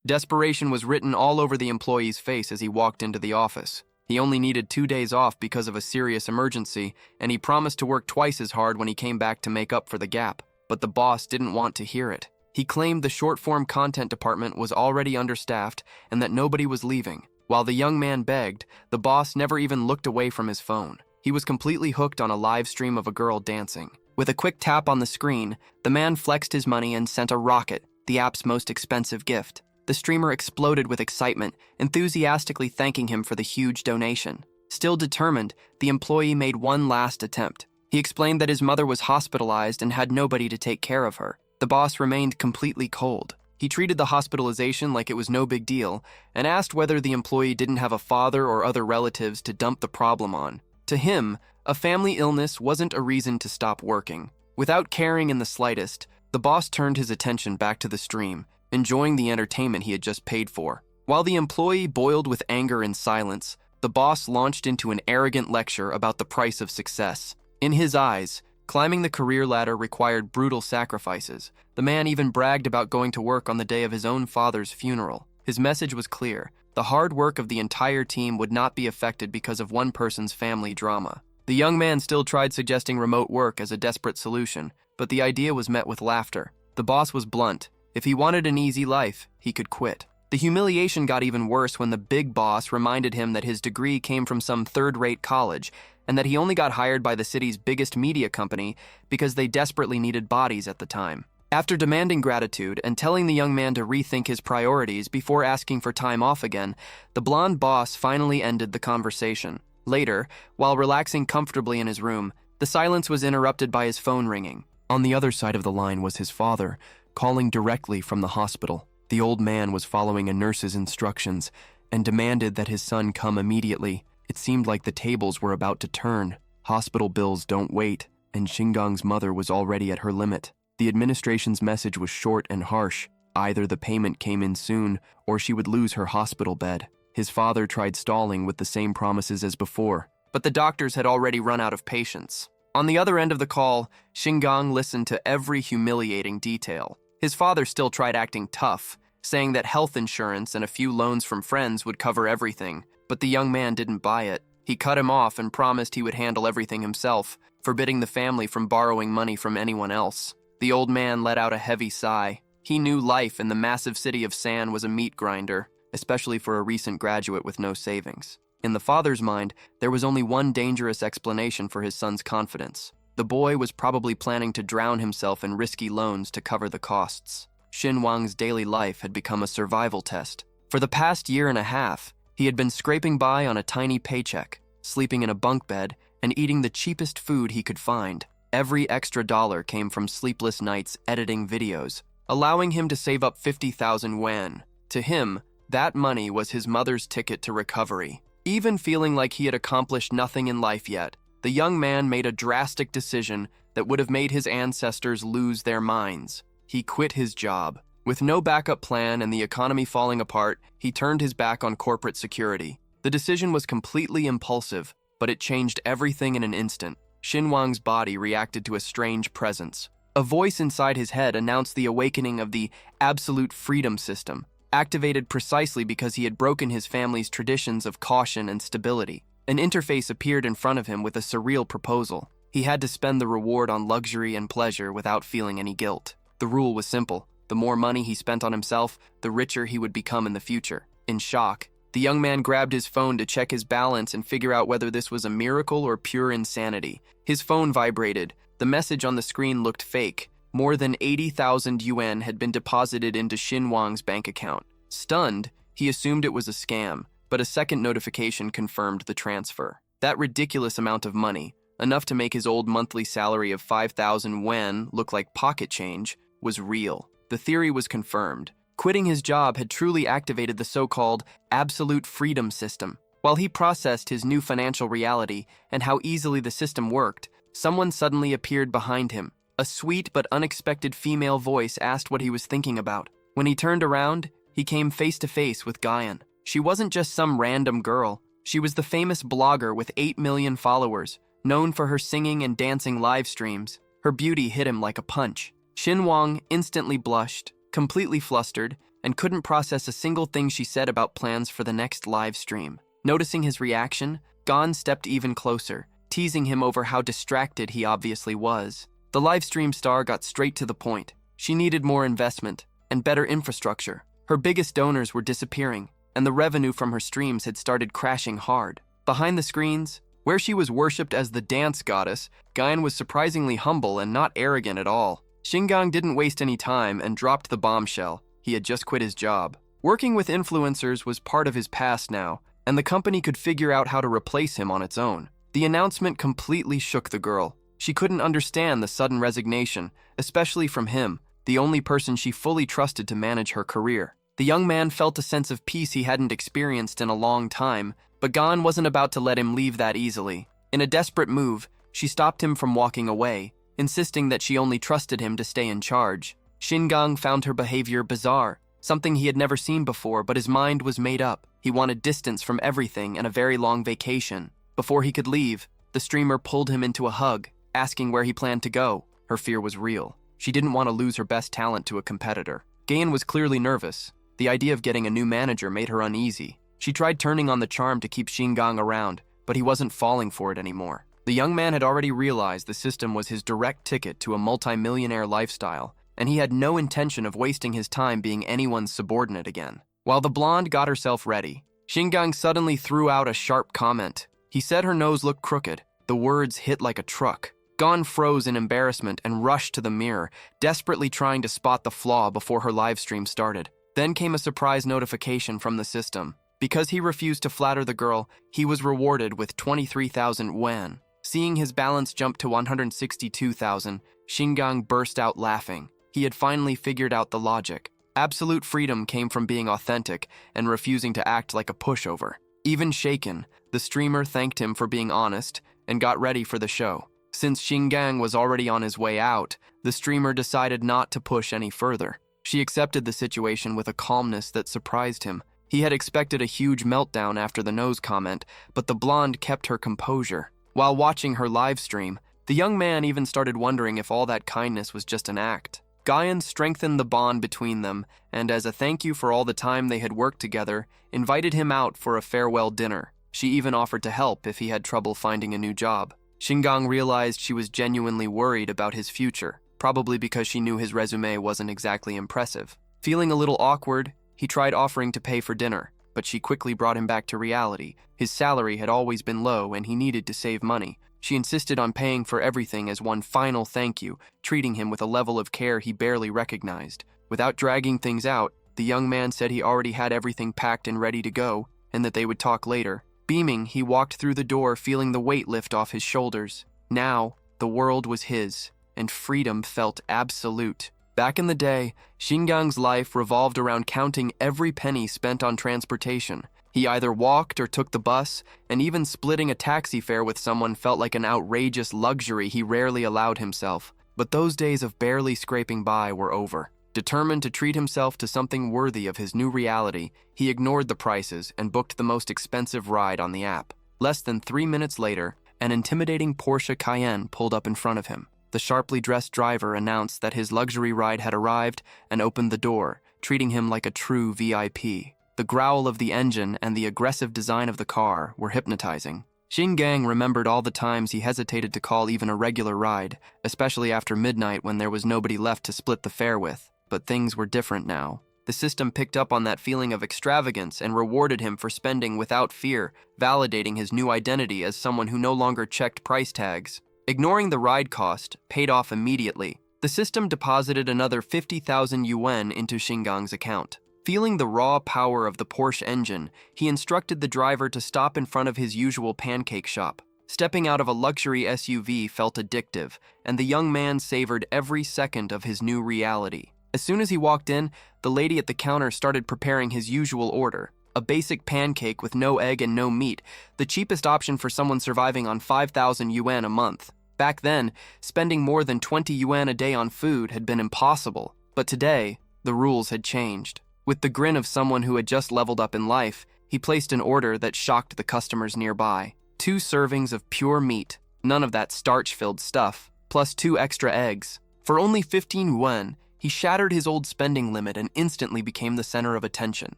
Desperation was written all over the employee's face as he walked into the office. He only needed 2 days off because of a serious emergency, and he promised to work twice as hard when he came back to make up for the gap. But the boss didn't want to hear it. He claimed the short-form content department was already understaffed and that nobody was leaving. While the young man begged, the boss never even looked away from his phone. He was completely hooked on a live stream of a girl dancing. With a quick tap on the screen, the man flexed his money and sent a rocket, the app's most expensive gift. The streamer exploded with excitement, enthusiastically thanking him for the huge donation. Still determined, the employee made one last attempt. He explained that his mother was hospitalized and had nobody to take care of her. The boss remained completely cold. He treated the hospitalization like it was no big deal and asked whether the employee didn't have a father or other relatives to dump the problem on. To him, a family illness wasn't a reason to stop working. Without caring in the slightest, the boss turned his attention back to the stream, enjoying the entertainment he had just paid for. While the employee boiled with anger in silence, the boss launched into an arrogant lecture about the price of success. In his eyes, climbing the career ladder required brutal sacrifices. The man even bragged about going to work on the day of his own father's funeral. His message was clear. The hard work of the entire team would not be affected because of one person's family drama. The young man still tried suggesting remote work as a desperate solution, but the idea was met with laughter. The boss was blunt. If he wanted an easy life, he could quit. The humiliation got even worse when the big boss reminded him that his degree came from some third-rate college and that he only got hired by the city's biggest media company because they desperately needed bodies at the time. After demanding gratitude and telling the young man to rethink his priorities before asking for time off again, the blonde boss finally ended the conversation. Later, while relaxing comfortably in his room, the silence was interrupted by his phone ringing. On the other side of the line was his father, calling directly from the hospital. The old man was following a nurse's instructions and demanded that his son come immediately. It seemed like the tables were about to turn. Hospital bills don't wait, and Shingong's mother was already at her limit. The administration's message was short and harsh. Either the payment came in soon, or she would lose her hospital bed. His father tried stalling with the same promises as before, but the doctors had already run out of patience. On the other end of the call, Shingong listened to every humiliating detail. His father still tried acting tough, saying that health insurance and a few loans from friends would cover everything, but the young man didn't buy it. He cut him off and promised he would handle everything himself, forbidding the family from borrowing money from anyone else. The old man let out a heavy sigh. He knew life in the massive city of San was a meat grinder, especially for a recent graduate with no savings. In the father's mind, there was only one dangerous explanation for his son's confidence. The boy was probably planning to drown himself in risky loans to cover the costs. Xin Wang's daily life had become a survival test. For the past year and a half, he had been scraping by on a tiny paycheck, sleeping in a bunk bed, and eating the cheapest food he could find. Every extra dollar came from sleepless nights editing videos, allowing him to save up 50,000 yuan. To him, that money was his mother's ticket to recovery. Even feeling like he had accomplished nothing in life yet, the young man made a drastic decision that would have made his ancestors lose their minds. He quit his job. With no backup plan and the economy falling apart, he turned his back on corporate security. The decision was completely impulsive, but it changed everything in an instant. Xin Wang's body reacted to a strange presence. A voice inside his head announced the awakening of the absolute freedom system, activated precisely because he had broken his family's traditions of caution and stability. An interface appeared in front of him with a surreal proposal. He had to spend the reward on luxury and pleasure without feeling any guilt. The rule was simple. The more money he spent on himself, the richer he would become in the future. In shock, the young man grabbed his phone to check his balance and figure out whether this was a miracle or pure insanity. His phone vibrated. The message on the screen looked fake. More than 80,000 yuan had been deposited into Xin Wang's bank account. Stunned, he assumed it was a scam, but a second notification confirmed the transfer. That ridiculous amount of money, enough to make his old monthly salary of 5,000 yuan look like pocket change, was real. The theory was confirmed. Quitting his job had truly activated the so-called absolute freedom system. While he processed his new financial reality and how easily the system worked, someone suddenly appeared behind him. A sweet but unexpected female voice asked what he was thinking about. When he turned around, he came face to face with Guyan. She wasn't just some random girl. She was the famous blogger with 8 million followers, known for her singing and dancing live streams. Her beauty hit him like a punch. Xin Wang instantly blushed. Completely flustered, and couldn't process a single thing she said about plans for the next live stream. Noticing his reaction, Gon stepped even closer, teasing him over how distracted he obviously was. The livestream star got straight to the point. She needed more investment and better infrastructure. Her biggest donors were disappearing, and the revenue from her streams had started crashing hard. Behind the screens, where she was worshipped as the dance goddess, Guyan was surprisingly humble and not arrogant at all. Shingang didn't waste any time and dropped the bombshell. He had just quit his job. Working with influencers was part of his past now, and the company could figure out how to replace him on its own. The announcement completely shook the girl. She couldn't understand the sudden resignation, especially from him, the only person she fully trusted to manage her career. The young man felt a sense of peace he hadn't experienced in a long time, but Gon wasn't about to let him leave that easily. In a desperate move, she stopped him from walking away, insisting that she only trusted him to stay in charge. Shingang found her behavior bizarre, something he had never seen before, but his mind was made up. He wanted distance from everything and a very long vacation. Before he could leave, the streamer pulled him into a hug, asking where he planned to go. Her fear was real. She didn't want to lose her best talent to a competitor. Gayan was clearly nervous. The idea of getting a new manager made her uneasy. She tried turning on the charm to keep Shingang around, but he wasn't falling for it anymore. The young man had already realized the system was his direct ticket to a multi-millionaire lifestyle, and he had no intention of wasting his time being anyone's subordinate again. While the blonde got herself ready, Shingang suddenly threw out a sharp comment. He said her nose looked crooked. The words hit like a truck. Gon froze in embarrassment and rushed to the mirror, desperately trying to spot the flaw before her live stream started. Then came a surprise notification from the system. Because he refused to flatter the girl, he was rewarded with 23,000 yuan. Seeing his balance jump to 162,000, Shingang burst out laughing. He had finally figured out the logic. Absolute freedom came from being authentic and refusing to act like a pushover. Even shaken, the streamer thanked him for being honest and got ready for the show. Since Shingang was already on his way out, the streamer decided not to push any further. She accepted the situation with a calmness that surprised him. He had expected a huge meltdown after the nose comment, but the blonde kept her composure. While watching her live stream, the young man even started wondering if all that kindness was just an act. Guyan strengthened the bond between them, and as a thank you for all the time they had worked together, invited him out for a farewell dinner. She even offered to help if he had trouble finding a new job. Shingang realized she was genuinely worried about his future, probably because she knew his resume wasn't exactly impressive. Feeling a little awkward, he tried offering to pay for dinner, but she quickly brought him back to reality. His salary had always been low and he needed to save money. She insisted on paying for everything as one final thank you, treating him with a level of care he barely recognized. Without dragging things out, the young man said he already had everything packed and ready to go, and that they would talk later. Beaming, he walked through the door, feeling the weight lift off his shoulders. Now, the world was his, and freedom felt absolute. Back in the day, Shingang's life revolved around counting every penny spent on transportation. He either walked or took the bus, and even splitting a taxi fare with someone felt like an outrageous luxury he rarely allowed himself. But those days of barely scraping by were over. Determined to treat himself to something worthy of his new reality, he ignored the prices and booked the most expensive ride on the app. Less than 3 minutes later, an intimidating Porsche Cayenne pulled up in front of him. The sharply dressed driver announced that his luxury ride had arrived and opened the door, treating him like a true VIP. The growl of the engine and the aggressive design of the car were hypnotizing. Shingang remembered all the times he hesitated to call even a regular ride, especially after midnight when there was nobody left to split the fare with. But things were different now. The system picked up on that feeling of extravagance and rewarded him for spending without fear, validating his new identity as someone who no longer checked price tags. Ignoring the ride cost paid off immediately. The system deposited another 50,000 yuan into Shingang's account. Feeling the raw power of the Porsche engine, he instructed the driver to stop in front of his usual pancake shop. Stepping out of a luxury SUV felt addictive, and the young man savored every second of his new reality. As soon as he walked in, the lady at the counter started preparing his usual order. A basic pancake with no egg and no meat, the cheapest option for someone surviving on 5,000 yuan a month. Back then, spending more than 20 yuan a day on food had been impossible. But today, the rules had changed. With the grin of someone who had just leveled up in life, he placed an order that shocked the customers nearby. 2 servings of pure meat, none of that starch-filled stuff, plus 2 extra eggs. For only 15 yuan, he shattered his old spending limit and instantly became the center of attention.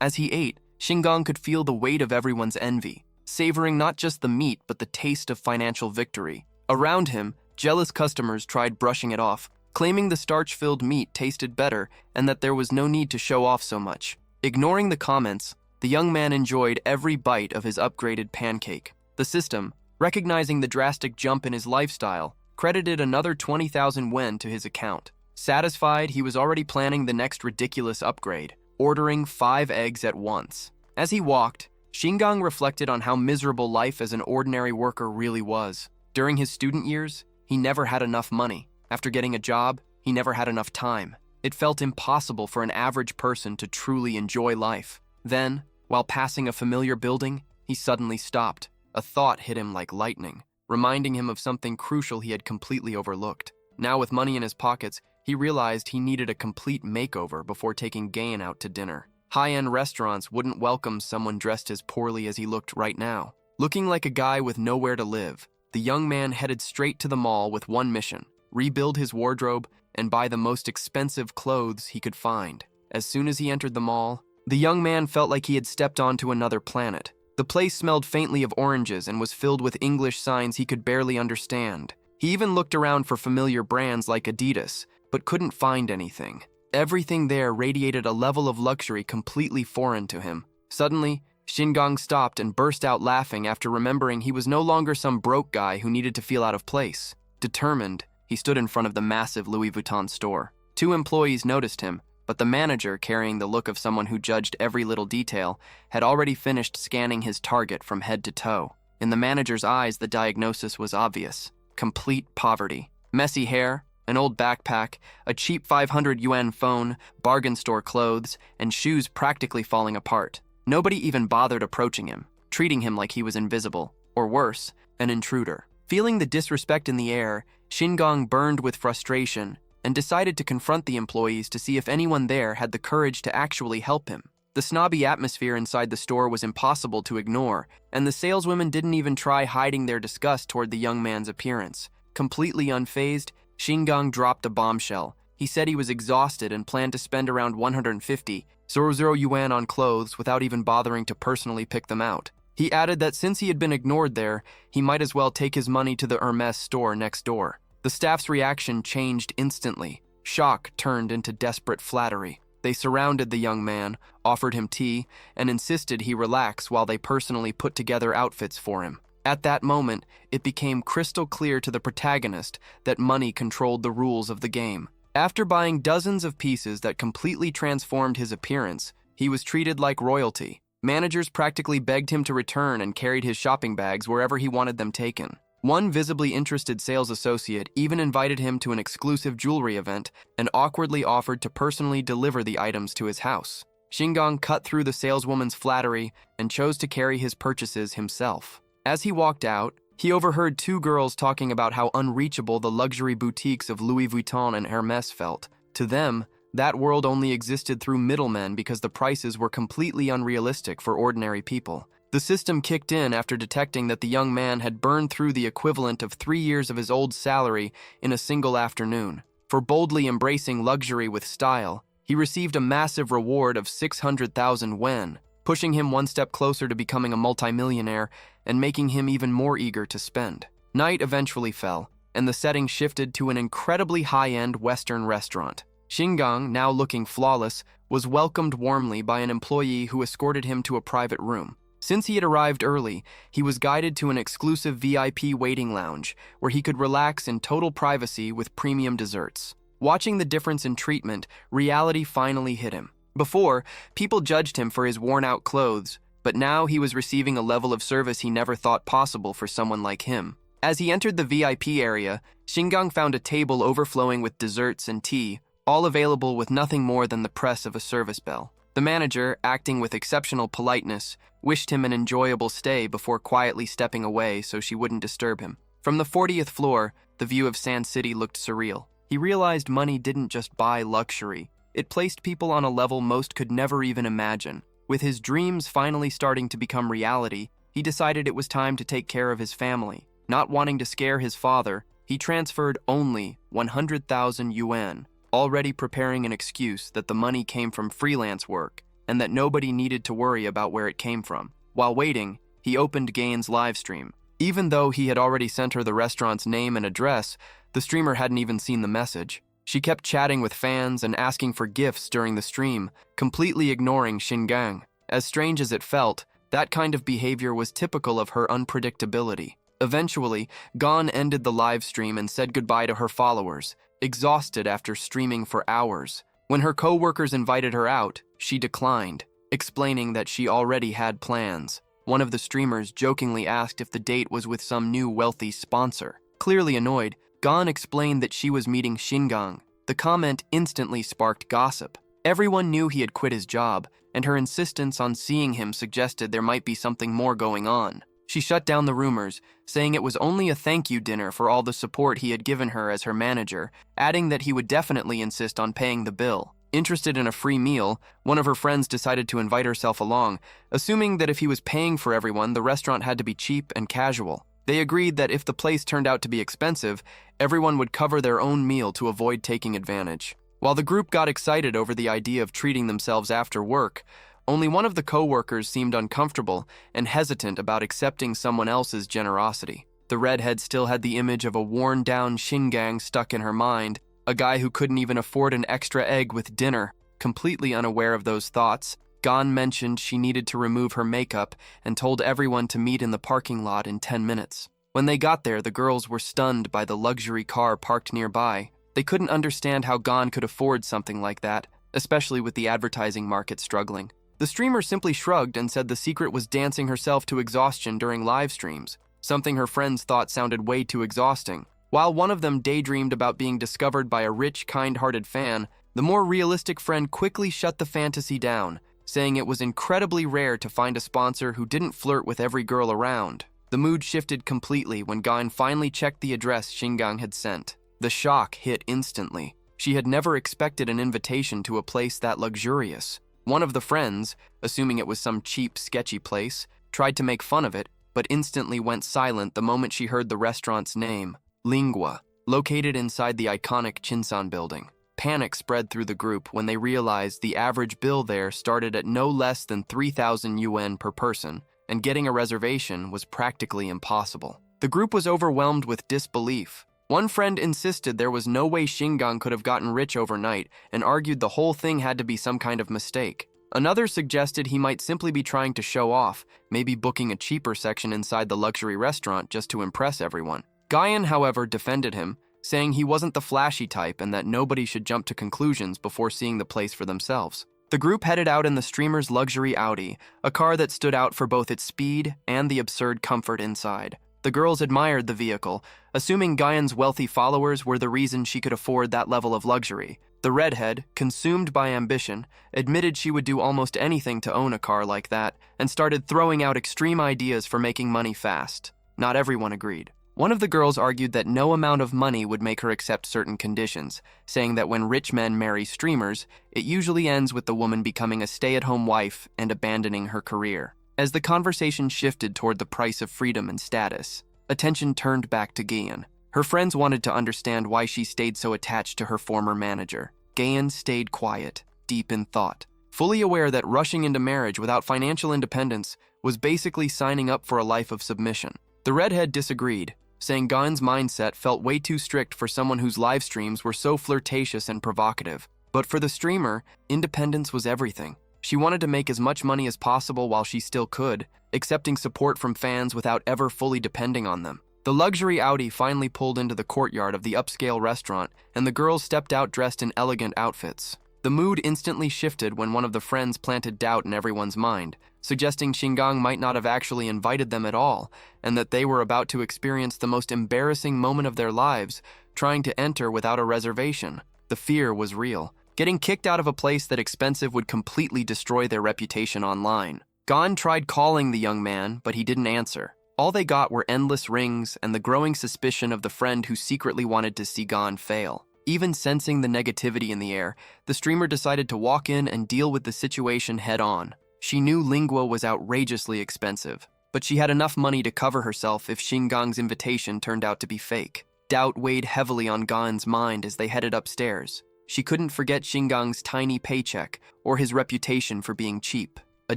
As he ate, Shingang could feel the weight of everyone's envy, savoring not just the meat but the taste of financial victory. Around him, jealous customers tried brushing it off, claiming the starch-filled meat tasted better and that there was no need to show off so much. Ignoring the comments, the young man enjoyed every bite of his upgraded pancake. The system, recognizing the drastic jump in his lifestyle, credited another 20,000 yen to his account. Satisfied, he was already planning the next ridiculous upgrade, ordering 5 eggs at once. As he walked, Shingang reflected on how miserable life as an ordinary worker really was. During his student years, he never had enough money. After getting a job, he never had enough time. It felt impossible for an average person to truly enjoy life. Then, while passing a familiar building, he suddenly stopped. A thought hit him like lightning, reminding him of something crucial he had completely overlooked. Now with money in his pockets, he realized he needed a complete makeover before taking Gain out to dinner. High-end restaurants wouldn't welcome someone dressed as poorly as he looked right now. Looking like a guy with nowhere to live, the young man headed straight to the mall with one mission: rebuild his wardrobe and buy the most expensive clothes he could find. As soon as he entered the mall, the young man felt like he had stepped onto another planet. The place smelled faintly of oranges and was filled with English signs he could barely understand. He even looked around for familiar brands like Adidas, but couldn't find anything. Everything there radiated a level of luxury completely foreign to him. Suddenly, Shingang stopped and burst out laughing after remembering he was no longer some broke guy who needed to feel out of place. Determined, he stood in front of the massive Louis Vuitton store. 2 employees noticed him, but the manager, carrying the look of someone who judged every little detail, had already finished scanning his target from head to toe. In the manager's eyes, the diagnosis was obvious: complete poverty. Messy hair, an old backpack, a cheap 500 yuan phone, bargain store clothes, and shoes practically falling apart. Nobody even bothered approaching him, treating him like he was invisible, or worse, an intruder. Feeling the disrespect in the air, Shingang burned with frustration and decided to confront the employees to see if anyone there had the courage to actually help him. The snobby atmosphere inside the store was impossible to ignore, and the saleswomen didn't even try hiding their disgust toward the young man's appearance. Completely unfazed, Shingang dropped a bombshell. He said he was exhausted and planned to spend around 150 yuan on clothes without even bothering to personally pick them out. He added that since he had been ignored there, he might as well take his money to the Hermes store next door. The staff's reaction changed instantly. Shock turned into desperate flattery. They surrounded the young man, offered him tea, and insisted he relax while they personally put together outfits for him. At that moment, it became crystal clear to the protagonist that money controlled the rules of the game. After buying dozens of pieces that completely transformed his appearance, he was treated like royalty. Managers practically begged him to return and carried his shopping bags wherever he wanted them taken. One visibly interested sales associate even invited him to an exclusive jewelry event and awkwardly offered to personally deliver the items to his house. Shingang cut through the saleswoman's flattery and chose to carry his purchases himself. As he walked out, he overheard 2 girls talking about how unreachable the luxury boutiques of Louis Vuitton and Hermes felt. To them, that world only existed through middlemen because the prices were completely unrealistic for ordinary people. The system kicked in after detecting that the young man had burned through the equivalent of 3 years of his old salary in a single afternoon. For boldly embracing luxury with style, he received a massive reward of 600,000 yen, pushing him one step closer to becoming a multimillionaire and making him even more eager to spend. Night eventually fell, and the setting shifted to an incredibly high-end Western restaurant. Shingang, now looking flawless, was welcomed warmly by an employee who escorted him to a private room. Since he had arrived early, he was guided to an exclusive VIP waiting lounge where he could relax in total privacy with premium desserts. Watching the difference in treatment, reality finally hit him. Before, people judged him for his worn-out clothes, but now he was receiving a level of service he never thought possible for someone like him. As he entered the VIP area, Shingang found a table overflowing with desserts and tea, all available with nothing more than the press of a service bell. The manager, acting with exceptional politeness, wished him an enjoyable stay before quietly stepping away so she wouldn't disturb him. From the 40th floor, the view of Sand City looked surreal. He realized money didn't just buy luxury. It placed people on a level most could never even imagine. With his dreams finally starting to become reality, he decided it was time to take care of his family. Not wanting to scare his father, he transferred only 100,000 yuan, already preparing an excuse that the money came from freelance work and that nobody needed to worry about where it came from. While waiting, he opened Gain's live stream. Even though he had already sent her the restaurant's name and address, the streamer hadn't even seen the message. She kept chatting with fans and asking for gifts during the stream, completely ignoring Shingang. As strange as it felt, that kind of behavior was typical of her unpredictability. Eventually, Gon ended the live stream and said goodbye to her followers, exhausted after streaming for hours. When her co-workers invited her out, she declined, explaining that she already had plans. One of the streamers jokingly asked if the date was with some new wealthy sponsor. Clearly annoyed, Gon explained that she was meeting Shingang. The comment instantly sparked gossip. Everyone knew he had quit his job, and her insistence on seeing him suggested there might be something more going on. She shut down the rumors, saying it was only a thank you dinner for all the support he had given her as her manager, adding that he would definitely insist on paying the bill. Interested in a free meal, one of her friends decided to invite herself along, assuming that if he was paying for everyone, the restaurant had to be cheap and casual. They agreed that if the place turned out to be expensive, everyone would cover their own meal to avoid taking advantage. While the group got excited over the idea of treating themselves after work, only one of the co-workers seemed uncomfortable and hesitant about accepting someone else's generosity. The redhead still had the image of a worn-down Shingang stuck in her mind, a guy who couldn't even afford an extra egg with dinner. Completely unaware of those thoughts, Gon mentioned she needed to remove her makeup and told everyone to meet in the parking lot in 10 minutes. When they got there, the girls were stunned by the luxury car parked nearby. They couldn't understand how Gon could afford something like that, especially with the advertising market struggling. The streamer simply shrugged and said the secret was dancing herself to exhaustion during live streams, something her friends thought sounded way too exhausting. While one of them daydreamed about being discovered by a rich, kind-hearted fan, the more realistic friend quickly shut the fantasy down, saying it was incredibly rare to find a sponsor who didn't flirt with every girl around. The mood shifted completely when Gon finally checked the address Shingang had sent. The shock hit instantly. She had never expected an invitation to a place that luxurious. One of the friends, assuming it was some cheap, sketchy place, tried to make fun of it, but instantly went silent the moment she heard the restaurant's name, Lingua, located inside the iconic Chinsan building. Panic spread through the group when they realized the average bill there started at no less than 3,000 yuan per person, and getting a reservation was practically impossible. The group was overwhelmed with disbelief. One friend insisted there was no way Shingang could have gotten rich overnight and argued the whole thing had to be some kind of mistake. Another suggested he might simply be trying to show off, maybe booking a cheaper section inside the luxury restaurant just to impress everyone. Guyan, however, defended him, saying he wasn't the flashy type and that nobody should jump to conclusions before seeing the place for themselves. The group headed out in the streamer's luxury Audi, a car that stood out for both its speed and the absurd comfort inside. The girls admired the vehicle, assuming Guyan's wealthy followers were the reason she could afford that level of luxury. The redhead, consumed by ambition, admitted she would do almost anything to own a car like that and started throwing out extreme ideas for making money fast. Not everyone agreed. One of the girls argued that no amount of money would make her accept certain conditions, saying that when rich men marry streamers, it usually ends with the woman becoming a stay-at-home wife and abandoning her career. As the conversation shifted toward the price of freedom and status, attention turned back to Guyan. Her friends wanted to understand why she stayed so attached to her former manager. Guyan stayed quiet, deep in thought, fully aware that rushing into marriage without financial independence was basically signing up for a life of submission. The redhead disagreed, saying Guyan's mindset felt way too strict for someone whose live streams were so flirtatious and provocative. But for the streamer, independence was everything. She wanted to make as much money as possible while she still could, accepting support from fans without ever fully depending on them. The luxury Audi finally pulled into the courtyard of the upscale restaurant, and the girls stepped out dressed in elegant outfits. The mood instantly shifted when one of the friends planted doubt in everyone's mind, suggesting Shingang might not have actually invited them at all, and that they were about to experience the most embarrassing moment of their lives, trying to enter without a reservation. The fear was real. Getting kicked out of a place that expensive would completely destroy their reputation online. Gon tried calling the young man, but he didn't answer. All they got were endless rings and the growing suspicion of the friend who secretly wanted to see Gon fail. Even sensing the negativity in the air, the streamer decided to walk in and deal with the situation head-on. She knew Lingua was outrageously expensive, but she had enough money to cover herself if Shingang's invitation turned out to be fake. Doubt weighed heavily on Gan's mind as they headed upstairs. She couldn't forget Xingang's tiny paycheck or his reputation for being cheap. A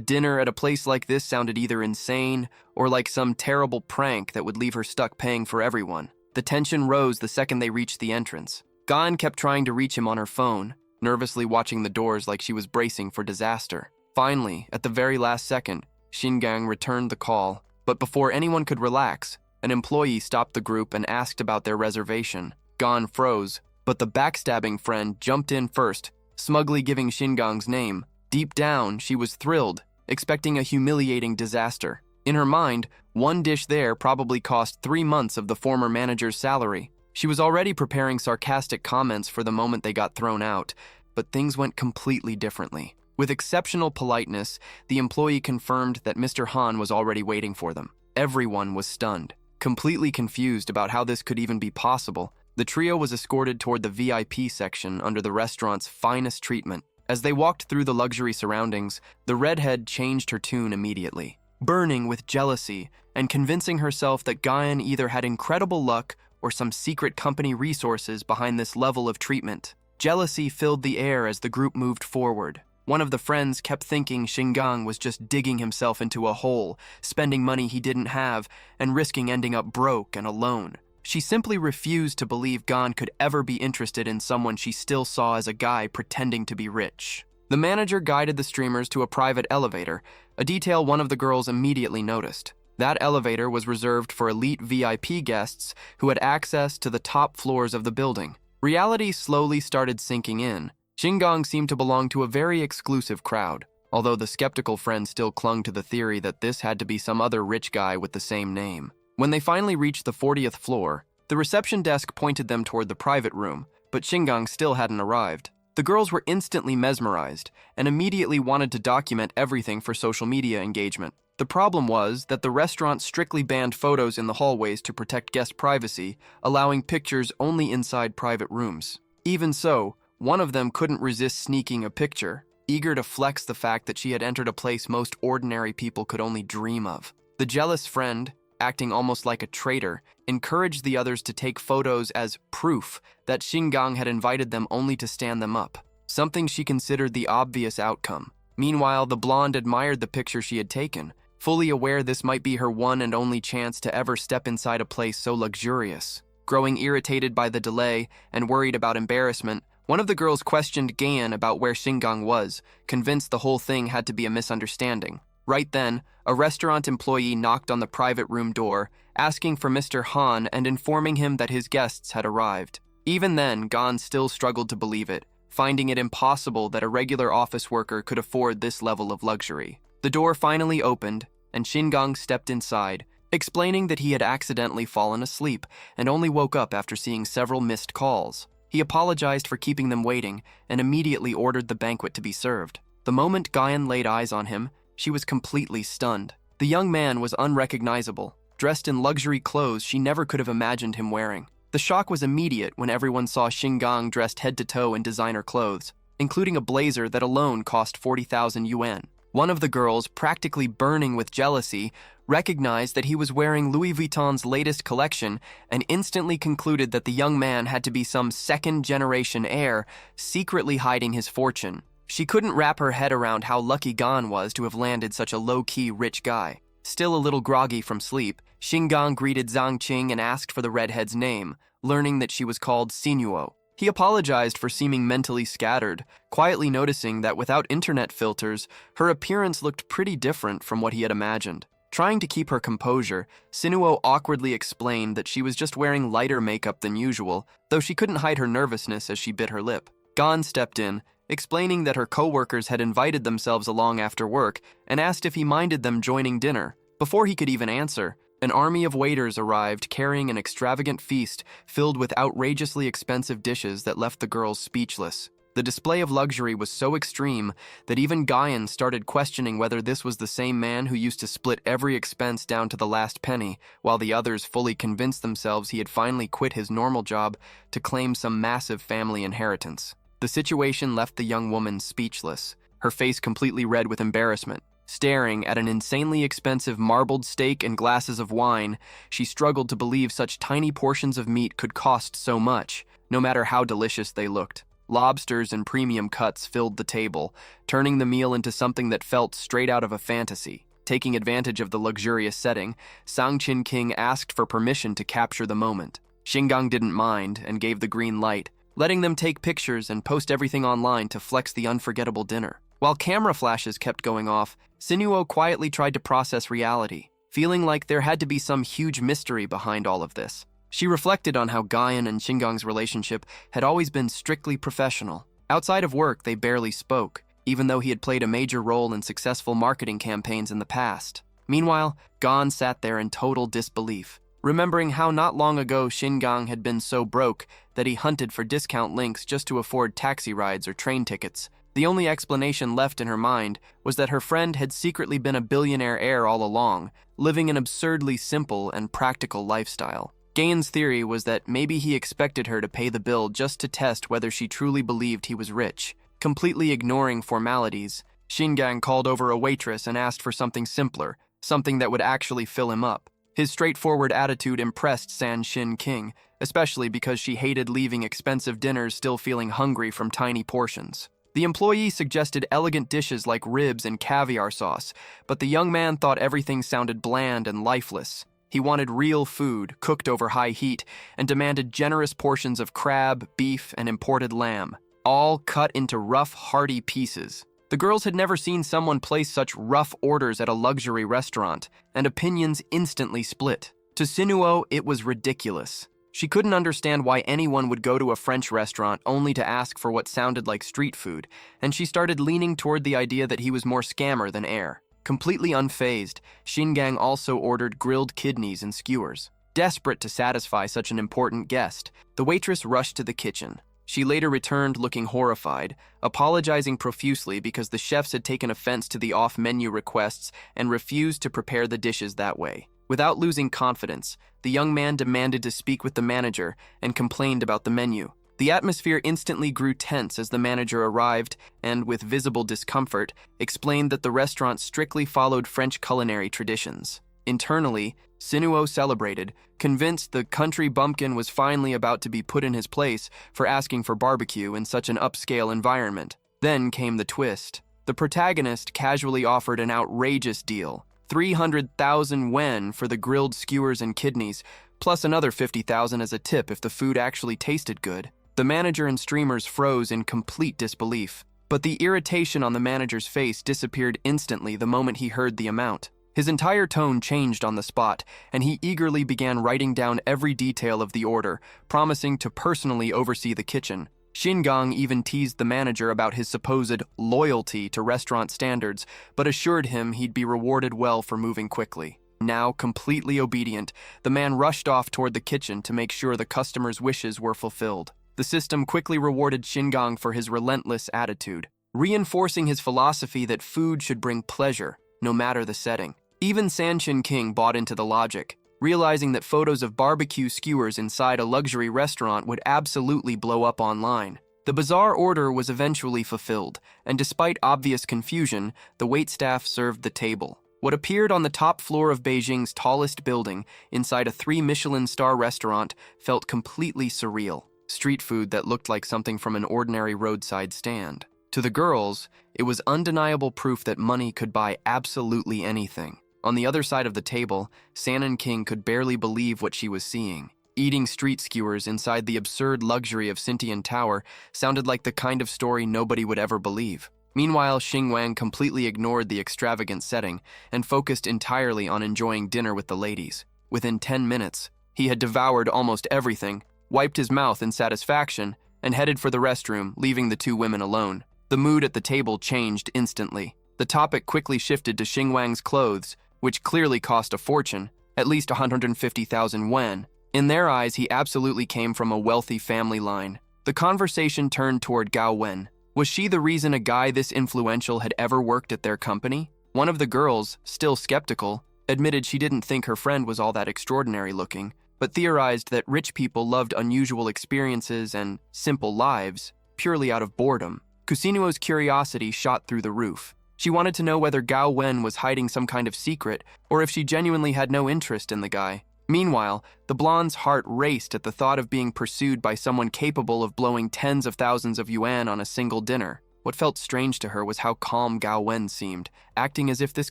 dinner at a place like this sounded either insane or like some terrible prank that would leave her stuck paying for everyone. The tension rose the second they reached the entrance. Gan kept trying to reach him on her phone, nervously watching the doors like she was bracing for disaster. Finally, at the very last second, Xingang returned the call, but before anyone could relax, an employee stopped the group and asked about their reservation. Gan froze, but the backstabbing friend jumped in first, smugly giving Xingang's name. Deep down, she was thrilled, expecting a humiliating disaster. In her mind, one dish there probably cost 3 months of the former manager's salary. She was already preparing sarcastic comments for the moment they got thrown out, but things went completely differently. With exceptional politeness, the employee confirmed that Mr. Han was already waiting for them. Everyone was stunned, completely confused about how this could even be possible. The trio was escorted toward the VIP section under the restaurant's finest treatment. As they walked through the luxury surroundings, the redhead changed her tune immediately, burning with jealousy and convincing herself that Guyan either had incredible luck or some secret company resources behind this level of treatment. Jealousy filled the air as the group moved forward. One of the friends kept thinking Xingang was just digging himself into a hole, spending money he didn't have, and risking ending up broke and alone. She simply refused to believe Gan could ever be interested in someone she still saw as a guy pretending to be rich. The manager guided the streamers to a private elevator, a detail one of the girls immediately noticed. That elevator was reserved for elite VIP guests who had access to the top floors of the building. Reality slowly started sinking in. Xingang seemed to belong to a very exclusive crowd, although the skeptical friend still clung to the theory that this had to be some other rich guy with the same name. When they finally reached the 40th floor, the reception desk pointed them toward the private room, but Xingang still hadn't arrived. The girls were instantly mesmerized and immediately wanted to document everything for social media engagement. The problem was that the restaurant strictly banned photos in the hallways to protect guest privacy, allowing pictures only inside private rooms. Even so, one of them couldn't resist sneaking a picture, eager to flex the fact that she had entered a place most ordinary people could only dream of. The jealous friend, acting almost like a traitor, encouraged the others to take photos as proof that Xingang had invited them only to stand them up, something she considered the obvious outcome. Meanwhile, the blonde admired the picture she had taken, fully aware this might be her one and only chance to ever step inside a place so luxurious. Growing irritated by the delay and worried about embarrassment, one of the girls questioned Gan about where Xingang was, convinced the whole thing had to be a misunderstanding. Right then, a restaurant employee knocked on the private room door, asking for Mr. Han and informing him that his guests had arrived. Even then, Gan still struggled to believe it, finding it impossible that a regular office worker could afford this level of luxury. The door finally opened, and Xingang stepped inside, explaining that he had accidentally fallen asleep and only woke up after seeing several missed calls. He apologized for keeping them waiting and immediately ordered the banquet to be served. The moment Guyan laid eyes on him, she was completely stunned. The young man was unrecognizable, dressed in luxury clothes she never could have imagined him wearing. The shock was immediate when everyone saw Xingang dressed head to toe in designer clothes, including a blazer that alone cost 40,000 yuan. One of the girls, practically burning with jealousy, recognized that he was wearing Louis Vuitton's latest collection and instantly concluded that the young man had to be some second-generation heir, secretly hiding his fortune. She couldn't wrap her head around how lucky Gan was to have landed such a low-key rich guy. Still a little groggy from sleep, Xingang greeted Zhang Qing and asked for the redhead's name, learning that she was called Sinuo. He apologized for seeming mentally scattered, quietly noticing that without internet filters, her appearance looked pretty different from what he had imagined. Trying to keep her composure, Sinuo awkwardly explained that she was just wearing lighter makeup than usual, though she couldn't hide her nervousness as she bit her lip. Gan stepped in, explaining that her co-workers had invited themselves along after work and asked if he minded them joining dinner. Before he could even answer, an army of waiters arrived carrying an extravagant feast filled with outrageously expensive dishes that left the girls speechless. The display of luxury was so extreme that even Guyan started questioning whether this was the same man who used to split every expense down to the last penny, while the others fully convinced themselves he had finally quit his normal job to claim some massive family inheritance. The situation left the young woman speechless, her face completely red with embarrassment. Staring at an insanely expensive marbled steak and glasses of wine, she struggled to believe such tiny portions of meat could cost so much, no matter how delicious they looked. Lobsters and premium cuts filled the table, turning the meal into something that felt straight out of a fantasy. Taking advantage of the luxurious setting, Sangchin King asked for permission to capture the moment. Shingang didn't mind and gave the green light, letting them take pictures and post everything online to flex the unforgettable dinner. While camera flashes kept going off, Sinuo quietly tried to process reality, feeling like there had to be some huge mystery behind all of this. She reflected on how Guyan and Shingang's relationship had always been strictly professional. Outside of work, they barely spoke, even though he had played a major role in successful marketing campaigns in the past. Meanwhile, Gon sat there in total disbelief, remembering how not long ago Shingang had been so broke that he hunted for discount links just to afford taxi rides or train tickets. The only explanation left in her mind was that her friend had secretly been a billionaire heir all along, living an absurdly simple and practical lifestyle. Gain's theory was that maybe he expected her to pay the bill just to test whether she truly believed he was rich. Completely ignoring formalities, Shingang called over a waitress and asked for something simpler, something that would actually fill him up. His straightforward attitude impressed Shin King, especially because she hated leaving expensive dinners still feeling hungry from tiny portions. The employee suggested elegant dishes like ribs and caviar sauce, but the young man thought everything sounded bland and lifeless. He wanted real food, cooked over high heat, and demanded generous portions of crab, beef, and imported lamb, all cut into rough, hearty pieces. The girls had never seen someone place such rough orders at a luxury restaurant, and opinions instantly split. To Sinuo, it was ridiculous. She couldn't understand why anyone would go to a French restaurant only to ask for what sounded like street food, and she started leaning toward the idea that he was more scammer than heir. Completely unfazed, Shingang also ordered grilled kidneys and skewers. Desperate to satisfy such an important guest, the waitress rushed to the kitchen. She later returned looking horrified, apologizing profusely because the chefs had taken offense to the off-menu requests and refused to prepare the dishes that way. Without losing confidence, the young man demanded to speak with the manager and complained about the menu. The atmosphere instantly grew tense as the manager arrived and, with visible discomfort, explained that the restaurant strictly followed French culinary traditions. Internally, Sinuo celebrated, convinced the country bumpkin was finally about to be put in his place for asking for barbecue in such an upscale environment. Then came the twist. The protagonist casually offered an outrageous deal, 300,000 yen for the grilled skewers and kidneys, plus another 50,000 as a tip if the food actually tasted good. The manager and streamers froze in complete disbelief, but the irritation on the manager's face disappeared instantly the moment he heard the amount. His entire tone changed on the spot, and he eagerly began writing down every detail of the order, promising to personally oversee the kitchen. Shingang even teased the manager about his supposed loyalty to restaurant standards, but assured him he'd be rewarded well for moving quickly. Now completely obedient, the man rushed off toward the kitchen to make sure the customers' wishes were fulfilled. The system quickly rewarded Shingang for his relentless attitude, reinforcing his philosophy that food should bring pleasure, no matter the setting. Even Shin King bought into the logic, realizing that photos of barbecue skewers inside a luxury restaurant would absolutely blow up online. The bizarre order was eventually fulfilled, and despite obvious confusion, the waitstaff served the table. What appeared on the top floor of Beijing's tallest building, inside a 3-Michelin-star restaurant, felt completely surreal. Street food that looked like something from an ordinary roadside stand. To the girls, it was undeniable proof that money could buy absolutely anything. On the other side of the table, Sanan King could barely believe what she was seeing. Eating street skewers inside the absurd luxury of Sintian Tower sounded like the kind of story nobody would ever believe. Meanwhile, Xingwang completely ignored the extravagant setting and focused entirely on enjoying dinner with the ladies. Within 10 minutes, he had devoured almost everything, wiped his mouth in satisfaction, and headed for the restroom, leaving the two women alone. The mood at the table changed instantly. The topic quickly shifted to Xingwang's clothes, which clearly cost a fortune, at least 150,000 yen. In their eyes, he absolutely came from a wealthy family line. The conversation turned toward Gao Wen. Was she the reason a guy this influential had ever worked at their company? One of the girls, still skeptical, admitted she didn't think her friend was all that extraordinary looking, but theorized that rich people loved unusual experiences and simple lives, purely out of boredom. Kusinuo's curiosity shot through the roof. She wanted to know whether Gao Wen was hiding some kind of secret, or if she genuinely had no interest in the guy. Meanwhile, the blonde's heart raced at the thought of being pursued by someone capable of blowing tens of thousands of yuan on a single dinner. What felt strange to her was how calm Gao Wen seemed, acting as if this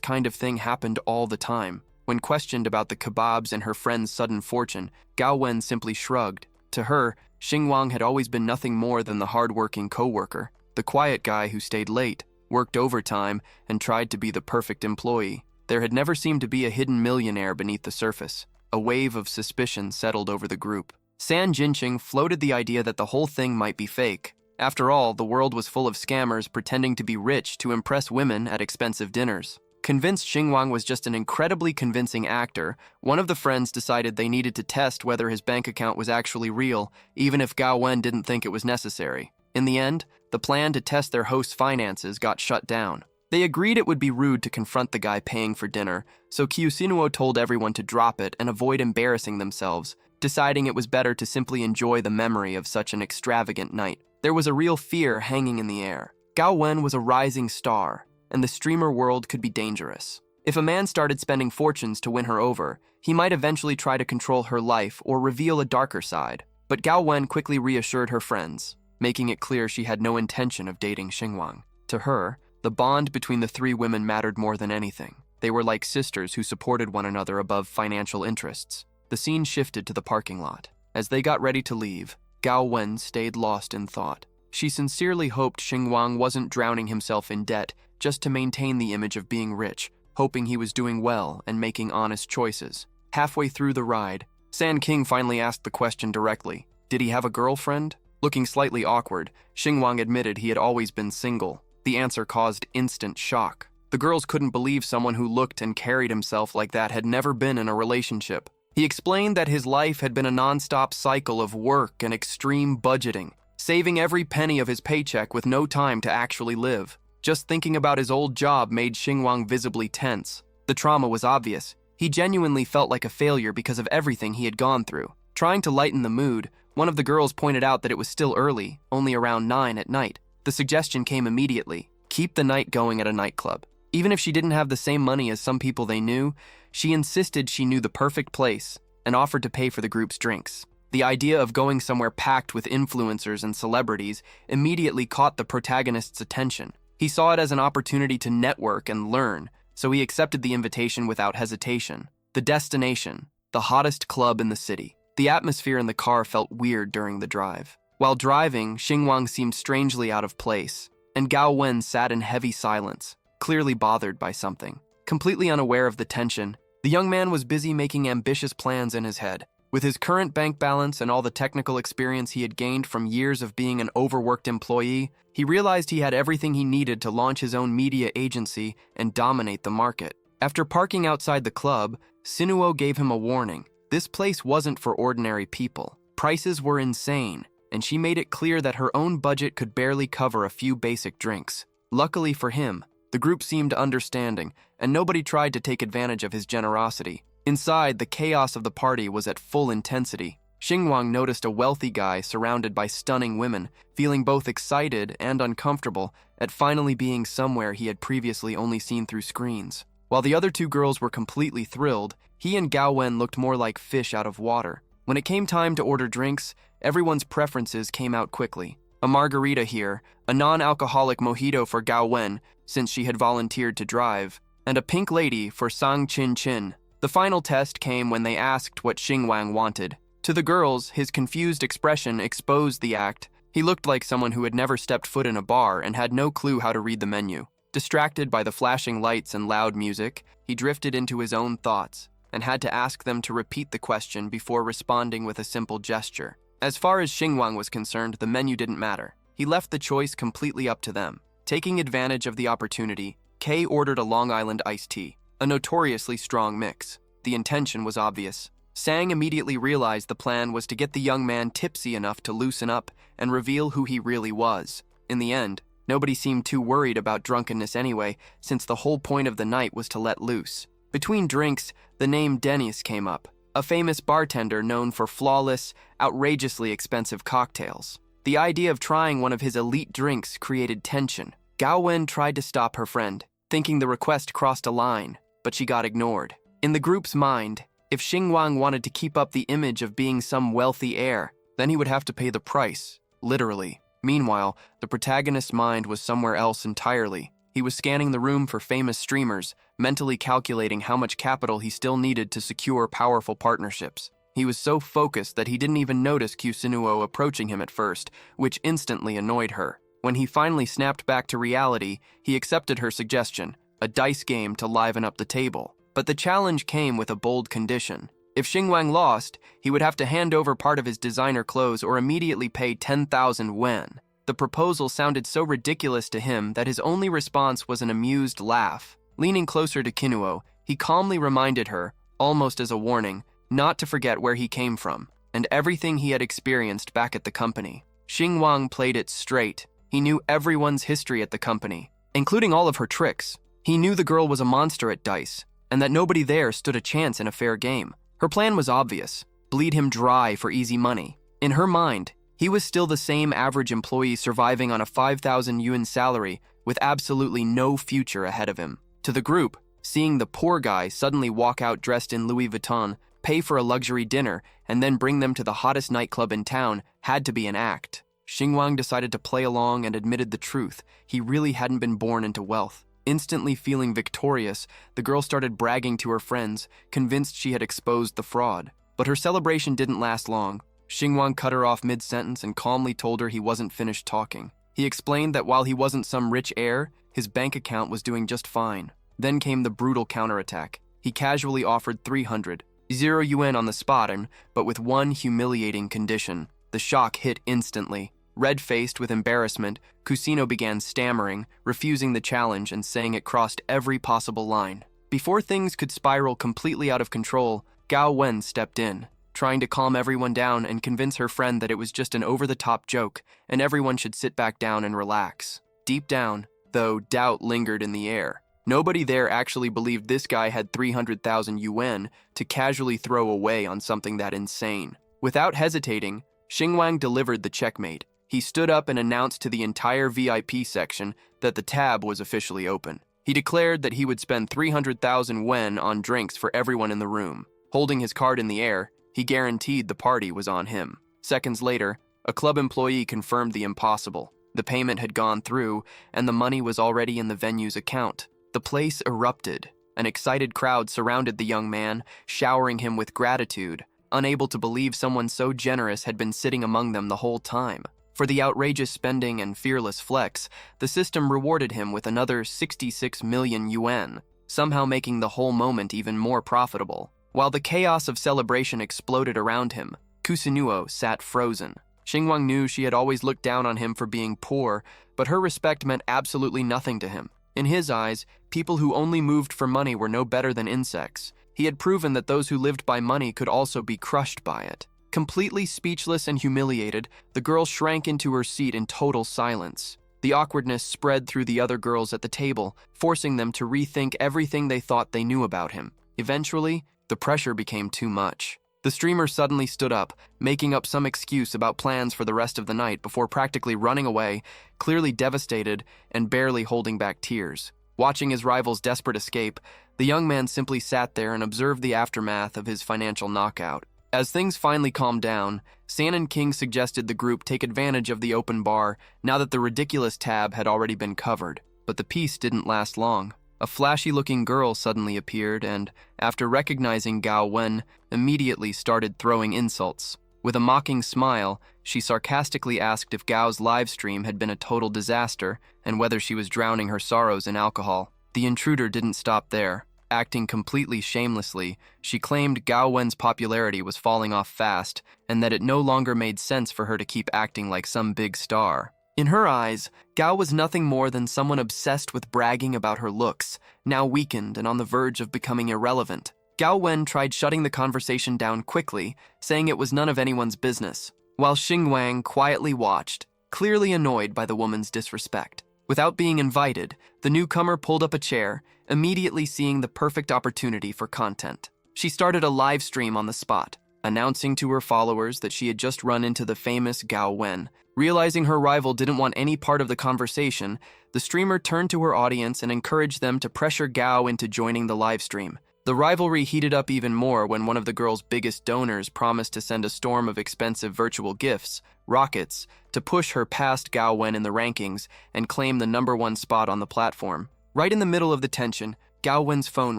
kind of thing happened all the time. When questioned about the kebabs and her friend's sudden fortune, Gao Wen simply shrugged. To her, Xingwang had always been nothing more than the hard-working co-worker, the quiet guy who stayed late, worked overtime, and tried to be the perfect employee. There had never seemed to be a hidden millionaire beneath the surface. A wave of suspicion settled over the group. San Jinqing floated the idea that the whole thing might be fake. After all, the world was full of scammers pretending to be rich to impress women at expensive dinners. Convinced Xingwang was just an incredibly convincing actor, one of the friends decided they needed to test whether his bank account was actually real, even if Gao Wen didn't think it was necessary. In the end, the plan to test their host's finances got shut down. They agreed it would be rude to confront the guy paying for dinner, so Kyusinuo told everyone to drop it and avoid embarrassing themselves, deciding it was better to simply enjoy the memory of such an extravagant night. There was a real fear hanging in the air. Gao Wen was a rising star, and the streamer world could be dangerous. If a man started spending fortunes to win her over, he might eventually try to control her life or reveal a darker side. But Gao Wen quickly reassured her friends, making it clear she had no intention of dating Xingwang. To her, the bond between the three women mattered more than anything. They were like sisters who supported one another above financial interests. The scene shifted to the parking lot. As they got ready to leave, Gao Wen stayed lost in thought. She sincerely hoped Xingwang wasn't drowning himself in debt just to maintain the image of being rich, hoping he was doing well and making honest choices. Halfway through the ride, San King finally asked the question directly. Did he have a girlfriend? Looking slightly awkward, Xingwang admitted he had always been single. The answer caused instant shock. The girls couldn't believe someone who looked and carried himself like that had never been in a relationship. He explained that his life had been a non-stop cycle of work and extreme budgeting, saving every penny of his paycheck with no time to actually live. Just thinking about his old job made Xingwang visibly tense. The trauma was obvious. He genuinely felt like a failure because of everything he had gone through. Trying to lighten the mood, one of the girls pointed out that it was still early, only around 9 at night. The suggestion came immediately: keep the night going at a nightclub. Even if she didn't have the same money as some people they knew, she insisted she knew the perfect place and offered to pay for the group's drinks. The idea of going somewhere packed with influencers and celebrities immediately caught the protagonist's attention. He saw it as an opportunity to network and learn, so he accepted the invitation without hesitation. The destination, the hottest club in the city. The atmosphere in the car felt weird during the drive. While driving, Xingwang seemed strangely out of place, and Gao Wen sat in heavy silence, clearly bothered by something. Completely unaware of the tension, the young man was busy making ambitious plans in his head. With his current bank balance and all the technical experience he had gained from years of being an overworked employee, he realized he had everything he needed to launch his own media agency and dominate the market. After parking outside the club, Sinuo gave him a warning. This place wasn't for ordinary people. Prices were insane, and she made it clear that her own budget could barely cover a few basic drinks. Luckily for him, the group seemed understanding, and nobody tried to take advantage of his generosity. Inside, the chaos of the party was at full intensity. Xingwang noticed a wealthy guy surrounded by stunning women, feeling both excited and uncomfortable at finally being somewhere he had previously only seen through screens. While the other two girls were completely thrilled, he and Gao Wen looked more like fish out of water. When it came time to order drinks, everyone's preferences came out quickly. A margarita here, a non-alcoholic mojito for Gao Wen, since she had volunteered to drive, and a pink lady for Sang Chin Chin. The final test came when they asked what Xingwang wanted. To the girls, his confused expression exposed the act. He looked like someone who had never stepped foot in a bar and had no clue how to read the menu. Distracted by the flashing lights and loud music, he drifted into his own thoughts and had to ask them to repeat the question before responding with a simple gesture. As far as Xingwang was concerned, the menu didn't matter. He left the choice completely up to them. Taking advantage of the opportunity, Kay ordered a Long Island iced tea, a notoriously strong mix. The intention was obvious. Sang immediately realized the plan was to get the young man tipsy enough to loosen up and reveal who he really was. In the end, nobody seemed too worried about drunkenness anyway, since the whole point of the night was to let loose. Between drinks, the name Dennis came up, a famous bartender known for flawless, outrageously expensive cocktails. The idea of trying one of his elite drinks created tension. Gao Wen tried to stop her friend, thinking the request crossed a line, but she got ignored. In the group's mind, If Xingwang wanted to keep up the image of being some wealthy heir, then he would have to pay the price, literally. Meanwhile, the protagonist's mind was somewhere else entirely. He was scanning the room for famous streamers, mentally calculating how much capital he still needed to secure powerful partnerships. He was so focused that he didn't even notice Kusunuo approaching him at first, which instantly annoyed her. When he finally snapped back to reality, he accepted her suggestion, a dice game to liven up the table. But the challenge came with a bold condition. If Xingwang lost, he would have to hand over part of his designer clothes or immediately pay 10,000 wen. The proposal sounded so ridiculous to him that his only response was an amused laugh. Leaning closer to Kinuo, he calmly reminded her, almost as a warning, not to forget where he came from and everything he had experienced back at the company. Xingwang played it straight. He knew everyone's history at the company, including all of her tricks. He knew the girl was a monster at dice, and that nobody there stood a chance in a fair game. Her plan was obvious: bleed him dry for easy money. In her mind, he was still the same average employee surviving on a 5,000 yuan salary with absolutely no future ahead of him. To the group, seeing the poor guy suddenly walk out dressed in Louis Vuitton, pay for a luxury dinner, and then bring them to the hottest nightclub in town had to be an act. Xingwang decided to play along and admitted the truth. He really hadn't been born into wealth. Instantly feeling victorious, the girl started bragging to her friends, convinced she had exposed the fraud. But her celebration didn't last long. Xingwang cut her off mid-sentence and calmly told her he wasn't finished talking. He explained that while he wasn't some rich heir, his bank account was doing just fine. Then came the brutal counterattack. He casually offered 300 yuan on the spot, but with one humiliating condition. The shock hit instantly. Red-faced with embarrassment, Kusino began stammering, refusing the challenge and saying it crossed every possible line. Before things could spiral completely out of control, Gao Wen stepped in, trying to calm everyone down and convince her friend that it was just an over-the-top joke and everyone should sit back down and relax. Deep down, though, doubt lingered in the air. Nobody there actually believed this guy had 300,000 yuan to casually throw away on something that insane. Without hesitating, Xingwang delivered the checkmate. He stood up and announced to the entire VIP section that the tab was officially open. He declared that he would spend 300,000 wen on drinks for everyone in the room. Holding his card in the air, he guaranteed the party was on him. Seconds later, a club employee confirmed the impossible. The payment had gone through, and the money was already in the venue's account. The place erupted. An excited crowd surrounded the young man, showering him with gratitude, unable to believe someone so generous had been sitting among them the whole time. For the outrageous spending and fearless flex, the system rewarded him with another 66 million yuan, somehow making the whole moment even more profitable. While the chaos of celebration exploded around him, Kusunuo sat frozen. Xingwang knew she had always looked down on him for being poor, but her respect meant absolutely nothing to him. In his eyes, people who only moved for money were no better than insects. He had proven that those who lived by money could also be crushed by it. Completely speechless and humiliated, the girl shrank into her seat in total silence. The awkwardness spread through the other girls at the table, forcing them to rethink everything they thought they knew about him. Eventually, the pressure became too much. The streamer suddenly stood up, making up some excuse about plans for the rest of the night before practically running away, clearly devastated and barely holding back tears. Watching his rival's desperate escape, the young man simply sat there and observed the aftermath of his financial knockout. As things finally calmed down, San and King suggested the group take advantage of the open bar now that the ridiculous tab had already been covered. But the peace didn't last long. A flashy-looking girl suddenly appeared and, after recognizing Gao Wen, immediately started throwing insults. With a mocking smile, she sarcastically asked if Gao's live stream had been a total disaster and whether she was drowning her sorrows in alcohol. The intruder didn't stop there. Acting completely shamelessly, she claimed Gao Wen's popularity was falling off fast and that it no longer made sense for her to keep acting like some big star. In her eyes, Gao was nothing more than someone obsessed with bragging about her looks, now weakened and on the verge of becoming irrelevant. Gao Wen tried shutting the conversation down quickly, saying it was none of anyone's business, while Xingwang quietly watched, clearly annoyed by the woman's disrespect. Without being invited, the newcomer pulled up a chair, immediately seeing the perfect opportunity for content. She started a live stream on the spot, announcing to her followers that she had just run into the famous Gao Wen. Realizing her rival didn't want any part of the conversation, the streamer turned to her audience and encouraged them to pressure Gao into joining the live stream. The rivalry heated up even more when one of the girl's biggest donors promised to send a storm of expensive virtual gifts, rockets, to push her past Gao Wen in the rankings and claim the #1 spot on the platform. Right in the middle of the tension, Gao Wen's phone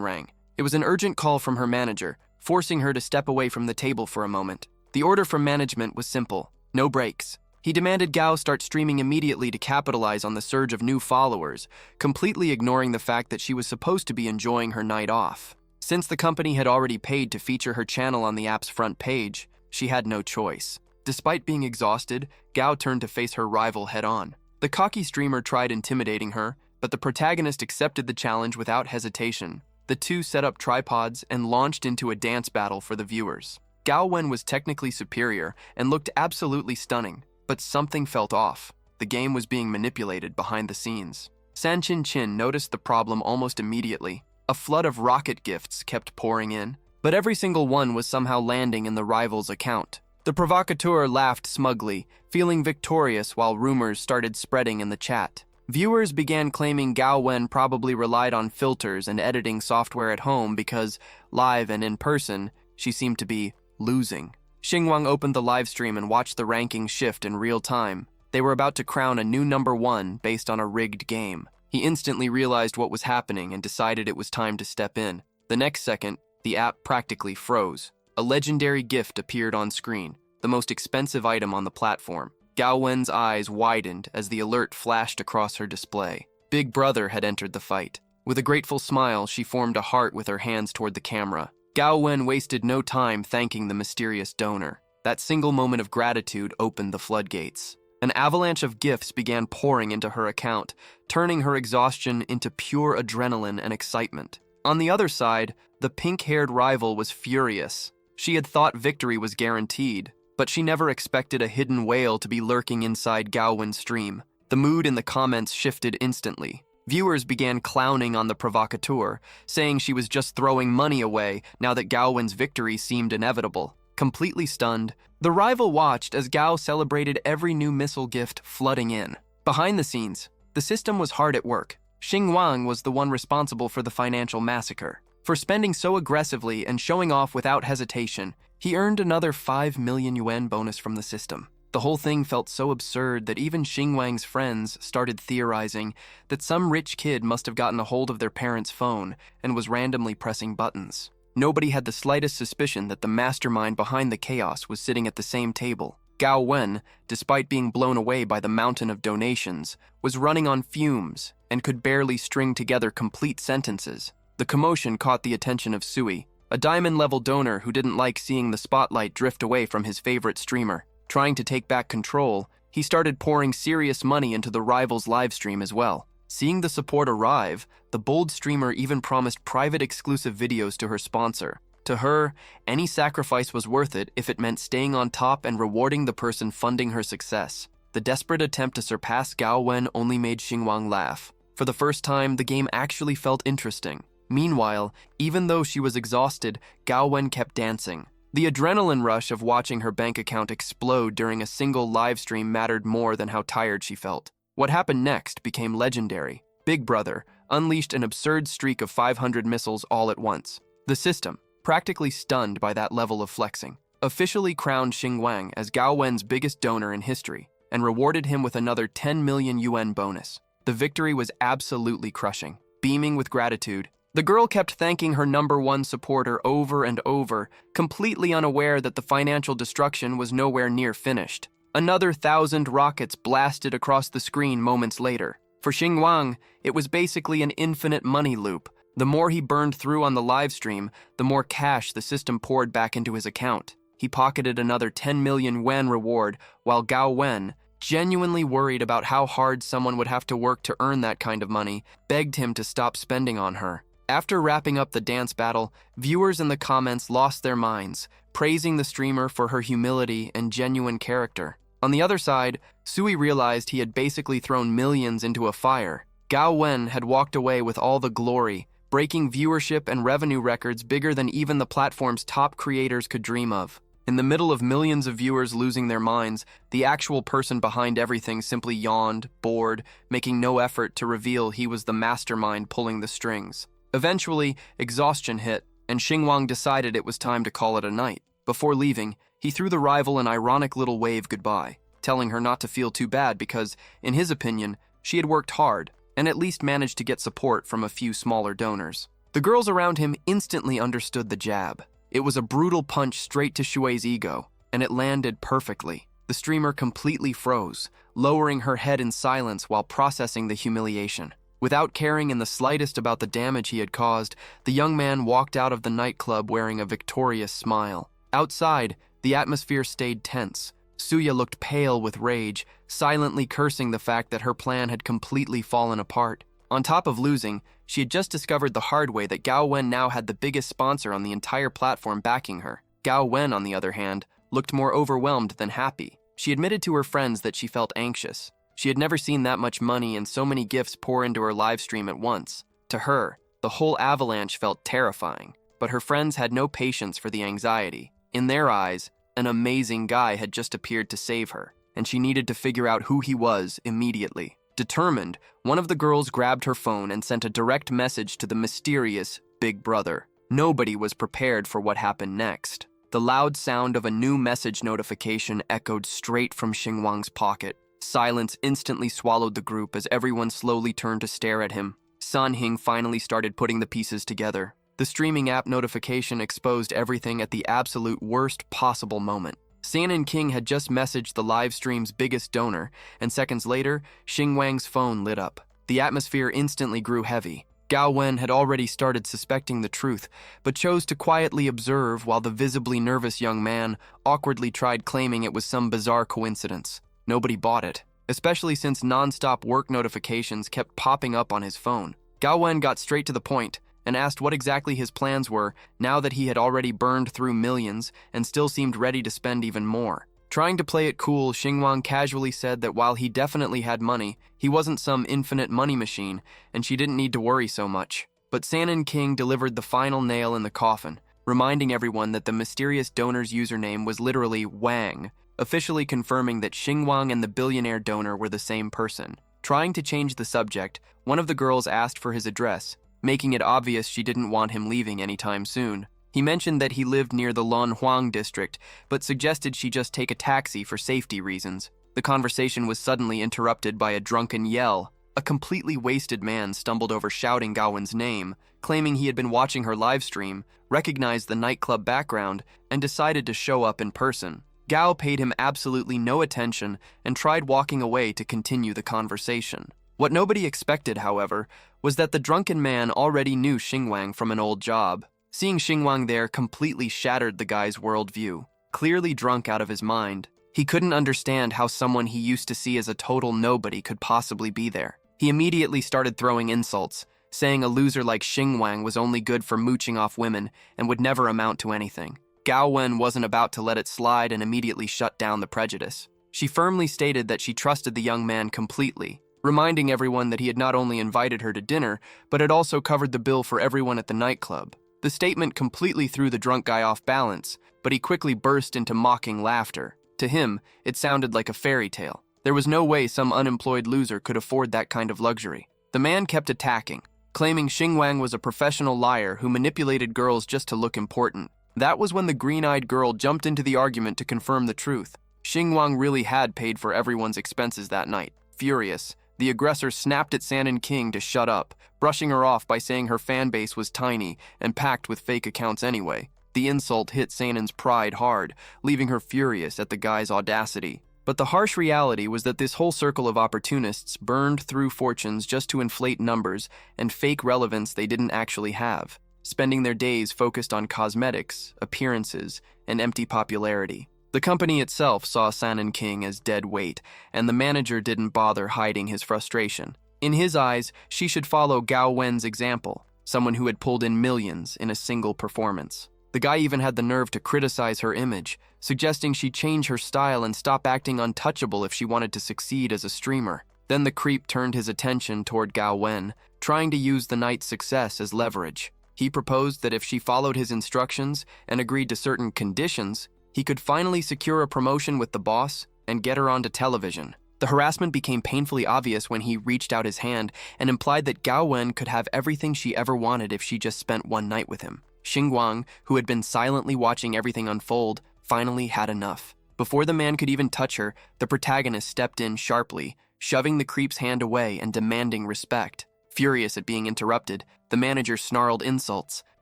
rang. It was an urgent call from her manager, forcing her to step away from the table for a moment. The order from management was simple: no breaks. He demanded Gao start streaming immediately to capitalize on the surge of new followers, completely ignoring the fact that she was supposed to be enjoying her night off. Since the company had already paid to feature her channel on the app's front page, she had no choice. Despite being exhausted, Gao turned to face her rival head-on. The cocky streamer tried intimidating her, but the protagonist accepted the challenge without hesitation. The two set up tripods and launched into a dance battle for the viewers. Gao Wen was technically superior and looked absolutely stunning, but something felt off. The game was being manipulated behind the scenes. San Chin Chin noticed the problem almost immediately. A flood of rocket gifts kept pouring in, but every single one was somehow landing in the rival's account. The provocateur laughed smugly, feeling victorious while rumors started spreading in the chat. Viewers began claiming Gao Wen probably relied on filters and editing software at home because, live and in person, she seemed to be losing. Xingwang opened the livestream and watched the rankings shift in real time. They were about to crown a new #1 based on a rigged game. He instantly realized what was happening and decided it was time to step in. The next second, the app practically froze. A legendary gift appeared on screen, the most expensive item on the platform. Gao Wen's eyes widened as the alert flashed across her display. Big Brother had entered the fight. With a grateful smile, she formed a heart with her hands toward the camera. Gao Wen wasted no time thanking the mysterious donor. That single moment of gratitude opened the floodgates. An avalanche of gifts began pouring into her account, turning her exhaustion into pure adrenaline and excitement. On the other side, the pink-haired rival was furious. She had thought victory was guaranteed, but she never expected a hidden whale to be lurking inside Gao Wen's stream. The mood in the comments shifted instantly. Viewers began clowning on the provocateur, saying she was just throwing money away now that Gao Wen's victory seemed inevitable. Completely stunned, the rival watched as Gao celebrated every new missile gift flooding in. Behind the scenes, the system was hard at work. Xingwang was the one responsible for the financial massacre. For spending so aggressively and showing off without hesitation, he earned another 5 million yuan bonus from the system. The whole thing felt so absurd that even Xingwang's friends started theorizing that some rich kid must have gotten a hold of their parents' phone and was randomly pressing buttons. Nobody had the slightest suspicion that the mastermind behind the chaos was sitting at the same table. Gao Wen, despite being blown away by the mountain of donations, was running on fumes and could barely string together complete sentences. The commotion caught the attention of Sui, a diamond-level donor who didn't like seeing the spotlight drift away from his favorite streamer. Trying to take back control, he started pouring serious money into the rival's livestream as well. Seeing the support arrive, the bold streamer even promised private exclusive videos to her sponsor. To her, any sacrifice was worth it if it meant staying on top and rewarding the person funding her success. The desperate attempt to surpass Gao Wen only made Xingwang laugh. For the first time, the game actually felt interesting. Meanwhile, even though she was exhausted, Gao Wen kept dancing. The adrenaline rush of watching her bank account explode during a single live stream mattered more than how tired she felt. What happened next became legendary. Big Brother unleashed an absurd streak of 500 missiles all at once. The system, practically stunned by that level of flexing, officially crowned Xingwang as Gao Wen's biggest donor in history and rewarded him with another 10 million yuan bonus. The victory was absolutely crushing. Beaming with gratitude, the girl kept thanking her #1 supporter over and over, completely unaware that the financial destruction was nowhere near finished. Another 1,000 rockets blasted across the screen moments later. For Xingwang, it was basically an infinite money loop. The more he burned through on the livestream, the more cash the system poured back into his account. He pocketed another 10 million yuan reward, while Gao Wen, genuinely worried about how hard someone would have to work to earn that kind of money, begged him to stop spending on her. After wrapping up the dance battle, viewers in the comments lost their minds, praising the streamer for her humility and genuine character. On the other side, Sui realized he had basically thrown millions into a fire. Gao Wen had walked away with all the glory, breaking viewership and revenue records bigger than even the platform's top creators could dream of. In the middle of millions of viewers losing their minds, the actual person behind everything simply yawned, bored, making no effort to reveal he was the mastermind pulling the strings. Eventually, exhaustion hit, and Xinguang decided it was time to call it a night. Before leaving, he threw the rival an ironic little wave goodbye, telling her not to feel too bad because, in his opinion, she had worked hard and at least managed to get support from a few smaller donors. The girls around him instantly understood the jab. It was a brutal punch straight to Shui's ego, and it landed perfectly. The streamer completely froze, lowering her head in silence while processing the humiliation. Without caring in the slightest about the damage he had caused, the young man walked out of the nightclub wearing a victorious smile. Outside, the atmosphere stayed tense. Suya looked pale with rage, silently cursing the fact that her plan had completely fallen apart. On top of losing, she had just discovered the hard way that Gao Wen now had the biggest sponsor on the entire platform backing her. Gao Wen, on the other hand, looked more overwhelmed than happy. She admitted to her friends that she felt anxious. She had never seen that much money and so many gifts pour into her live stream at once. To her, the whole avalanche felt terrifying, but her friends had no patience for the anxiety. In their eyes, an amazing guy had just appeared to save her, and she needed to figure out who he was immediately. Determined, one of the girls grabbed her phone and sent a direct message to the mysterious Big Brother. Nobody was prepared for what happened next. The loud sound of a new message notification echoed straight from Xinguang's pocket. Silence instantly swallowed the group as everyone slowly turned to stare at him. San Hing finally started putting the pieces together. The streaming app notification exposed everything at the absolute worst possible moment. Sanin King had just messaged the live stream's biggest donor, and seconds later, Xinguang's phone lit up. The atmosphere instantly grew heavy. Gao Wen had already started suspecting the truth, but chose to quietly observe while the visibly nervous young man awkwardly tried claiming it was some bizarre coincidence. Nobody bought it, especially since non-stop work notifications kept popping up on his phone. Gao Wen got straight to the point and asked what exactly his plans were now that he had already burned through millions and still seemed ready to spend even more. Trying to play it cool, Xinguang casually said that while he definitely had money, he wasn't some infinite money machine, and she didn't need to worry so much. But Sanin King delivered the final nail in the coffin, reminding everyone that the mysterious donor's username was literally Wang, officially confirming that Xinguang and the billionaire donor were the same person. Trying to change the subject, one of the girls asked for his address, making it obvious she didn't want him leaving anytime soon. He mentioned that he lived near the Lonhuang district, but suggested she just take a taxi for safety reasons. The conversation was suddenly interrupted by a drunken yell. A completely wasted man stumbled over shouting Gaowen's name, claiming he had been watching her live stream, recognized the nightclub background, and decided to show up in person. Gao paid him absolutely no attention and tried walking away to continue the conversation. What nobody expected, however, was that the drunken man already knew Xinguang from an old job. Seeing Xinguang there completely shattered the guy's worldview. Clearly drunk out of his mind, he couldn't understand how someone he used to see as a total nobody could possibly be there. He immediately started throwing insults, saying a loser like Xinguang was only good for mooching off women and would never amount to anything. Gao Wen wasn't about to let it slide and immediately shut down the prejudice. She firmly stated that she trusted the young man completely, reminding everyone that he had not only invited her to dinner, but had also covered the bill for everyone at the nightclub. The statement completely threw the drunk guy off balance, but he quickly burst into mocking laughter. To him, it sounded like a fairy tale. There was no way some unemployed loser could afford that kind of luxury. The man kept attacking, claiming Xinguang was a professional liar who manipulated girls just to look important. That was when the green-eyed girl jumped into the argument to confirm the truth. Xinguang really had paid for everyone's expenses that night. Furious, the aggressor snapped at Sanin King to shut up, brushing her off by saying her fan base was tiny and packed with fake accounts anyway. The insult hit Sanin's pride hard, leaving her furious at the guy's audacity. But the harsh reality was that this whole circle of opportunists burned through fortunes just to inflate numbers and fake relevance they didn't actually have, spending their days focused on cosmetics, appearances, and empty popularity. The company itself saw Sanin King as dead weight, and the manager didn't bother hiding his frustration. In his eyes, she should follow Gao Wen's example, someone who had pulled in millions in a single performance. The guy even had the nerve to criticize her image, suggesting she change her style and stop acting untouchable if she wanted to succeed as a streamer. Then the creep turned his attention toward Gao Wen, trying to use the night's success as leverage. He proposed that if she followed his instructions and agreed to certain conditions, he could finally secure a promotion with the boss and get her onto television. The harassment became painfully obvious when he reached out his hand and implied that Gao Wen could have everything she ever wanted if she just spent one night with him. Xingguang, who had been silently watching everything unfold, finally had enough. Before the man could even touch her, the protagonist stepped in sharply, shoving the creep's hand away and demanding respect. Furious at being interrupted, the manager snarled insults,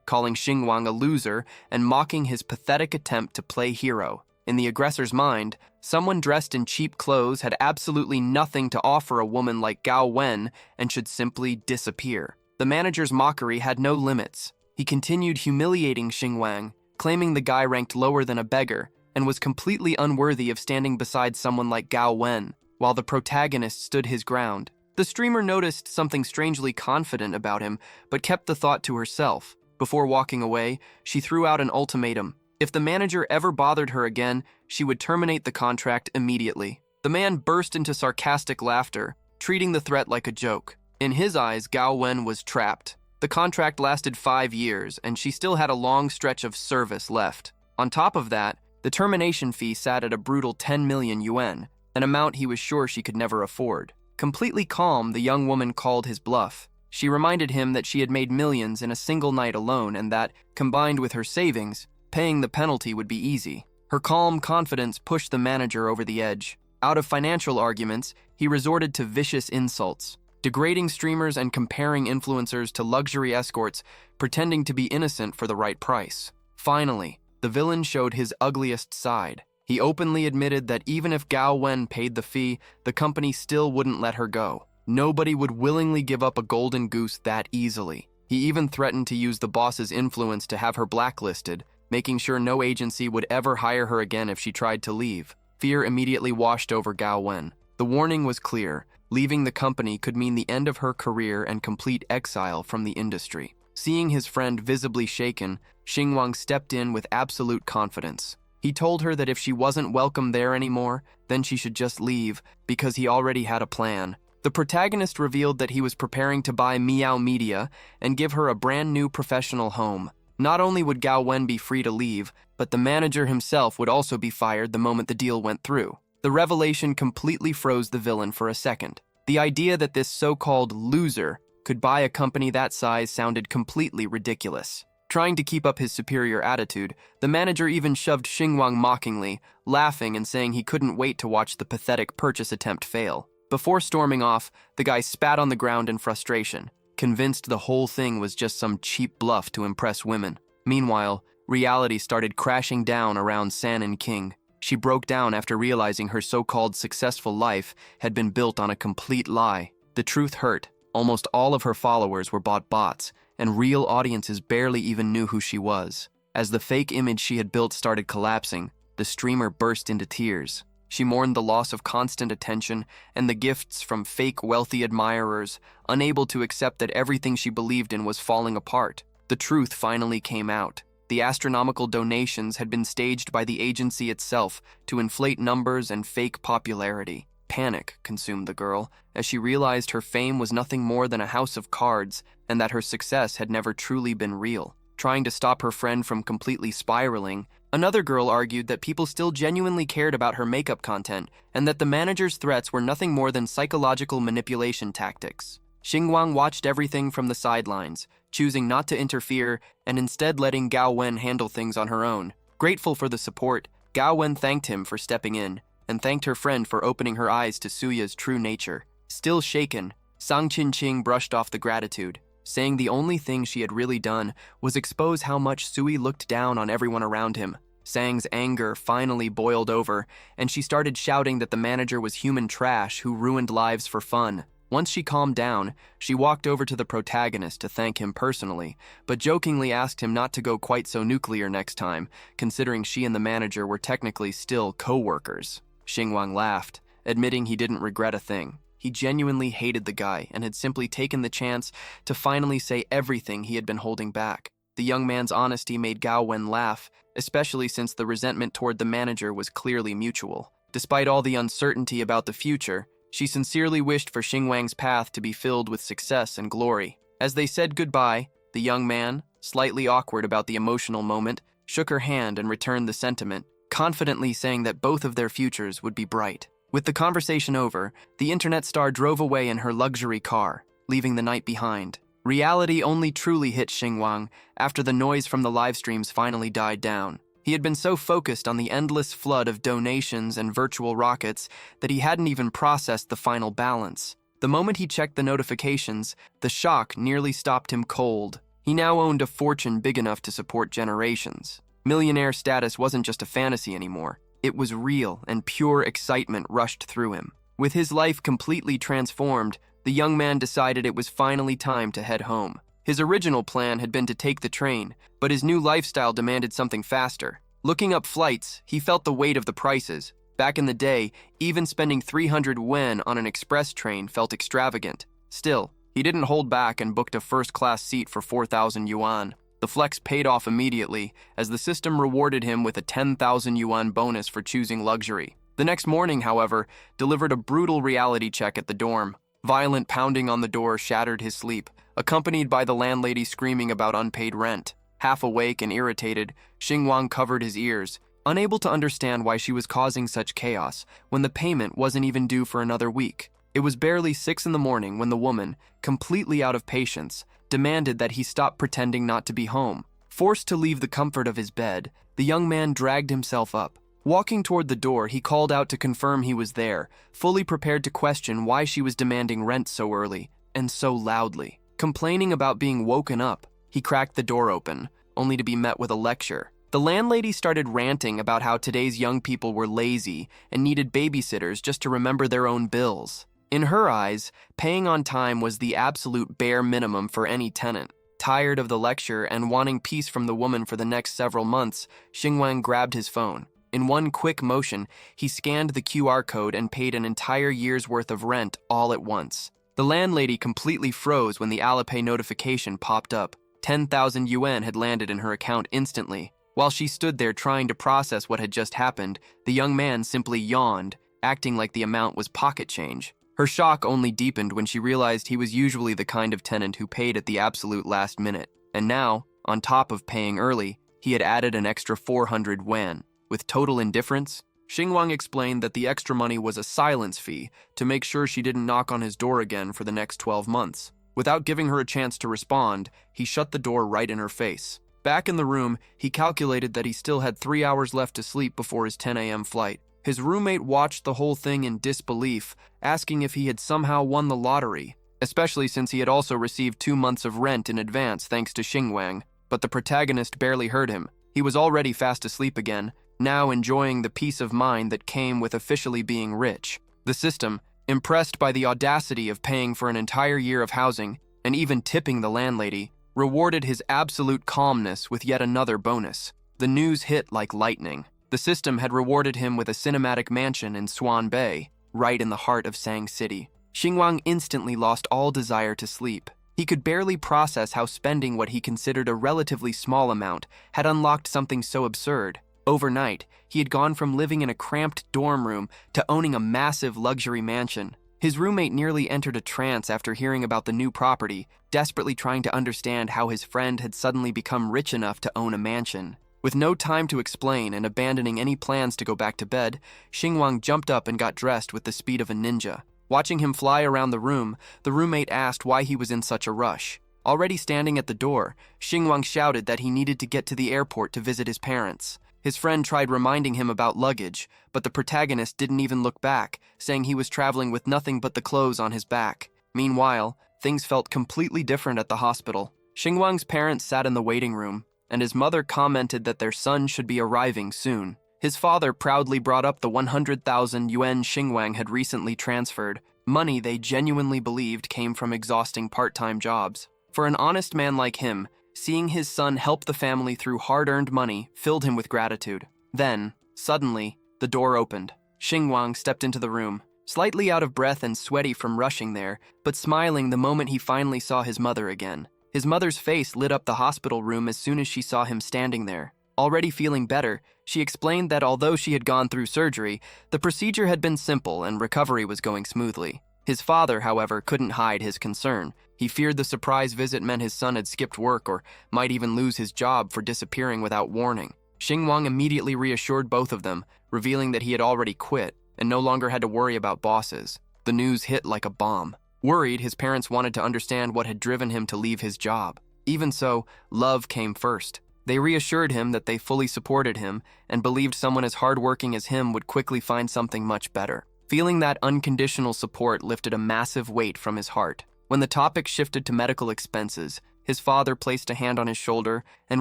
calling Xingguang a loser and mocking his pathetic attempt to play hero. In the aggressor's mind, someone dressed in cheap clothes had absolutely nothing to offer a woman like Gao Wen and should simply disappear. The manager's mockery had no limits. He continued humiliating Xingguang, claiming the guy ranked lower than a beggar and was completely unworthy of standing beside someone like Gao Wen, while the protagonist stood his ground. The streamer noticed something strangely confident about him, but kept the thought to herself. Before walking away, she threw out an ultimatum. If the manager ever bothered her again, she would terminate the contract immediately. The man burst into sarcastic laughter, treating the threat like a joke. In his eyes, Gao Wen was trapped. The contract lasted 5 years, and she still had a long stretch of service left. On top of that, the termination fee sat at a brutal 10 million yuan, an amount he was sure she could never afford. Completely calm, the young woman called his bluff. She reminded him that she had made millions in a single night alone and that, combined with her savings, paying the penalty would be easy. Her calm confidence pushed the manager over the edge. Out of financial arguments, he resorted to vicious insults, degrading streamers and comparing influencers to luxury escorts, pretending to be innocent for the right price. Finally, the villain showed his ugliest side. He openly admitted that even if Gao Wen paid the fee, the company still wouldn't let her go. Nobody would willingly give up a golden goose that easily. He even threatened to use the boss's influence to have her blacklisted, making sure no agency would ever hire her again if she tried to leave. Fear immediately washed over Gao Wen. The warning was clear. Leaving the company could mean the end of her career and complete exile from the industry. Seeing his friend visibly shaken, Xingguang stepped in with absolute confidence. He told her that if she wasn't welcome there anymore, then she should just leave, because he already had a plan. The protagonist revealed that he was preparing to buy Meow Media and give her a brand new professional home. Not only would Gao Wen be free to leave, but the manager himself would also be fired the moment the deal went through. The revelation completely froze the villain for a second. The idea that this so-called loser could buy a company that size sounded completely ridiculous. Trying to keep up his superior attitude, the manager even shoved Xingguang mockingly, laughing and saying he couldn't wait to watch the pathetic purchase attempt fail. Before storming off, the guy spat on the ground in frustration, convinced the whole thing was just some cheap bluff to impress women. Meanwhile, reality started crashing down around San and King. She broke down after realizing her so-called successful life had been built on a complete lie. The truth hurt. Almost all of her followers were bought bots, and real audiences barely even knew who she was. As the fake image she had built started collapsing, the streamer burst into tears. She mourned the loss of constant attention and the gifts from fake wealthy admirers, unable to accept that everything she believed in was falling apart. The truth finally came out. The astronomical donations had been staged by the agency itself to inflate numbers and fake popularity. Panic consumed the girl as she realized her fame was nothing more than a house of cards and that her success had never truly been real. Trying to stop her friend from completely spiraling, another girl argued that people still genuinely cared about her makeup content and that the manager's threats were nothing more than psychological manipulation tactics. Xingguang watched everything from the sidelines, choosing not to interfere and instead letting Gao Wen handle things on her own. Grateful for the support, Gao Wen thanked him for stepping in and thanked her friend for opening her eyes to Suya's true nature. Still shaken, Sang Qinqing brushed off the gratitude, saying the only thing she had really done was expose how much Sui looked down on everyone around him. Sang's anger finally boiled over, and she started shouting that the manager was human trash who ruined lives for fun. Once she calmed down, she walked over to the protagonist to thank him personally, but jokingly asked him not to go quite so nuclear next time, considering she and the manager were technically still co-workers. Xingguang laughed, admitting he didn't regret a thing. He genuinely hated the guy and had simply taken the chance to finally say everything he had been holding back. The young man's honesty made Gao Wen laugh, especially since the resentment toward the manager was clearly mutual. Despite all the uncertainty about the future, she sincerely wished for Xingguang's path to be filled with success and glory. As they said goodbye, the young man, slightly awkward about the emotional moment, shook her hand and returned the sentiment, confidently saying that both of their futures would be bright. With the conversation over, the internet star drove away in her luxury car, leaving the night behind. Reality only truly hit Xinguang after the noise from the live streams finally died down. He had been so focused on the endless flood of donations and virtual rockets that he hadn't even processed the final balance. The moment he checked the notifications, the shock nearly stopped him cold. He now owned a fortune big enough to support generations. Millionaire status wasn't just a fantasy anymore. It was real, and pure excitement rushed through him. With his life completely transformed, the young man decided it was finally time to head home. His original plan had been to take the train, but his new lifestyle demanded something faster. Looking up flights, he felt the weight of the prices. Back in the day, even spending 300 yuan on an express train felt extravagant. Still, he didn't hold back and booked a first-class seat for 4,000 yuan. The flex paid off immediately, as the system rewarded him with a 10,000 yuan bonus for choosing luxury. The next morning, however, delivered a brutal reality check at the dorm. Violent pounding on the door shattered his sleep, accompanied by the landlady screaming about unpaid rent. Half awake and irritated, Xinguang covered his ears, unable to understand why she was causing such chaos when the payment wasn't even due for another week. It was barely 6 in the morning when the woman, completely out of patience, demanded that he stop pretending not to be home. Forced to leave the comfort of his bed, the young man dragged himself up. Walking toward the door, he called out to confirm he was there, fully prepared to question why she was demanding rent so early and so loudly. Complaining about being woken up, he cracked the door open, only to be met with a lecture. The landlady started ranting about how today's young people were lazy and needed babysitters just to remember their own bills. In her eyes, paying on time was the absolute bare minimum for any tenant. Tired of the lecture and wanting peace from the woman for the next several months, Xinguang grabbed his phone. In one quick motion, he scanned the QR code and paid an entire year's worth of rent all at once. The landlady completely froze when the Alipay notification popped up. 10,000 yuan had landed in her account instantly. While she stood there trying to process what had just happened, the young man simply yawned, acting like the amount was pocket change. Her shock only deepened when she realized he was usually the kind of tenant who paid at the absolute last minute. And now, on top of paying early, he had added an extra 400 yuan. With total indifference, Xinguang explained that the extra money was a silence fee to make sure she didn't knock on his door again for the next 12 months. Without giving her a chance to respond, he shut the door right in her face. Back in the room, he calculated that he still had 3 hours left to sleep before his 10 a.m. flight. His roommate watched the whole thing in disbelief, asking if he had somehow won the lottery, especially since he had also received 2 months of rent in advance thanks to Xinguang. But the protagonist barely heard him. He was already fast asleep again, now enjoying the peace of mind that came with officially being rich. The system, impressed by the audacity of paying for an entire year of housing and even tipping the landlady, rewarded his absolute calmness with yet another bonus. The news hit like lightning. The system had rewarded him with a cinematic mansion in Swan Bay, right in the heart of Sang City. Xinguang instantly lost all desire to sleep. He could barely process how spending what he considered a relatively small amount had unlocked something so absurd. Overnight, he had gone from living in a cramped dorm room to owning a massive luxury mansion. His roommate nearly entered a trance after hearing about the new property, desperately trying to understand how his friend had suddenly become rich enough to own a mansion. With no time to explain and abandoning any plans to go back to bed, Xinguang jumped up and got dressed with the speed of a ninja. Watching him fly around the room, the roommate asked why he was in such a rush. Already standing at the door, Xinguang shouted that he needed to get to the airport to visit his parents. His friend tried reminding him about luggage, but the protagonist didn't even look back, saying he was traveling with nothing but the clothes on his back. Meanwhile, things felt completely different at the hospital. Xinguang's parents sat in the waiting room, and his mother commented that their son should be arriving soon. His father proudly brought up the 100,000 yuan Xinguang had recently transferred, money they genuinely believed came from exhausting part-time jobs. For an honest man like him, seeing his son help the family through hard-earned money filled him with gratitude. Then, suddenly, the door opened. Xinguang stepped into the room, slightly out of breath and sweaty from rushing there, but smiling the moment he finally saw his mother again. His mother's face lit up the hospital room as soon as she saw him standing there. Already feeling better, she explained that although she had gone through surgery, the procedure had been simple and recovery was going smoothly. His father, however, couldn't hide his concern. He feared the surprise visit meant his son had skipped work or might even lose his job for disappearing without warning. Xinguang immediately reassured both of them, revealing that he had already quit and no longer had to worry about bosses. The news hit like a bomb. Worried, his parents wanted to understand what had driven him to leave his job. Even so, love came first. They reassured him that they fully supported him and believed someone as hardworking as him would quickly find something much better. Feeling that unconditional support lifted a massive weight from his heart. When the topic shifted to medical expenses, his father placed a hand on his shoulder and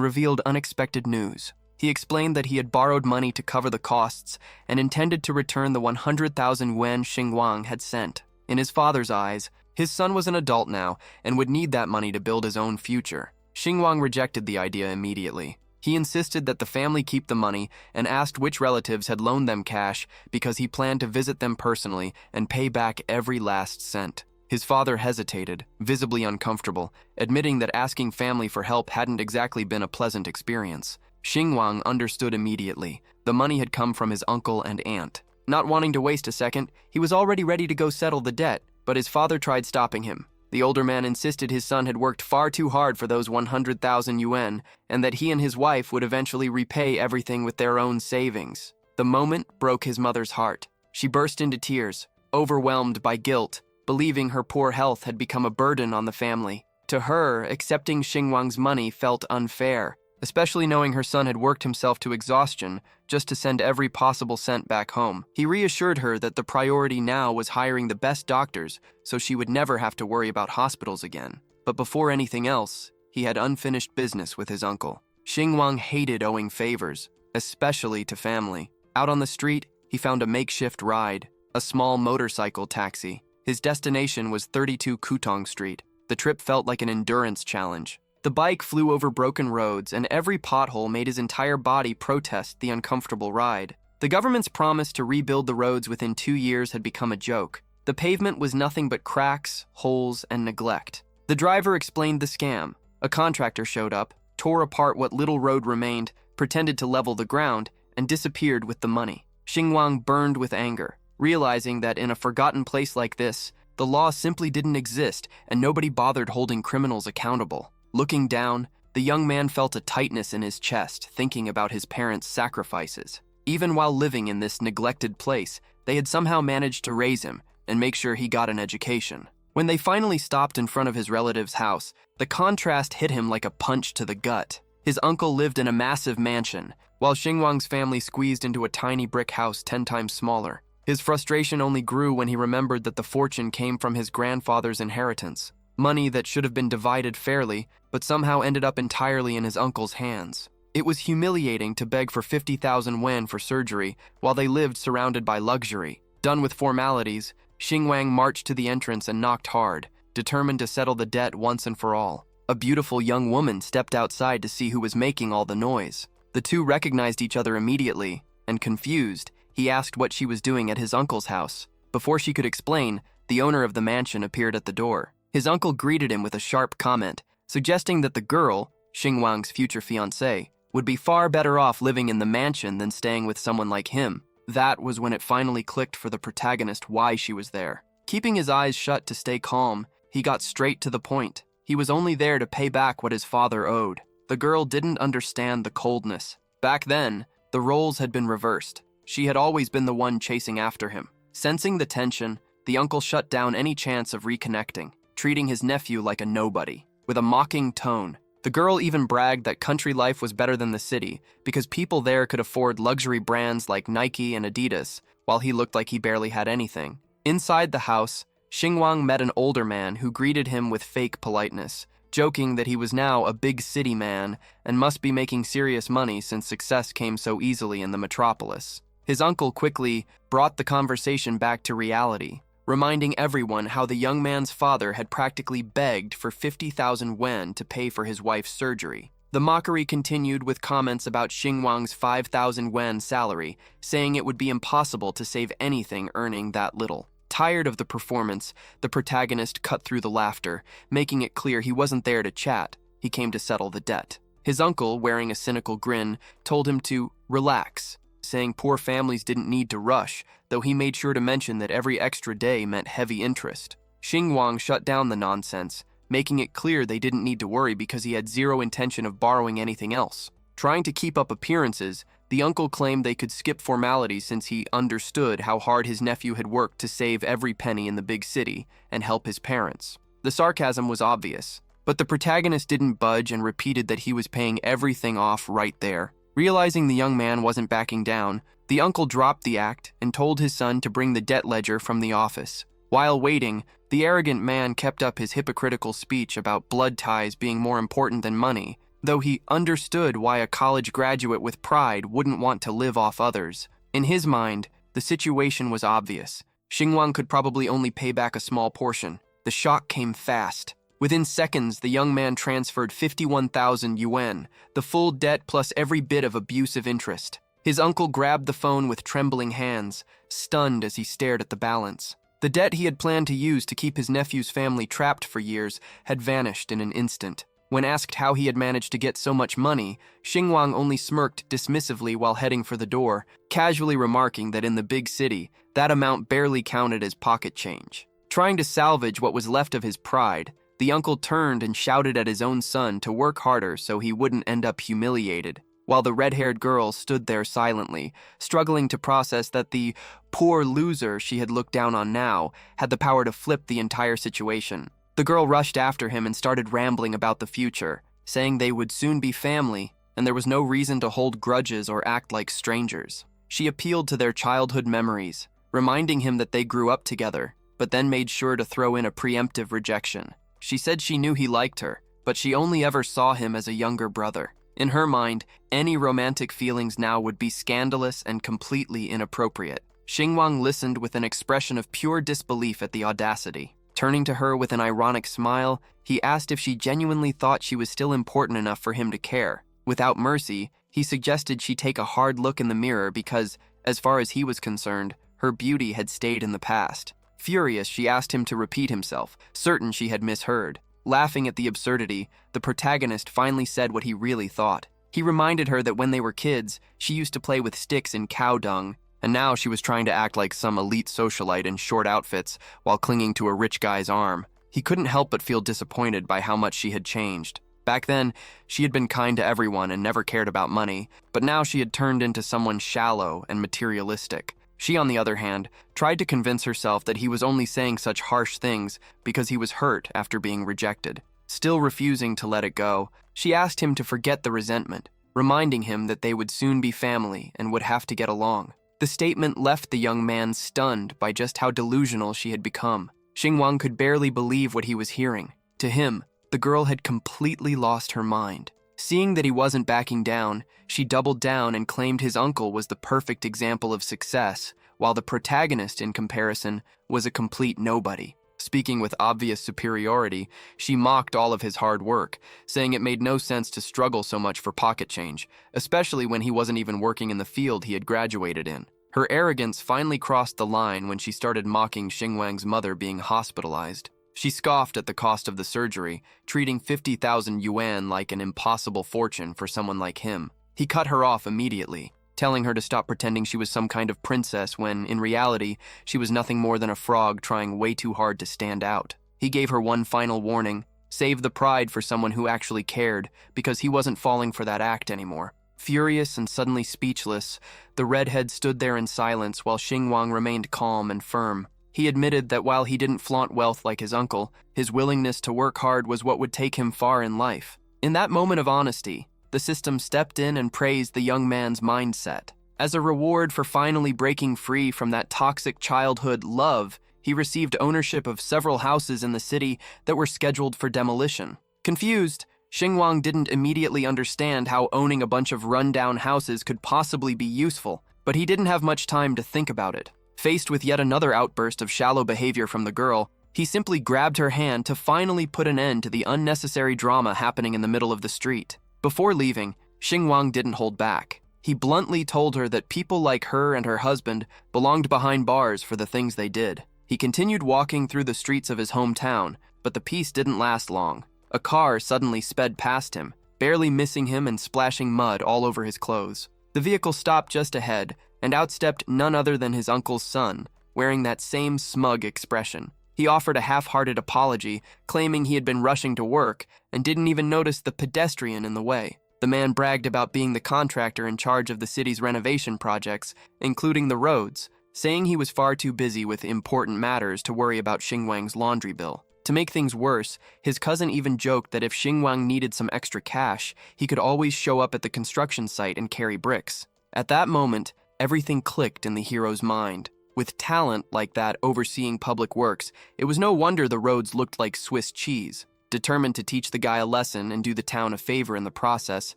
revealed unexpected news. He explained that he had borrowed money to cover the costs and intended to return the 100,000 yuan Xinguang had sent. In his father's eyes, his son was an adult now and would need that money to build his own future. Xinguang rejected the idea immediately. He insisted that the family keep the money and asked which relatives had loaned them cash because he planned to visit them personally and pay back every last cent. His father hesitated, visibly uncomfortable, admitting that asking family for help hadn't exactly been a pleasant experience. Xinguang understood immediately. The money had come from his uncle and aunt. Not wanting to waste a second, he was already ready to go settle the debt, but his father tried stopping him. The older man insisted his son had worked far too hard for those 100,000 yuan, and that he and his wife would eventually repay everything with their own savings. The moment broke his mother's heart. She burst into tears, overwhelmed by guilt, believing her poor health had become a burden on the family. To her, accepting Xinguang's money felt unfair, especially knowing her son had worked himself to exhaustion just to send every possible cent back home. He reassured her that the priority now was hiring the best doctors so she would never have to worry about hospitals again. But before anything else, he had unfinished business with his uncle. Xinguang hated owing favors, especially to family. Out on the street, he found a makeshift ride, a small motorcycle taxi. His destination was 32 Kutong Street. The trip felt like an endurance challenge. The bike flew over broken roads, and every pothole made his entire body protest the uncomfortable ride. The government's promise to rebuild the roads within 2 years had become a joke. The pavement was nothing but cracks, holes, and neglect. The driver explained the scam. A contractor showed up, tore apart what little road remained, pretended to level the ground, and disappeared with the money. Xinguang burned with anger, realizing that in a forgotten place like this, the law simply didn't exist and nobody bothered holding criminals accountable. Looking down, the young man felt a tightness in his chest, thinking about his parents' sacrifices. Even while living in this neglected place, they had somehow managed to raise him and make sure he got an education. When they finally stopped in front of his relative's house, the contrast hit him like a punch to the gut. His uncle lived in a massive mansion, while Xinguang's family squeezed into a tiny brick house 10 times smaller. His frustration only grew when he remembered that the fortune came from his grandfather's inheritance. Money that should have been divided fairly, but somehow ended up entirely in his uncle's hands. It was humiliating to beg for 50,000 yuan for surgery while they lived surrounded by luxury. Done with formalities, Xinguang marched to the entrance and knocked hard, determined to settle the debt once and for all. A beautiful young woman stepped outside to see who was making all the noise. The two recognized each other immediately, and confused, he asked what she was doing at his uncle's house. Before she could explain, the owner of the mansion appeared at the door. His uncle greeted him with a sharp comment, suggesting that the girl, Xinguang's future fiancée, would be far better off living in the mansion than staying with someone like him. That was when it finally clicked for the protagonist why she was there. Keeping his eyes shut to stay calm, he got straight to the point. He was only there to pay back what his father owed. The girl didn't understand the coldness. Back then, the roles had been reversed. She had always been the one chasing after him. Sensing the tension, the uncle shut down any chance of reconnecting, treating his nephew like a nobody. With a mocking tone, the girl even bragged that country life was better than the city because people there could afford luxury brands like Nike and Adidas, while he looked like he barely had anything. Inside the house, Xinguang met an older man who greeted him with fake politeness, joking that he was now a big city man and must be making serious money since success came so easily in the metropolis. His uncle quickly brought the conversation back to reality, reminding everyone how the young man's father had practically begged for 50,000 yuan to pay for his wife's surgery. The mockery continued with comments about Xinguang's 5,000 yuan salary, saying it would be impossible to save anything earning that little. Tired of the performance, the protagonist cut through the laughter, making it clear he wasn't there to chat, he came to settle the debt. His uncle, wearing a cynical grin, told him to relax, saying poor families didn't need to rush, though he made sure to mention that every extra day meant heavy interest. Xinguang shut down the nonsense, making it clear they didn't need to worry because he had zero intention of borrowing anything else. Trying to keep up appearances, The uncle claimed they could skip formalities since he understood how hard his nephew had worked to save every penny in the big city and help his parents. The sarcasm was obvious, but the protagonist didn't budge and repeated that he was paying everything off right there. Realizing the young man wasn't backing down, the uncle dropped the act and told his son to bring the debt ledger from the office. While waiting, the arrogant man kept up his hypocritical speech about blood ties being more important than money, though he understood why a college graduate with pride wouldn't want to live off others. In his mind, the situation was obvious. Xinguang could probably only pay back a small portion. The shock came fast. Within seconds, the young man transferred 51,000 yuan, the full debt plus every bit of abusive interest. His uncle grabbed the phone with trembling hands, stunned as he stared at the balance. The debt he had planned to use to keep his nephew's family trapped for years had vanished in an instant. When asked how he had managed to get so much money, Xinguang only smirked dismissively while heading for the door, casually remarking that in the big city, that amount barely counted as pocket change. Trying to salvage what was left of his pride, the uncle turned and shouted at his own son to work harder so he wouldn't end up humiliated, while the red-haired girl stood there silently, struggling to process that the poor loser she had looked down on now had the power to flip the entire situation. The girl rushed after him and started rambling about the future, saying they would soon be family and there was no reason to hold grudges or act like strangers. She appealed to their childhood memories, reminding him that they grew up together, but then made sure to throw in a preemptive rejection. She said she knew he liked her, but she only ever saw him as a younger brother. In her mind, any romantic feelings now would be scandalous and completely inappropriate. Xinguang listened with an expression of pure disbelief at the audacity. Turning to her with an ironic smile, he asked if she genuinely thought she was still important enough for him to care. Without mercy, he suggested she take a hard look in the mirror because, as far as he was concerned, her beauty had stayed in the past. Furious, she asked him to repeat himself, certain she had misheard. Laughing at the absurdity, the protagonist finally said what he really thought. He reminded her that when they were kids, she used to play with sticks and cow dung, and now she was trying to act like some elite socialite in short outfits while clinging to a rich guy's arm. He couldn't help but feel disappointed by how much she had changed. Back then, she had been kind to everyone and never cared about money, but now she had turned into someone shallow and materialistic. She, on the other hand, tried to convince herself that he was only saying such harsh things because he was hurt after being rejected. Still refusing to let it go, she asked him to forget the resentment, reminding him that they would soon be family and would have to get along. The statement left the young man stunned by just how delusional she had become. Xinguang could barely believe what he was hearing. To him, the girl had completely lost her mind. Seeing that he wasn't backing down, she doubled down and claimed his uncle was the perfect example of success, while the protagonist, in comparison, was a complete nobody. Speaking with obvious superiority, she mocked all of his hard work, saying it made no sense to struggle so much for pocket change, especially when he wasn't even working in the field he had graduated in. Her arrogance finally crossed the line when she started mocking Xinguang's mother being hospitalized. She scoffed at the cost of the surgery, treating 50,000 yuan like an impossible fortune for someone like him. He cut her off immediately, telling her to stop pretending she was some kind of princess when, in reality, she was nothing more than a frog trying way too hard to stand out. He gave her one final warning: save the pride for someone who actually cared, because he wasn't falling for that act anymore. Furious and suddenly speechless, the redhead stood there in silence while Xinguang remained calm and firm. He admitted that while he didn't flaunt wealth like his uncle, his willingness to work hard was what would take him far in life. In that moment of honesty, the system stepped in and praised the young man's mindset. As a reward for finally breaking free from that toxic childhood love, he received ownership of several houses in the city that were scheduled for demolition. Confused, Xinguang didn't immediately understand how owning a bunch of run-down houses could possibly be useful, but he didn't have much time to think about it. Faced with yet another outburst of shallow behavior from the girl, he simply grabbed her hand to finally put an end to the unnecessary drama happening in the middle of the street. Before leaving, Xinguang didn't hold back. He bluntly told her that people like her and her husband belonged behind bars for the things they did. He continued walking through the streets of his hometown, but the peace didn't last long. A car suddenly sped past him, barely missing him and splashing mud all over his clothes. The vehicle stopped just ahead, and outstepped none other than his uncle's son, wearing that same smug expression. He offered a half-hearted apology, claiming he had been rushing to work and didn't even notice the pedestrian in the way. The man bragged about being the contractor in charge of the city's renovation projects, including the roads, saying he was far too busy with important matters to worry about Xingwang's laundry bill. To make things worse, his cousin even joked that if Xingwang needed some extra cash, he could always show up at the construction site and carry bricks. At that moment, everything clicked in the hero's mind. With talent like that overseeing public works, it was no wonder the roads looked like Swiss cheese. Determined to teach the guy a lesson and do the town a favor in the process,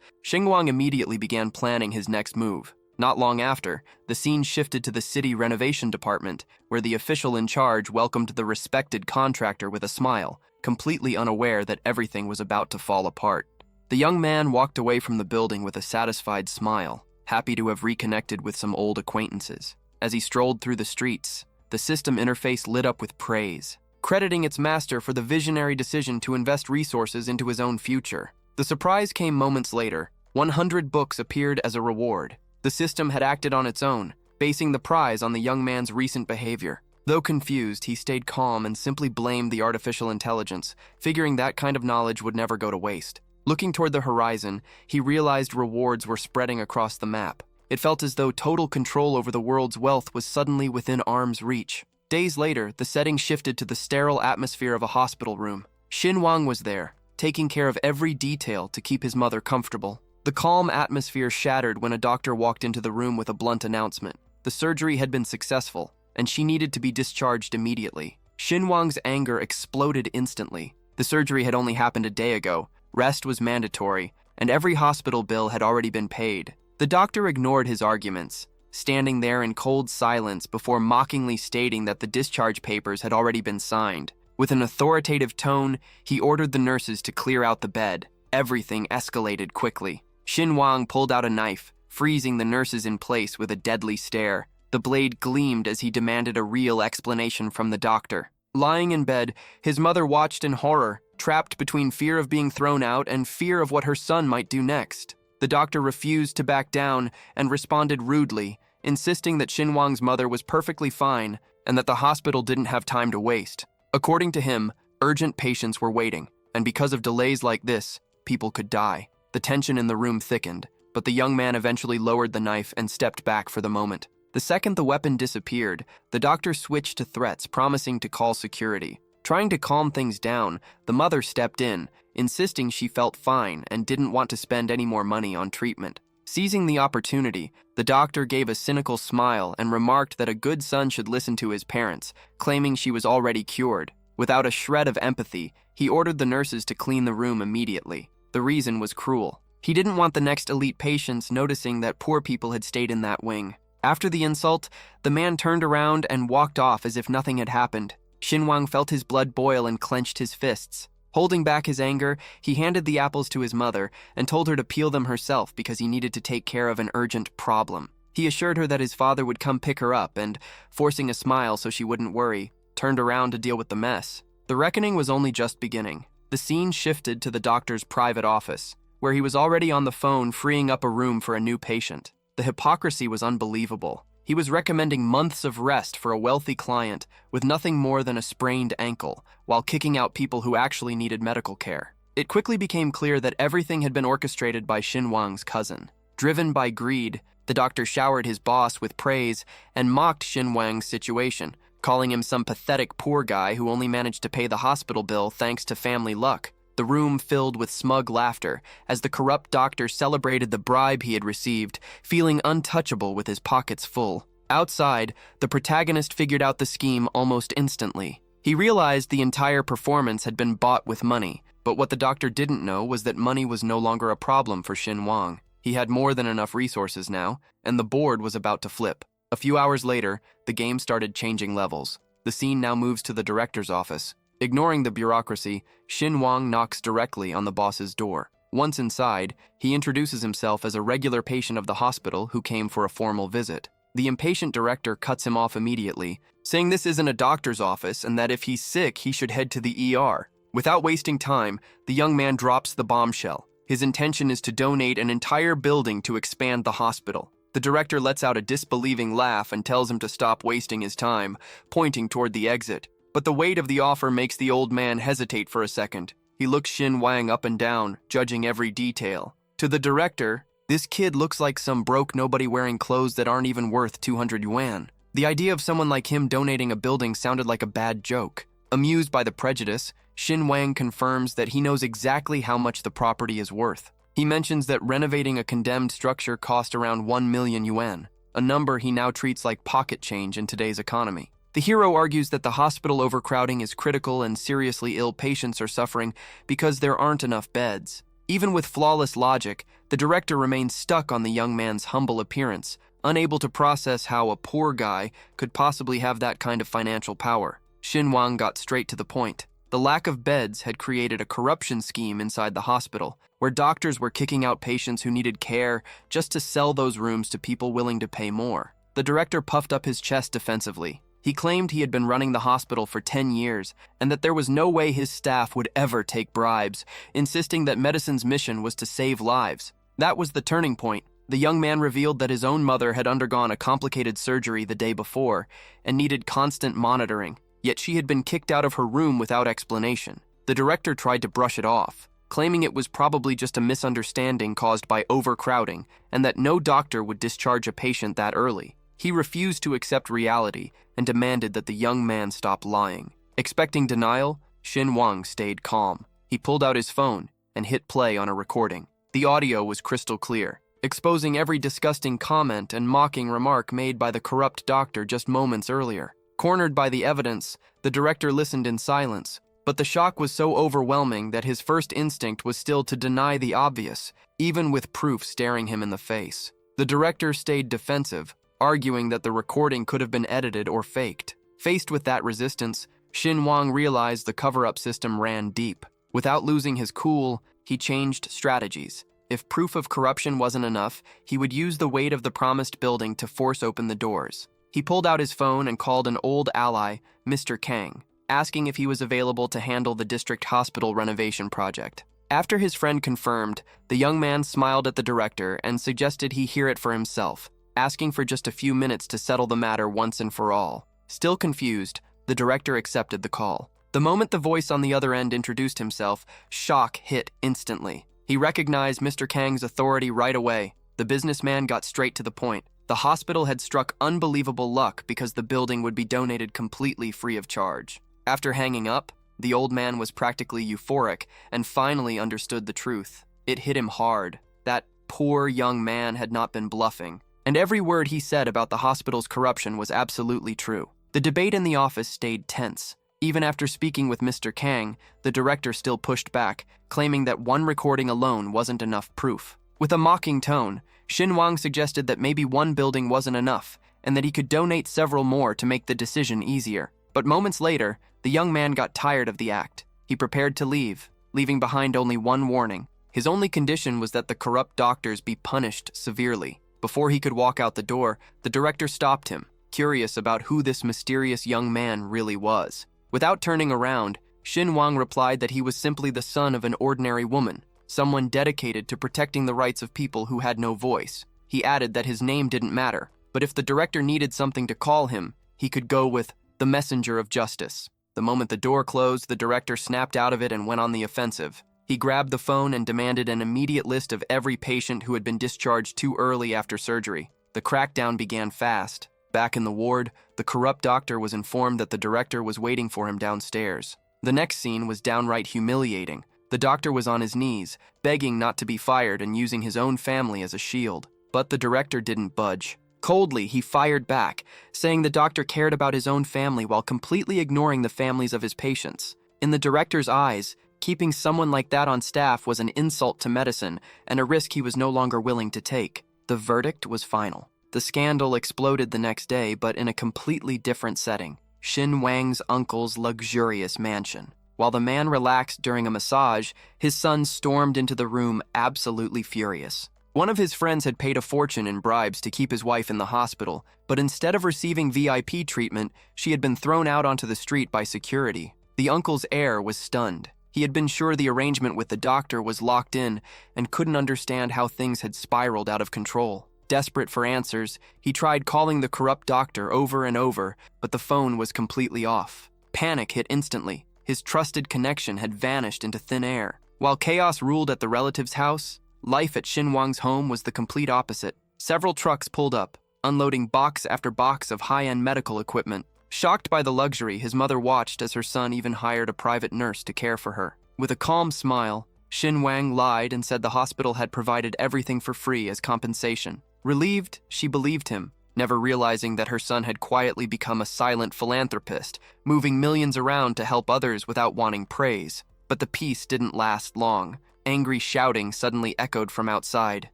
Xingwang immediately began planning his next move. Not long after, the scene shifted to the city renovation department, where the official in charge welcomed the respected contractor with a smile, completely unaware that everything was about to fall apart. The young man walked away from the building with a satisfied smile, happy to have reconnected with some old acquaintances. As he strolled through the streets, the system interface lit up with praise, crediting its master for the visionary decision to invest resources into his own future. The surprise came moments later. 100 books appeared as a reward. The system had acted on its own, basing the prize on the young man's recent behavior. Though confused, he stayed calm and simply blamed the artificial intelligence, figuring that kind of knowledge would never go to waste. Looking toward the horizon, he realized rewards were spreading across the map. It felt as though total control over the world's wealth was suddenly within arm's reach. Days later, the setting shifted to the sterile atmosphere of a hospital room. Xinwang was there, taking care of every detail to keep his mother comfortable. The calm atmosphere shattered when a doctor walked into the room with a blunt announcement. The surgery had been successful, and she needed to be discharged immediately. Xinwang's anger exploded instantly. The surgery had only happened a day ago, rest was mandatory, and every hospital bill had already been paid. The doctor ignored his arguments, standing there in cold silence before mockingly stating that the discharge papers had already been signed. With an authoritative tone, he ordered the nurses to clear out the bed. Everything escalated quickly. Xinwang pulled out a knife, freezing the nurses in place with a deadly stare. The blade gleamed as he demanded a real explanation from the doctor. Lying in bed, his mother watched in horror, trapped between fear of being thrown out and fear of what her son might do next. The doctor refused to back down and responded rudely, insisting that Xinwang's mother was perfectly fine and that the hospital didn't have time to waste. According to him, urgent patients were waiting, and because of delays like this, people could die. The tension in the room thickened, but the young man eventually lowered the knife and stepped back for the moment. The second the weapon disappeared, the doctor switched to threats, promising to call security. Trying to calm things down, the mother stepped in, insisting she felt fine and didn't want to spend any more money on treatment. Seizing the opportunity, the doctor gave a cynical smile and remarked that a good son should listen to his parents, claiming she was already cured. Without a shred of empathy, he ordered the nurses to clean the room immediately. The reason was cruel. He didn't want the next elite patients noticing that poor people had stayed in that wing. After the insult, the man turned around and walked off as if nothing had happened. Xinwang felt his blood boil and clenched his fists. Holding back his anger, he handed the apples to his mother and told her to peel them herself because he needed to take care of an urgent problem. He assured her that his father would come pick her up and, forcing a smile so she wouldn't worry, turned around to deal with the mess. The reckoning was only just beginning. The scene shifted to the doctor's private office, where he was already on the phone freeing up a room for a new patient. The hypocrisy was unbelievable. He was recommending months of rest for a wealthy client with nothing more than a sprained ankle, while kicking out people who actually needed medical care. It quickly became clear that everything had been orchestrated by Xinwang's cousin. Driven by greed, the doctor showered his boss with praise and mocked Xinwang's situation, calling him some pathetic poor guy who only managed to pay the hospital bill thanks to family luck. The room filled with smug laughter as the corrupt doctor celebrated the bribe he had received, feeling untouchable with his pockets full. Outside, the protagonist figured out the scheme almost instantly. He realized the entire performance had been bought with money, but what the doctor didn't know was that money was no longer a problem for Xinwang. He had more than enough resources now, and the board was about to flip. A few hours later, the game started changing levels. The scene now moves to the director's office. Ignoring the bureaucracy, Xinwang knocks directly on the boss's door. Once inside, he introduces himself as a regular patient of the hospital who came for a formal visit. The impatient director cuts him off immediately, saying this isn't a doctor's office and that if he's sick, he should head to the ER. Without wasting time, the young man drops the bombshell. His intention is to donate an entire building to expand the hospital. The director lets out a disbelieving laugh and tells him to stop wasting his time, pointing toward the exit. But the weight of the offer makes the old man hesitate for a second. He looks Xinwang up and down, judging every detail. To the director, this kid looks like some broke nobody wearing clothes that aren't even worth 200 yuan. The idea of someone like him donating a building sounded like a bad joke. Amused by the prejudice, Xin Wang confirms that he knows exactly how much the property is worth. He mentions that renovating a condemned structure cost around 1 million yuan, a number he now treats like pocket change in today's economy. The hero argues that the hospital overcrowding is critical and seriously ill patients are suffering because there aren't enough beds. Even with flawless logic, the director remains stuck on the young man's humble appearance, unable to process how a poor guy could possibly have that kind of financial power. Xin Wang got straight to the point. The lack of beds had created a corruption scheme inside the hospital, where doctors were kicking out patients who needed care just to sell those rooms to people willing to pay more. The director puffed up his chest defensively. He claimed he had been running the hospital for 10 years and that there was no way his staff would ever take bribes, insisting that medicine's mission was to save lives. That was the turning point. The young man revealed that his own mother had undergone a complicated surgery the day before and needed constant monitoring, yet she had been kicked out of her room without explanation. The director tried to brush it off, claiming it was probably just a misunderstanding caused by overcrowding and that no doctor would discharge a patient that early. He refused to accept reality and demanded that the young man stop lying. Expecting denial, Xin Wang stayed calm. He pulled out his phone and hit play on a recording. The audio was crystal clear, exposing every disgusting comment and mocking remark made by the corrupt doctor just moments earlier. Cornered by the evidence, the director listened in silence, but the shock was so overwhelming that his first instinct was still to deny the obvious, even with proof staring him in the face. The director stayed defensive, arguing that the recording could have been edited or faked. Faced with that resistance, Xin Wang realized the cover-up system ran deep. Without losing his cool, he changed strategies. If proof of corruption wasn't enough, he would use the weight of the promised building to force open the doors. He pulled out his phone and called an old ally, Mr. Kang, asking if he was available to handle the district hospital renovation project. After his friend confirmed, the young man smiled at the director and suggested he hear it for himself, asking for just a few minutes to settle the matter once and for all. Still confused, the director accepted the call. The moment the voice on the other end introduced himself, shock hit instantly. He recognized Mr. Kang's authority right away. The businessman got straight to the point. The hospital had struck unbelievable luck because the building would be donated completely free of charge. After hanging up, the old man was practically euphoric and finally understood the truth. It hit him hard. That poor young man had not been bluffing, and every word he said about the hospital's corruption was absolutely true. The debate in the office stayed tense. Even after speaking with Mr. Kang, the director still pushed back, claiming that one recording alone wasn't enough proof. With a mocking tone, Xin Wang suggested that maybe one building wasn't enough, and that he could donate several more to make the decision easier. But moments later, the young man got tired of the act. He prepared to leave, leaving behind only one warning. His only condition was that the corrupt doctors be punished severely. Before he could walk out the door, the director stopped him, curious about who this mysterious young man really was. Without turning around, Xin Wang replied that he was simply the son of an ordinary woman, someone dedicated to protecting the rights of people who had no voice. He added that his name didn't matter, but if the director needed something to call him, he could go with the messenger of justice. The moment the door closed, the director snapped out of it and went on the offensive. He grabbed the phone and demanded an immediate list of every patient who had been discharged too early after surgery. The crackdown began fast. Back in the ward, the corrupt doctor was informed that the director was waiting for him downstairs. The next scene was downright humiliating. The doctor was on his knees, begging not to be fired and using his own family as a shield. But the director didn't budge. Coldly, he fired back, saying the doctor cared about his own family while completely ignoring the families of his patients. In the director's eyes, keeping someone like that on staff was an insult to medicine and a risk he was no longer willing to take. The verdict was final. The scandal exploded the next day, but in a completely different setting. Xin Wang's uncle's luxurious mansion. While the man relaxed during a massage, his son stormed into the room absolutely furious. One of his friends had paid a fortune in bribes to keep his wife in the hospital, but instead of receiving VIP treatment, she had been thrown out onto the street by security. The uncle's heir was stunned. He had been sure the arrangement with the doctor was locked in and couldn't understand how things had spiraled out of control. Desperate for answers, he tried calling the corrupt doctor over and over, but the phone was completely off. Panic hit instantly. His trusted connection had vanished into thin air. While chaos ruled at the relative's house, Life at Wang's home was the complete opposite. Several trucks pulled up, unloading box after box of high-end medical equipment. Shocked by the luxury, his mother watched as her son even hired a private nurse to care for her. With a calm smile, Wang lied and said the hospital had provided everything for free as compensation. Relieved, she believed him, never realizing that her son had quietly become a silent philanthropist, moving millions around to help others without wanting praise. But the peace didn't last long. Angry shouting suddenly echoed from outside.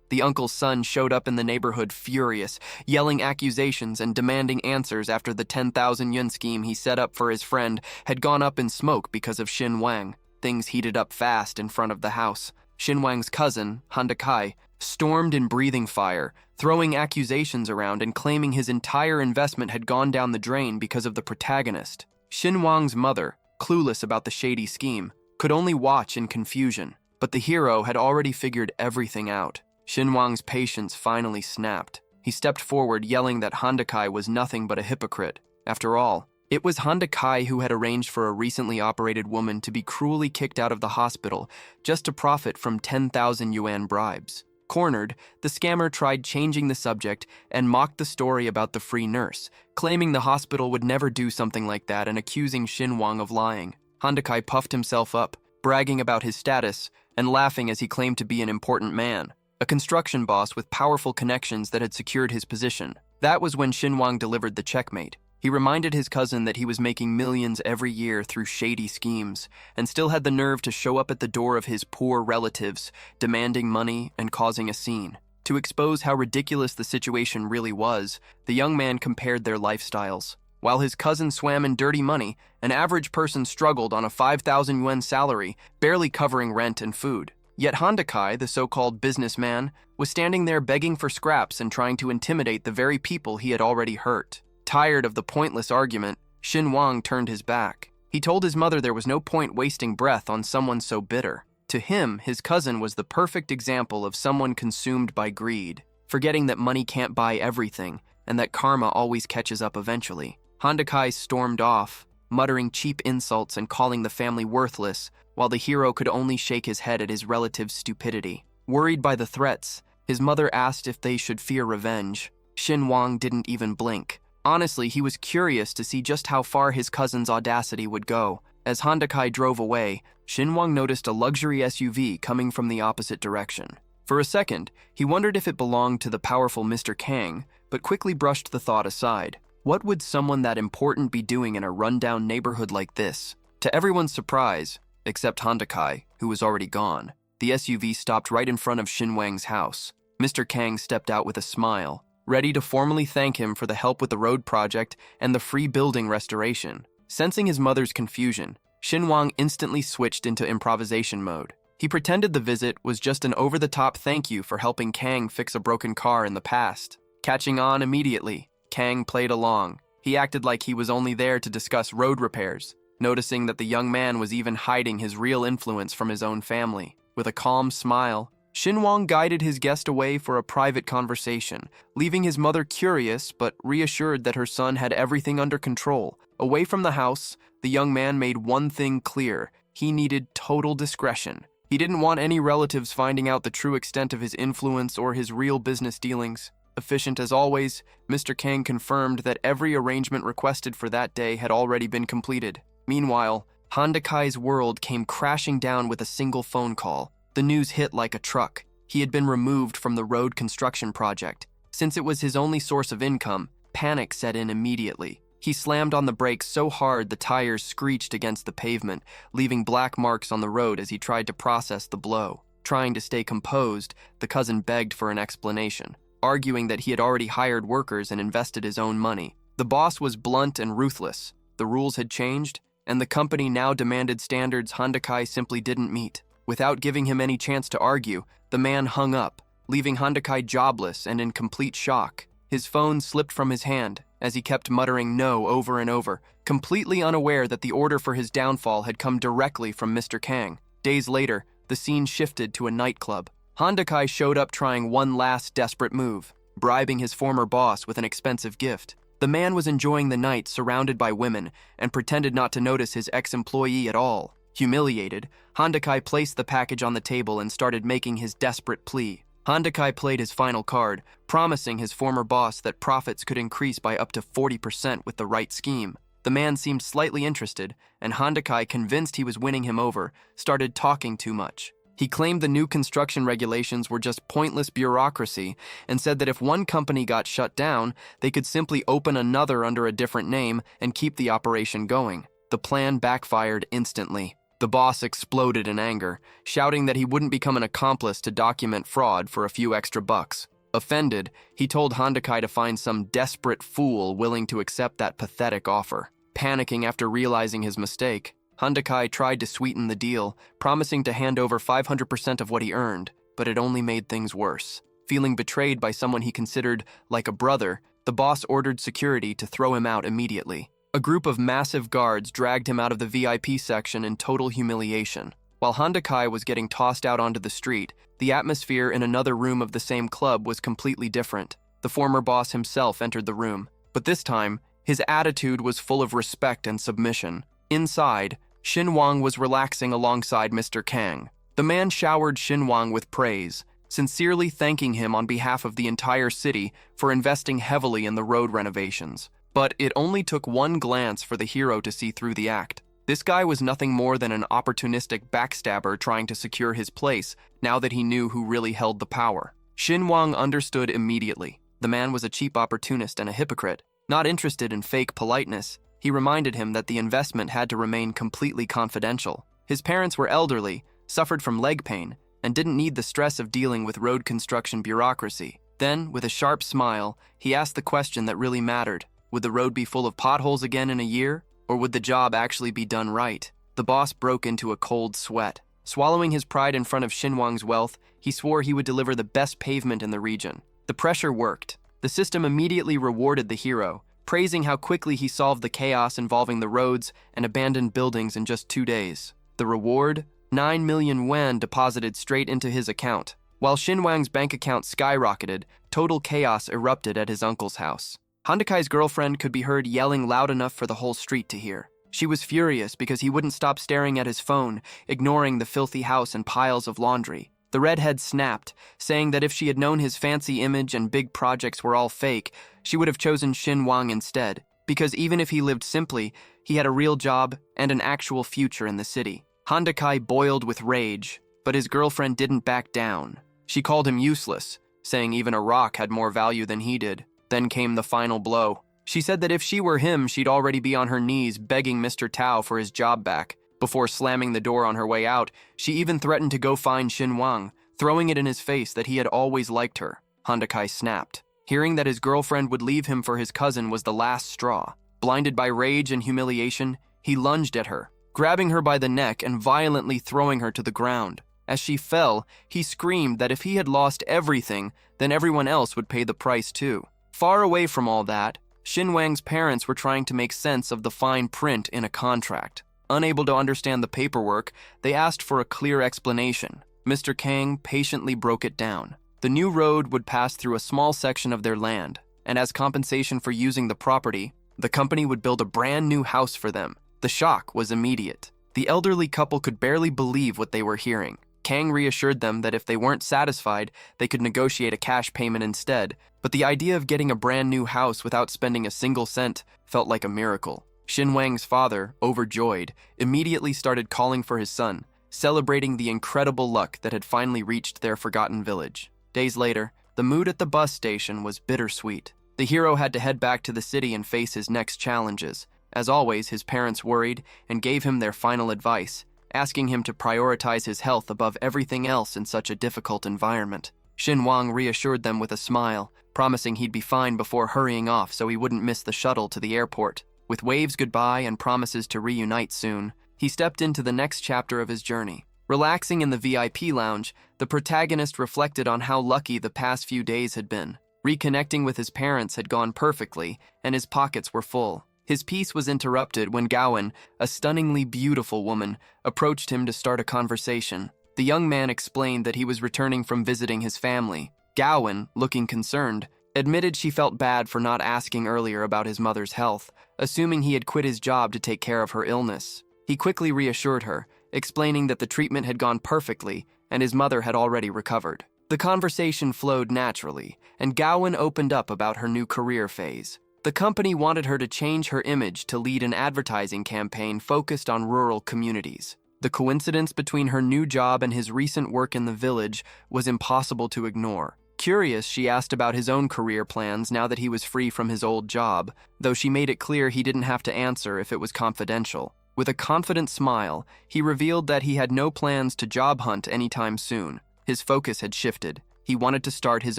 The uncle's son showed up in the neighborhood furious, yelling accusations and demanding answers after the 10,000 yuan scheme he set up for his friend had gone up in smoke because of Wang. Things heated up fast in front of the house. Wang's cousin, Kai, stormed in breathing fire, throwing accusations around and claiming his entire investment had gone down the drain because of the protagonist. Wang's mother, clueless about the shady scheme, could only watch in confusion, but the hero had already figured everything out. Wang's patience finally snapped. He stepped forward, yelling that Kai was nothing but a hypocrite. After all, it was Kai who had arranged for a recently operated woman to be cruelly kicked out of the hospital just to profit from 10,000 yuan bribes. Cornered, the scammer tried changing the subject and mocked the story about the free nurse, claiming the hospital would never do something like that and accusing Wang of lying. Kai puffed himself up, bragging about his status and laughing as he claimed to be an important man, a construction boss with powerful connections that had secured his position. That was when Wang delivered the checkmate. He reminded his cousin that he was making millions every year through shady schemes, and still had the nerve to show up at the door of his poor relatives, demanding money and causing a scene. To expose how ridiculous the situation really was, the young man compared their lifestyles. While his cousin swam in dirty money, an average person struggled on a 5,000 yuan salary, barely covering rent and food. Yet Kai, the so-called businessman, was standing there begging for scraps and trying to intimidate the very people he had already hurt. Tired of the pointless argument, Wang turned his back. He told his mother there was no point wasting breath on someone so bitter. To him, his cousin was the perfect example of someone consumed by greed, forgetting that money can't buy everything and that karma always catches up eventually. Kai stormed off, muttering cheap insults and calling the family worthless, while the hero could only shake his head at his relative's stupidity. Worried by the threats, his mother asked if they should fear revenge. Wang didn't even blink. Honestly, he was curious to see just how far his cousin's audacity would go. As Kai drove away, Wang noticed a luxury SUV coming from the opposite direction. For a second, he wondered if it belonged to the powerful Mr. Kang, but quickly brushed the thought aside. What would someone that important be doing in a rundown neighborhood like this? To everyone's surprise, except Kai, who was already gone, the SUV stopped right in front of Wang's house. Mr. Kang stepped out with a smile, ready to formally thank him for the help with the road project and the free building restoration. Sensing his mother's confusion, Wang instantly switched into improvisation mode. He pretended the visit was just an over-the-top thank you for helping Kang fix a broken car in the past. Catching on immediately, Kang played along. He acted like he was only there to discuss road repairs, noticing that the young man was even hiding his real influence from his own family. With a calm smile, Wang guided his guest away for a private conversation, leaving his mother curious but reassured that her son had everything under control. Away from the house, the young man made one thing clear: he needed total discretion. He didn't want any relatives finding out the true extent of his influence or his real business dealings. Efficient as always, Mr. Kang confirmed that every arrangement requested for that day had already been completed. Meanwhile, Kai's world came crashing down with a single phone call. The news hit like a truck. He had been removed from the road construction project. Since it was his only source of income, panic set in immediately. He slammed on the brakes so hard the tires screeched against the pavement, leaving black marks on the road as he tried to process the blow. Trying to stay composed, the cousin begged for an explanation, arguing that he had already hired workers and invested his own money. The boss was blunt and ruthless. The rules had changed, and the company now demanded standards Kai simply didn't meet. Without giving him any chance to argue, the man hung up, leaving Kai jobless and in complete shock. His phone slipped from his hand as he kept muttering no over and over, completely unaware that the order for his downfall had come directly from Mr. Kang. Days later, the scene shifted to a nightclub. Kai showed up trying one last desperate move, bribing his former boss with an expensive gift. The man was enjoying the night surrounded by women and pretended not to notice his ex-employee at all. Humiliated, Hondakai placed the package on the table and started making his desperate plea. Hondakai played his final card, promising his former boss that profits could increase by up to 40% with the right scheme. The man seemed slightly interested, and Hondakai, convinced he was winning him over, started talking too much. He claimed the new construction regulations were just pointless bureaucracy and said that if one company got shut down, they could simply open another under a different name and keep the operation going. The plan backfired instantly. The boss exploded in anger, shouting that he wouldn't become an accomplice to document fraud for a few extra bucks. Offended, he told Hondakai to find some desperate fool willing to accept that pathetic offer. Panicking after realizing his mistake, Hondakai tried to sweeten the deal, promising to hand over 500% of what he earned, but it only made things worse. Feeling betrayed by someone he considered like a brother, the boss ordered security to throw him out immediately. A group of massive guards dragged him out of the VIP section in total humiliation. While Hondakai was getting tossed out onto the street, the atmosphere in another room of the same club was completely different. The former boss himself entered the room, but this time, his attitude was full of respect and submission. Inside, Shinwang was relaxing alongside Mr. Kang. The man showered Shinwang with praise, sincerely thanking him on behalf of the entire city for investing heavily in the road renovations. But it only took one glance for the hero to see through the act. This guy was nothing more than an opportunistic backstabber trying to secure his place now that he knew who really held the power. Shinwang understood immediately. The man was a cheap opportunist and a hypocrite. Not interested in fake politeness, he reminded him that the investment had to remain completely confidential. His parents were elderly, suffered from leg pain, and didn't need the stress of dealing with road construction bureaucracy. Then, with a sharp smile, he asked the question that really mattered. Would the road be full of potholes again in a year, or would the job actually be done right? The boss broke into a cold sweat. Swallowing his pride in front of Shinwang's wealth, he swore he would deliver the best pavement in the region. The pressure worked. The system immediately rewarded the hero, praising how quickly he solved the chaos involving the roads and abandoned buildings in just 2 days. The reward? 9 million yuan deposited straight into his account. While Shinwang's bank account skyrocketed, total chaos erupted at his uncle's house. Hondakai's girlfriend could be heard yelling loud enough for the whole street to hear. She was furious because he wouldn't stop staring at his phone, ignoring the filthy house and piles of laundry. The redhead snapped, saying that if she had known his fancy image and big projects were all fake, she would have chosen Shinwang instead, because even if he lived simply, he had a real job and an actual future in the city. Hondakai boiled with rage, but his girlfriend didn't back down. She called him useless, saying even a rock had more value than he did. Then came the final blow. She said that if she were him, she'd already be on her knees begging Mr. Tao for his job back. Before slamming the door on her way out, she even threatened to go find Shinwang, throwing it in his face that he had always liked her. Hondakai snapped. Hearing that his girlfriend would leave him for his cousin was the last straw. Blinded by rage and humiliation, he lunged at her, grabbing her by the neck and violently throwing her to the ground. As she fell, he screamed that if he had lost everything, then everyone else would pay the price too. Far away from all that, Shinwang's parents were trying to make sense of the fine print in a contract. Unable to understand the paperwork, they asked for a clear explanation. Mr. Kang patiently broke it down. The new road would pass through a small section of their land, and as compensation for using the property, the company would build a brand new house for them. The shock was immediate. The elderly couple could barely believe what they were hearing. Kang reassured them that if they weren't satisfied, they could negotiate a cash payment instead, but the idea of getting a brand new house without spending a single cent felt like a miracle. Shinwang's father, overjoyed, immediately started calling for his son, celebrating the incredible luck that had finally reached their forgotten village. Days later, the mood at the bus station was bittersweet. The hero had to head back to the city and face his next challenges. As always, his parents worried and gave him their final advice, asking him to prioritize his health above everything else in such a difficult environment. Shinwang reassured them with a smile, promising he'd be fine before hurrying off so he wouldn't miss the shuttle to the airport. With waves goodbye and promises to reunite soon, he stepped into the next chapter of his journey. Relaxing in the VIP lounge, the protagonist reflected on how lucky the past few days had been. Reconnecting with his parents had gone perfectly, and his pockets were full. His peace was interrupted when Gowan, a stunningly beautiful woman, approached him to start a conversation. The young man explained that he was returning from visiting his family. Gowan, looking concerned, admitted she felt bad for not asking earlier about his mother's health, assuming he had quit his job to take care of her illness. He quickly reassured her, explaining that the treatment had gone perfectly and his mother had already recovered. The conversation flowed naturally, and Gowin opened up about her new career phase. The company wanted her to change her image to lead an advertising campaign focused on rural communities. The coincidence between her new job and his recent work in the village was impossible to ignore. Curious, she asked about his own career plans now that he was free from his old job, though she made it clear he didn't have to answer if it was confidential. With a confident smile, he revealed that he had no plans to job hunt anytime soon. His focus had shifted. He wanted to start his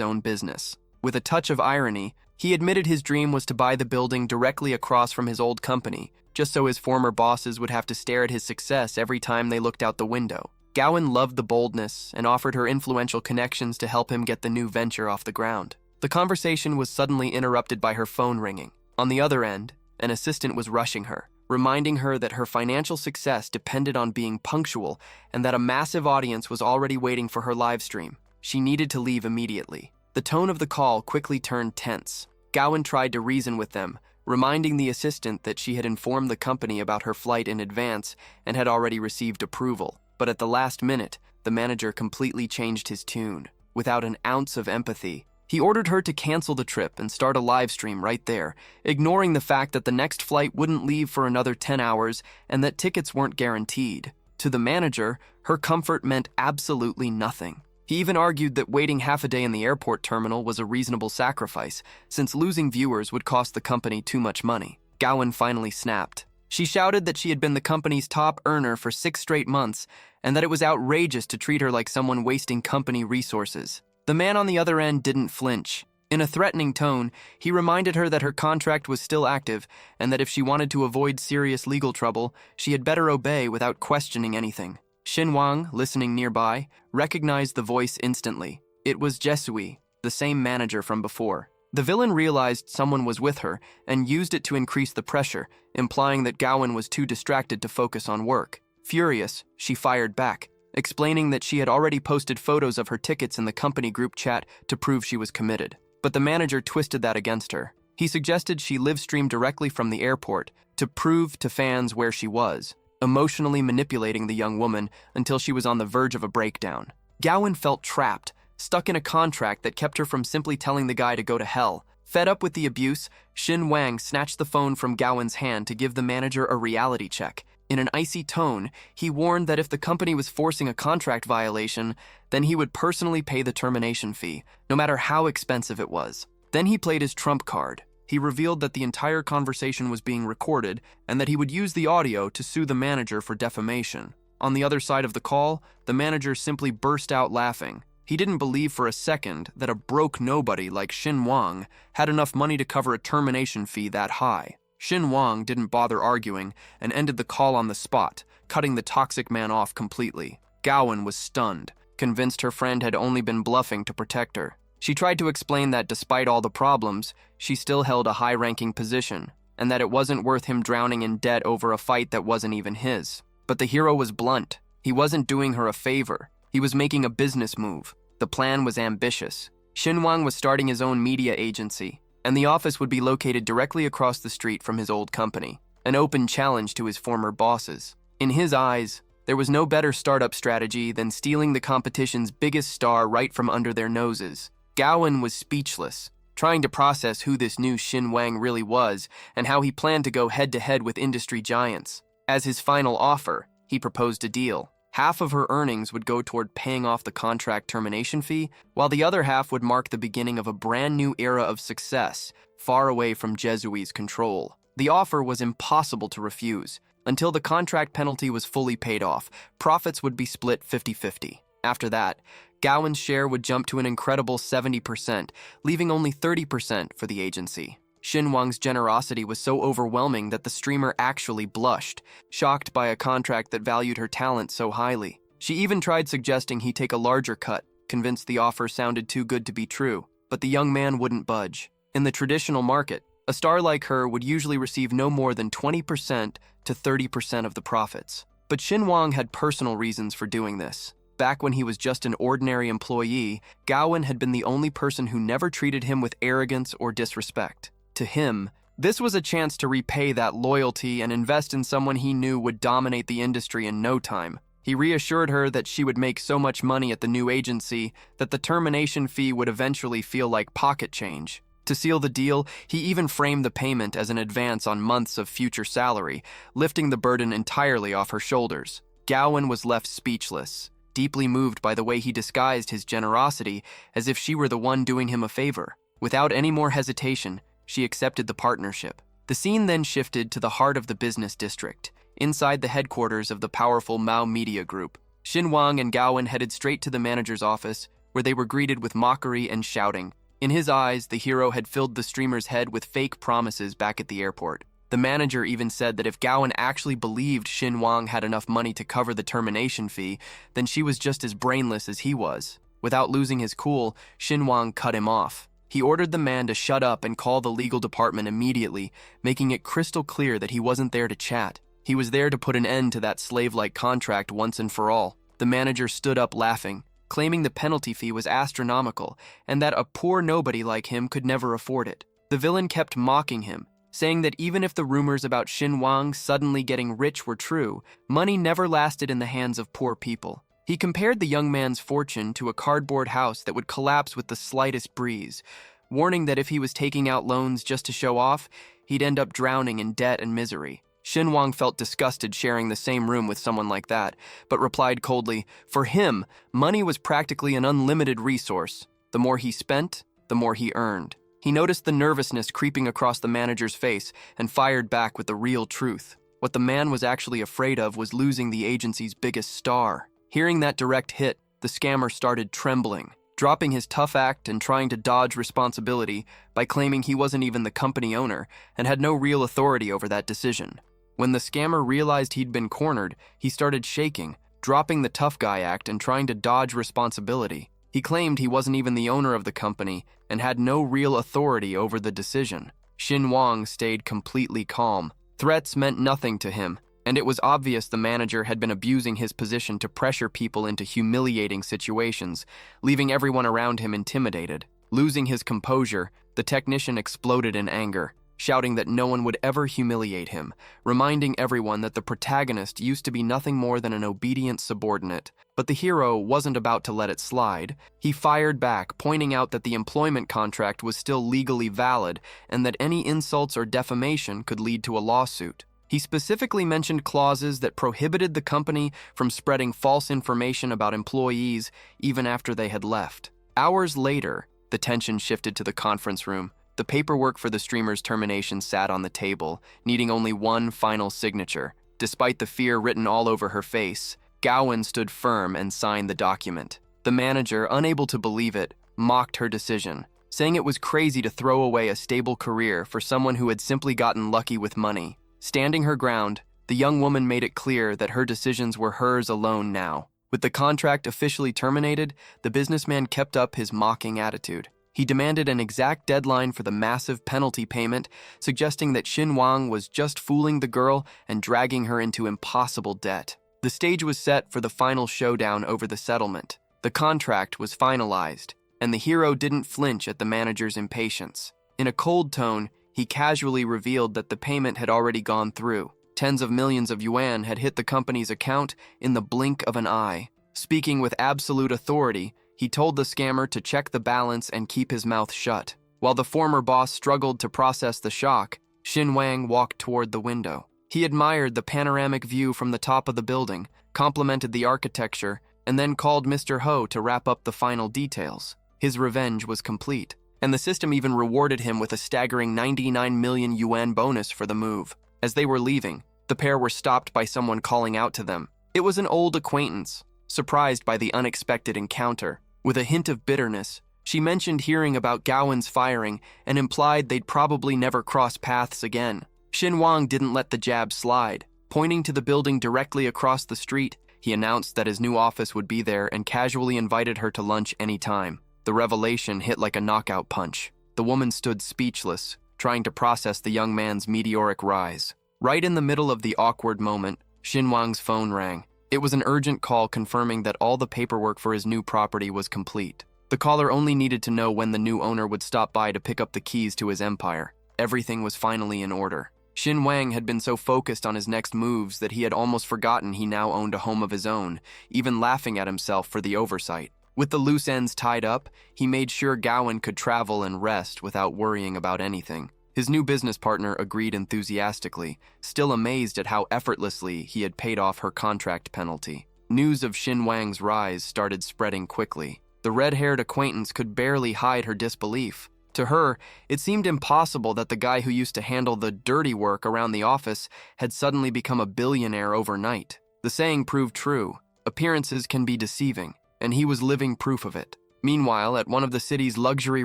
own business. With a touch of irony, he admitted his dream was to buy the building directly across from his old company, just so his former bosses would have to stare at his success every time they looked out the window. Gowin loved the boldness and offered her influential connections to help him get the new venture off the ground. The conversation was suddenly interrupted by her phone ringing. On the other end, an assistant was rushing her, reminding her that her financial success depended on being punctual and that a massive audience was already waiting for her live stream. She needed to leave immediately. The tone of the call quickly turned tense. Gowin tried to reason with them, reminding the assistant that she had informed the company about her flight in advance and had already received approval. But at the last minute, the manager completely changed his tune. Without an ounce of empathy, he ordered her to cancel the trip and start a live stream right there, ignoring the fact that the next flight wouldn't leave for another 10 hours and that tickets weren't guaranteed. To the manager, her comfort meant absolutely nothing. He even argued that waiting half a day in the airport terminal was a reasonable sacrifice, since losing viewers would cost the company too much money. Gowin finally snapped. She shouted that she had been the company's top earner for 6 straight months and that it was outrageous to treat her like someone wasting company resources. The man on the other end didn't flinch. In a threatening tone, he reminded her that her contract was still active and that if she wanted to avoid serious legal trouble, she had better obey without questioning anything. Xin Wang, listening nearby, recognized the voice instantly. It was Jesui, the same manager from before. The villain realized someone was with her and used it to increase the pressure, implying that Gowin was too distracted to focus on work. Furious, she fired back, explaining that she had already posted photos of her tickets in the company group chat to prove she was committed. But the manager twisted that against her. He suggested she live stream directly from the airport to prove to fans where she was, emotionally manipulating the young woman until she was on the verge of a breakdown. Gowin felt trapped, stuck in a contract that kept her from simply telling the guy to go to hell. Fed up with the abuse, Xin Wang snatched the phone from Gowin's hand to give the manager a reality check. In an icy tone, he warned that if the company was forcing a contract violation, then he would personally pay the termination fee, no matter how expensive it was. Then he played his trump card. He revealed that the entire conversation was being recorded and that he would use the audio to sue the manager for defamation. On the other side of the call, the manager simply burst out laughing. He didn't believe for a second that a broke nobody like Xin Wang had enough money to cover a termination fee that high. Xin Wang didn't bother arguing and ended the call on the spot, cutting the toxic man off completely. Gowin was stunned, convinced her friend had only been bluffing to protect her. She tried to explain that despite all the problems, she still held a high-ranking position, and that it wasn't worth him drowning in debt over a fight that wasn't even his. But the hero was blunt. He wasn't doing her a favor. He was making a business move. The plan was ambitious. Xin Wang was starting his own media agency, and the office would be located directly across the street from his old company, an open challenge to his former bosses. In his eyes, there was no better startup strategy than stealing the competition's biggest star right from under their noses. Gowin was speechless, trying to process who this new Xin Wang really was and how he planned to go head-to-head with industry giants. As his final offer, he proposed a deal. Half of her earnings would go toward paying off the contract termination fee, while the other half would mark the beginning of a brand new era of success, far away from Jesui's control. The offer was impossible to refuse. Until the contract penalty was fully paid off, profits would be split 50-50. After that, Gowin's share would jump to an incredible 70%, leaving only 30% for the agency. Xin Wang's generosity was so overwhelming that the streamer actually blushed, shocked by a contract that valued her talent so highly. She even tried suggesting he take a larger cut, convinced the offer sounded too good to be true, but the young man wouldn't budge. In the traditional market, a star like her would usually receive no more than 20% to 30% of the profits. But Xin Wang had personal reasons for doing this. Back when he was just an ordinary employee, Gowin had been the only person who never treated him with arrogance or disrespect. To him, This was a chance to repay that loyalty and invest in someone he knew would dominate the industry in no time. He reassured her that she would make so much money at the new agency that the termination fee would eventually feel like pocket change. To seal the deal, he even framed the payment as an advance on months of future salary, lifting the burden entirely off her shoulders. Gowan was left speechless, deeply moved by the way he disguised his generosity as if she were the one doing him a favor. Without any more hesitation, she accepted the partnership. The scene then shifted to the heart of the business district, inside the headquarters of the powerful Mao Media Group. Xin Wang and Gowan headed straight to the manager's office, where they were greeted with mockery and shouting. In his eyes, the hero had filled the streamer's head with fake promises back at the airport. The manager even said that if Gowan actually believed Xin Wang had enough money to cover the termination fee, then she was just as brainless as he was. Without losing his cool, Xin Wang cut him off. He ordered the man to shut up and call the legal department immediately, making it crystal clear that he wasn't there to chat. He was there to put an end to that slave-like contract once and for all. The manager stood up laughing, claiming the penalty fee was astronomical and that a poor nobody like him could never afford it. The villain kept mocking him, saying that even if the rumors about Xin Wang suddenly getting rich were true, money never lasted in the hands of poor people. He compared the young man's fortune to a cardboard house that would collapse with the slightest breeze, warning that if he was taking out loans just to show off, he'd end up drowning in debt and misery. Xin Wang felt disgusted sharing the same room with someone like that, but replied coldly, for him, money was practically an unlimited resource. The more he spent, the more he earned. He noticed the nervousness creeping across the manager's face and fired back with the real truth. What the man was actually afraid of was losing the agency's biggest star. Hearing that direct hit, the scammer started trembling, dropping his tough act and trying to dodge responsibility by claiming he wasn't even the company owner and had no real authority over that decision. When the scammer realized he'd been cornered, he started shaking, dropping the tough guy act and trying to dodge responsibility. He claimed he wasn't even the owner of the company and had no real authority over the decision. Xin Wang stayed completely calm. Threats meant nothing to him, and it was obvious the manager had been abusing his position to pressure people into humiliating situations, leaving everyone around him intimidated. Losing his composure, the technician exploded in anger, shouting that no one would ever humiliate him, reminding everyone that the protagonist used to be nothing more than an obedient subordinate. But the hero wasn't about to let it slide. He fired back, pointing out that the employment contract was still legally valid and that any insults or defamation could lead to a lawsuit. He specifically mentioned clauses that prohibited the company from spreading false information about employees even after they had left. Hours later, the tension shifted to the conference room. The paperwork for the streamer's termination sat on the table, needing only one final signature. Despite the fear written all over her face, Gowan stood firm and signed the document. The manager, unable to believe it, mocked her decision, saying it was crazy to throw away a stable career for someone who had simply gotten lucky with money. Standing her ground, the young woman made it clear that her decisions were hers alone now. With the contract officially terminated, the businessman kept up his mocking attitude. He demanded an exact deadline for the massive penalty payment, suggesting that Xin Wang was just fooling the girl and dragging her into impossible debt. The stage was set for the final showdown over the settlement. The contract was finalized, and the hero didn't flinch at the manager's impatience. In a cold tone, he casually revealed that the payment had already gone through. Tens of millions of yuan had hit the company's account in the blink of an eye. Speaking with absolute authority, he told the scammer to check the balance and keep his mouth shut. While the former boss struggled to process the shock, Xin Wang walked toward the window. He admired the panoramic view from the top of the building, complimented the architecture, and then called Mr. Ho to wrap up the final details. His revenge was complete, and the system even rewarded him with a staggering 99 million yuan bonus for the move. As they were leaving, the pair were stopped by someone calling out to them. It was an old acquaintance, surprised by the unexpected encounter. With a hint of bitterness, she mentioned hearing about Gowan's firing and implied they'd probably never cross paths again. Xin Wang didn't let the jab slide. Pointing to the building directly across the street, he announced that his new office would be there and casually invited her to lunch anytime. The revelation hit like a knockout punch. The woman stood speechless, trying to process the young man's meteoric rise. Right in the middle of the awkward moment, Xin Wang's phone rang. It was an urgent call confirming that all the paperwork for his new property was complete. The caller only needed to know when the new owner would stop by to pick up the keys to his empire. everything was finally in order. Xin Wang had been so focused on his next moves that he had almost forgotten he now owned a home of his own, even laughing at himself for the oversight. With the loose ends tied up, he made sure Gowan could travel and rest without worrying about anything. His new business partner agreed enthusiastically, still amazed at how effortlessly he had paid off her contract penalty. News of Xin Wang's rise started spreading quickly. The red-haired acquaintance could barely hide her disbelief. To her, it seemed impossible that the guy who used to handle the dirty work around the office had suddenly become a billionaire overnight. The saying proved true. Appearances can be deceiving, and he was living proof of it. Meanwhile, at one of the city's luxury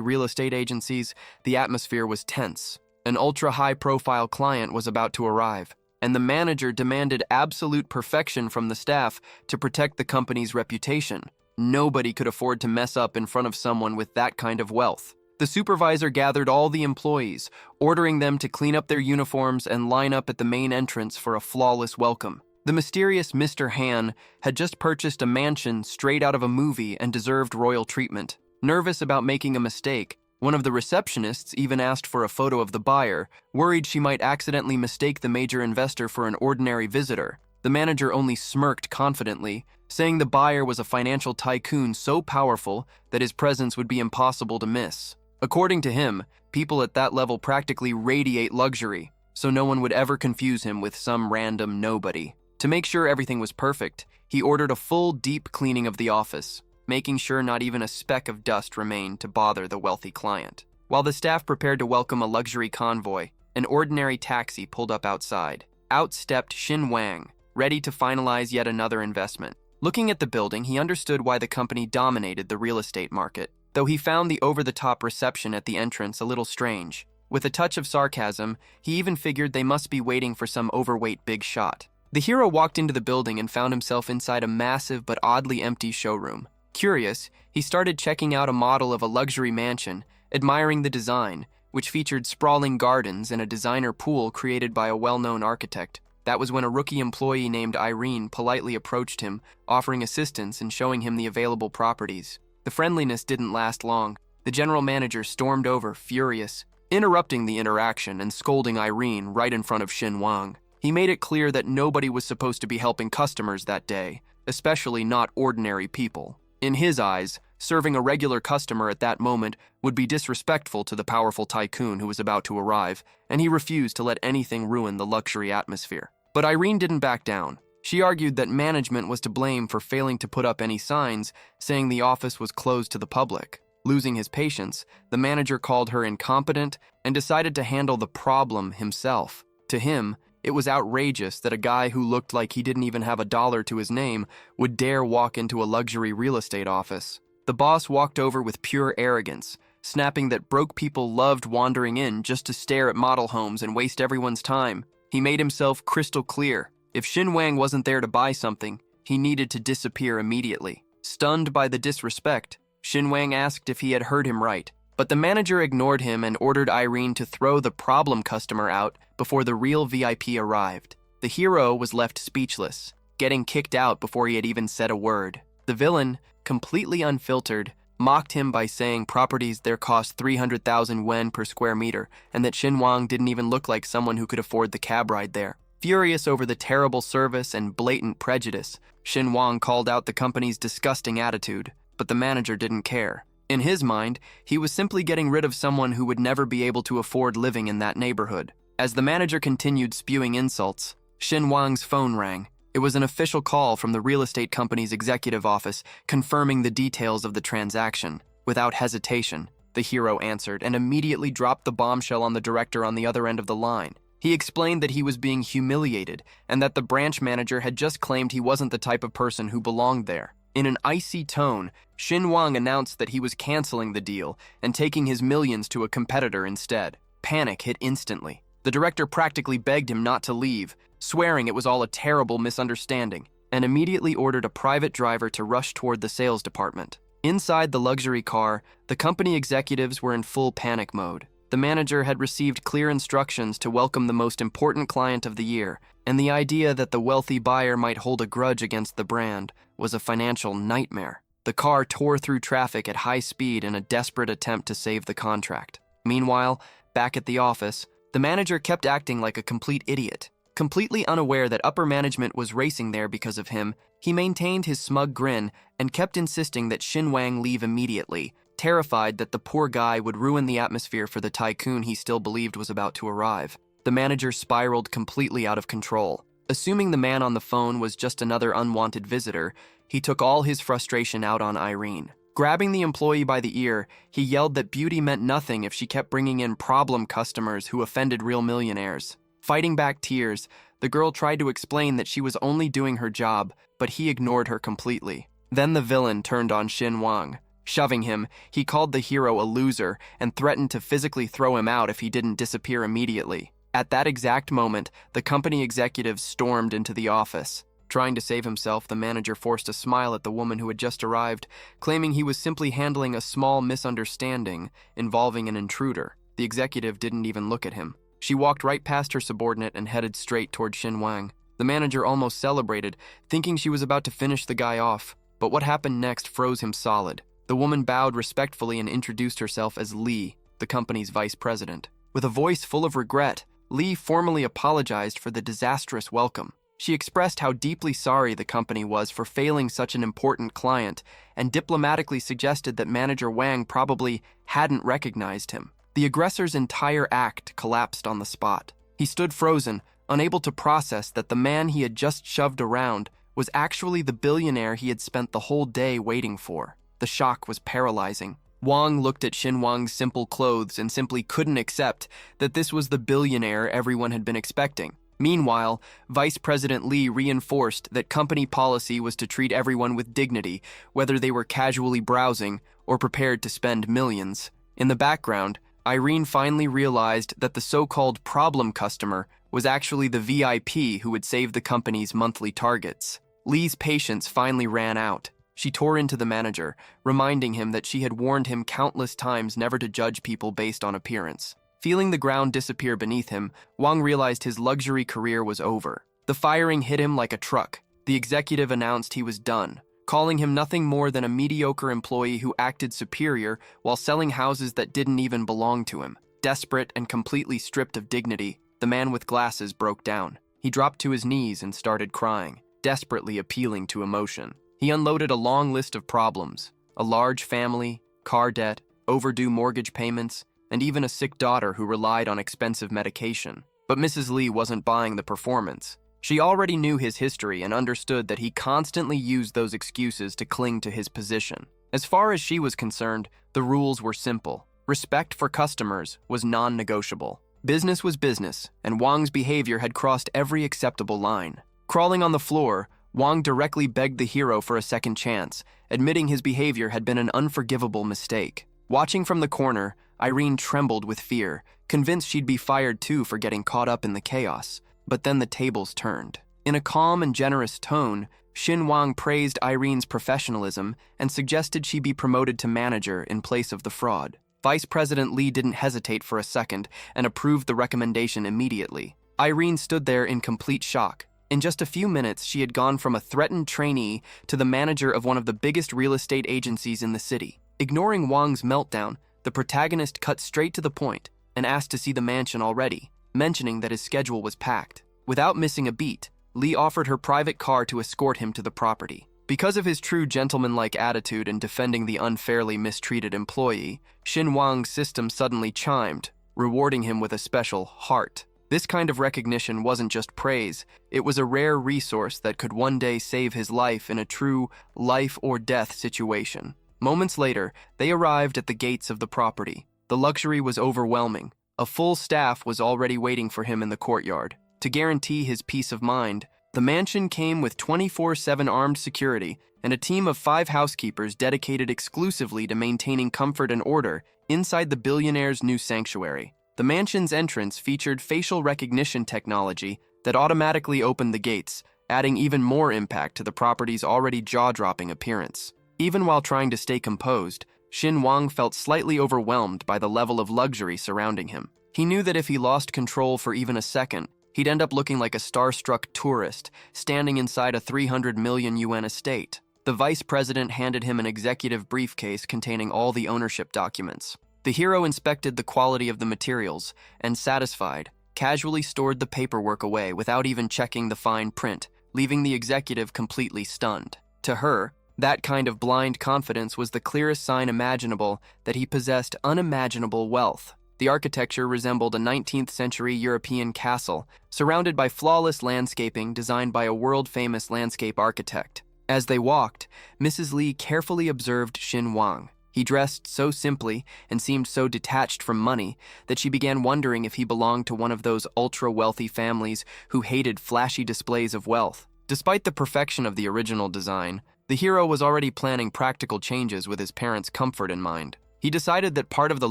real estate agencies, the atmosphere was tense. An ultra-high-profile client was about to arrive, and the manager demanded absolute perfection from the staff to protect the company's reputation. Nobody could afford to mess up in front of someone with that kind of wealth. The supervisor gathered all the employees, ordering them to clean up their uniforms and line up at the main entrance for a flawless welcome. The mysterious Mr. Han had just purchased a mansion straight out of a movie and deserved royal treatment. Nervous about making a mistake, one of the receptionists even asked for a photo of the buyer, worried she might accidentally mistake the major investor for an ordinary visitor. The manager only smirked confidently, saying the buyer was a financial tycoon so powerful that his presence would be impossible to miss. According to him, people at that level practically radiate luxury, so no one would ever confuse him with some random nobody. To make sure everything was perfect, he ordered a full, deep cleaning of the office, making sure not even a speck of dust remained to bother the wealthy client. While the staff prepared to welcome a luxury convoy, an ordinary taxi pulled up outside. Out stepped Xin Wang, ready to finalize yet another investment. Looking at the building, he understood why the company dominated the real estate market, though he found the over-the-top reception at the entrance a little strange. With a touch of sarcasm, he even figured they must be waiting for some overweight big shot. The hero walked into the building and found himself inside a massive but oddly empty showroom. Curious, he started checking out a model of a luxury mansion, admiring the design, which featured sprawling gardens and a designer pool created by a well-known architect. That was when a rookie employee named Irene politely approached him, offering assistance and showing him the available properties. The friendliness didn't last long. The general manager stormed over, furious, interrupting the interaction and scolding Irene right in front of Xin Wang. He made it clear that nobody was supposed to be helping customers that day, especially not ordinary people. In his eyes, serving a regular customer at that moment would be disrespectful to the powerful tycoon who was about to arrive, and he refused to let anything ruin the luxury atmosphere. But Irene didn't back down. She argued that management was to blame for failing to put up any signs saying the office was closed to the public. Losing his patience, the manager called her incompetent and decided to handle the problem himself. To him, it was outrageous that a guy who looked like he didn't even have a dollar to his name would dare walk into a luxury real estate office. The boss walked over with pure arrogance, snapping that broke people loved wandering in just to stare at model homes and waste everyone's time. He made himself crystal clear. If Xin Wang wasn't there to buy something, he needed to disappear immediately. Stunned by the disrespect, Xin Wang asked if he had heard him right, but the manager ignored him and ordered Irene to throw the problem customer out before the real VIP arrived. The hero was left speechless, getting kicked out before he had even said a word. The villain, completely unfiltered, mocked him by saying properties there cost 300,000 yen per square meter and that Xin Wang didn't even look like someone who could afford the cab ride there. Furious over the terrible service and blatant prejudice, Xin Wang called out the company's disgusting attitude, but the manager didn't care. In his mind, he was simply getting rid of someone who would never be able to afford living in that neighborhood. As the manager continued spewing insults, Xin Wang's phone rang. It was an official call from the real estate company's executive office confirming the details of the transaction. Without hesitation, the hero answered and immediately dropped the bombshell on the director on the other end of the line. He explained that he was being humiliated and that the branch manager had just claimed he wasn't the type of person who belonged there. In an icy tone, Xin Wang announced that he was canceling the deal and taking his millions to a competitor instead. Panic hit instantly. The director practically begged him not to leave, swearing it was all a terrible misunderstanding, and immediately ordered a private driver to rush toward the sales department. Inside the luxury car, the company executives were in full panic mode. The manager had received clear instructions to welcome the most important client of the year, and the idea that the wealthy buyer might hold a grudge against the brand was a financial nightmare. The car tore through traffic at high speed in a desperate attempt to save the contract. Meanwhile, back at the office, the manager kept acting like a complete idiot. Completely unaware that upper management was racing there because of him, he maintained his smug grin and kept insisting that Shin Wang leave immediately, terrified that the poor guy would ruin the atmosphere for the tycoon he still believed was about to arrive. The manager spiraled completely out of control. Assuming the man on the phone was just another unwanted visitor, he took all his frustration out on Irene. Grabbing the employee by the ear, he yelled that beauty meant nothing if she kept bringing in problem customers who offended real millionaires. Fighting back tears, the girl tried to explain that she was only doing her job, but he ignored her completely. Then the villain turned on Shin Wang. Shoving him, he called the hero a loser and threatened to physically throw him out if he didn't disappear immediately. At that exact moment, the company executives stormed into the office. Trying to save himself, the manager forced a smile at the woman who had just arrived, claiming he was simply handling a small misunderstanding involving an intruder. The executive didn't even look at him. She walked right past her subordinate and headed straight toward Shin Wang. The manager almost celebrated, thinking she was about to finish the guy off. But what happened next froze him solid. The woman bowed respectfully and introduced herself as Lee, the company's vice president. With a voice full of regret, Lee formally apologized for the disastrous welcome. She expressed how deeply sorry the company was for failing such an important client and diplomatically suggested that manager Wang probably hadn't recognized him. The aggressor's entire act collapsed on the spot. He stood frozen, unable to process that the man he had just shoved around was actually the billionaire he had spent the whole day waiting for. The shock was paralyzing. Wang looked at Shin Wang's simple clothes and simply couldn't accept that this was the billionaire everyone had been expecting. Meanwhile, Vice President Lee reinforced that company policy was to treat everyone with dignity, whether they were casually browsing or prepared to spend millions. In the background, Irene finally realized that the so-called problem customer was actually the VIP who would save the company's monthly targets. Lee's patience finally ran out. She tore into the manager, reminding him that she had warned him countless times never to judge people based on appearance. Feeling the ground disappear beneath him, Wang realized his luxury career was over. The firing hit him like a truck. The executive announced he was done, calling him nothing more than a mediocre employee who acted superior while selling houses that didn't even belong to him. Desperate and completely stripped of dignity, the man with glasses broke down. He dropped to his knees and started crying, desperately appealing to emotion. He unloaded a long list of problems: a large family, car debt, overdue mortgage payments, and even a sick daughter who relied on expensive medication. But Mrs. Lee wasn't buying the performance. She already knew his history and understood that he constantly used those excuses to cling to his position. As far as she was concerned, the rules were simple. Respect for customers was non-negotiable. Business was business, and Wang's behavior had crossed every acceptable line. Crawling on the floor, Wang directly begged the hero for a second chance, admitting his behavior had been an unforgivable mistake. Watching from the corner, Irene trembled with fear, convinced she'd be fired too for getting caught up in the chaos. But then the tables turned. In a calm and generous tone, Shin Wang praised Irene's professionalism and suggested she be promoted to manager in place of the fraud. Vice President Lee didn't hesitate for a second and approved the recommendation immediately. Irene stood there in complete shock. In just a few minutes, she had gone from a threatened trainee to the manager of one of the biggest real estate agencies in the city. Ignoring Wang's meltdown, the protagonist cut straight to the point and asked to see the mansion already, mentioning that his schedule was packed. Without missing a beat, Lee offered her private car to escort him to the property. Because of his true gentlemanlike attitude in defending the unfairly mistreated employee, Shin Wang's system suddenly chimed, rewarding him with a special heart. This kind of recognition wasn't just praise, it was a rare resource that could one day save his life in a true life-or-death situation. Moments later, they arrived at the gates of the property. The luxury was overwhelming. A full staff was already waiting for him in the courtyard. To guarantee his peace of mind, the mansion came with 24/7 armed security and a team of 5 housekeepers dedicated exclusively to maintaining comfort and order inside the billionaire's new sanctuary. The mansion's entrance featured facial recognition technology that automatically opened the gates, adding even more impact to the property's already jaw-dropping appearance. Even while trying to stay composed, Shin Wang felt slightly overwhelmed by the level of luxury surrounding him. He knew that if he lost control for even a second, he'd end up looking like a starstruck tourist standing inside a 300 million yuan estate. The vice president handed him an executive briefcase containing all the ownership documents. The hero inspected the quality of the materials and, satisfied, casually stored the paperwork away without even checking the fine print, leaving the executive completely stunned. To her, that kind of blind confidence was the clearest sign imaginable that he possessed unimaginable wealth. The architecture resembled a 19th century European castle, surrounded by flawless landscaping designed by a world-famous landscape architect. As they walked, Mrs. Lee carefully observed Xin Wang. He dressed so simply and seemed so detached from money that she began wondering if he belonged to one of those ultra-wealthy families who hated flashy displays of wealth. Despite the perfection of the original design, the hero was already planning practical changes with his parents' comfort in mind. He decided that part of the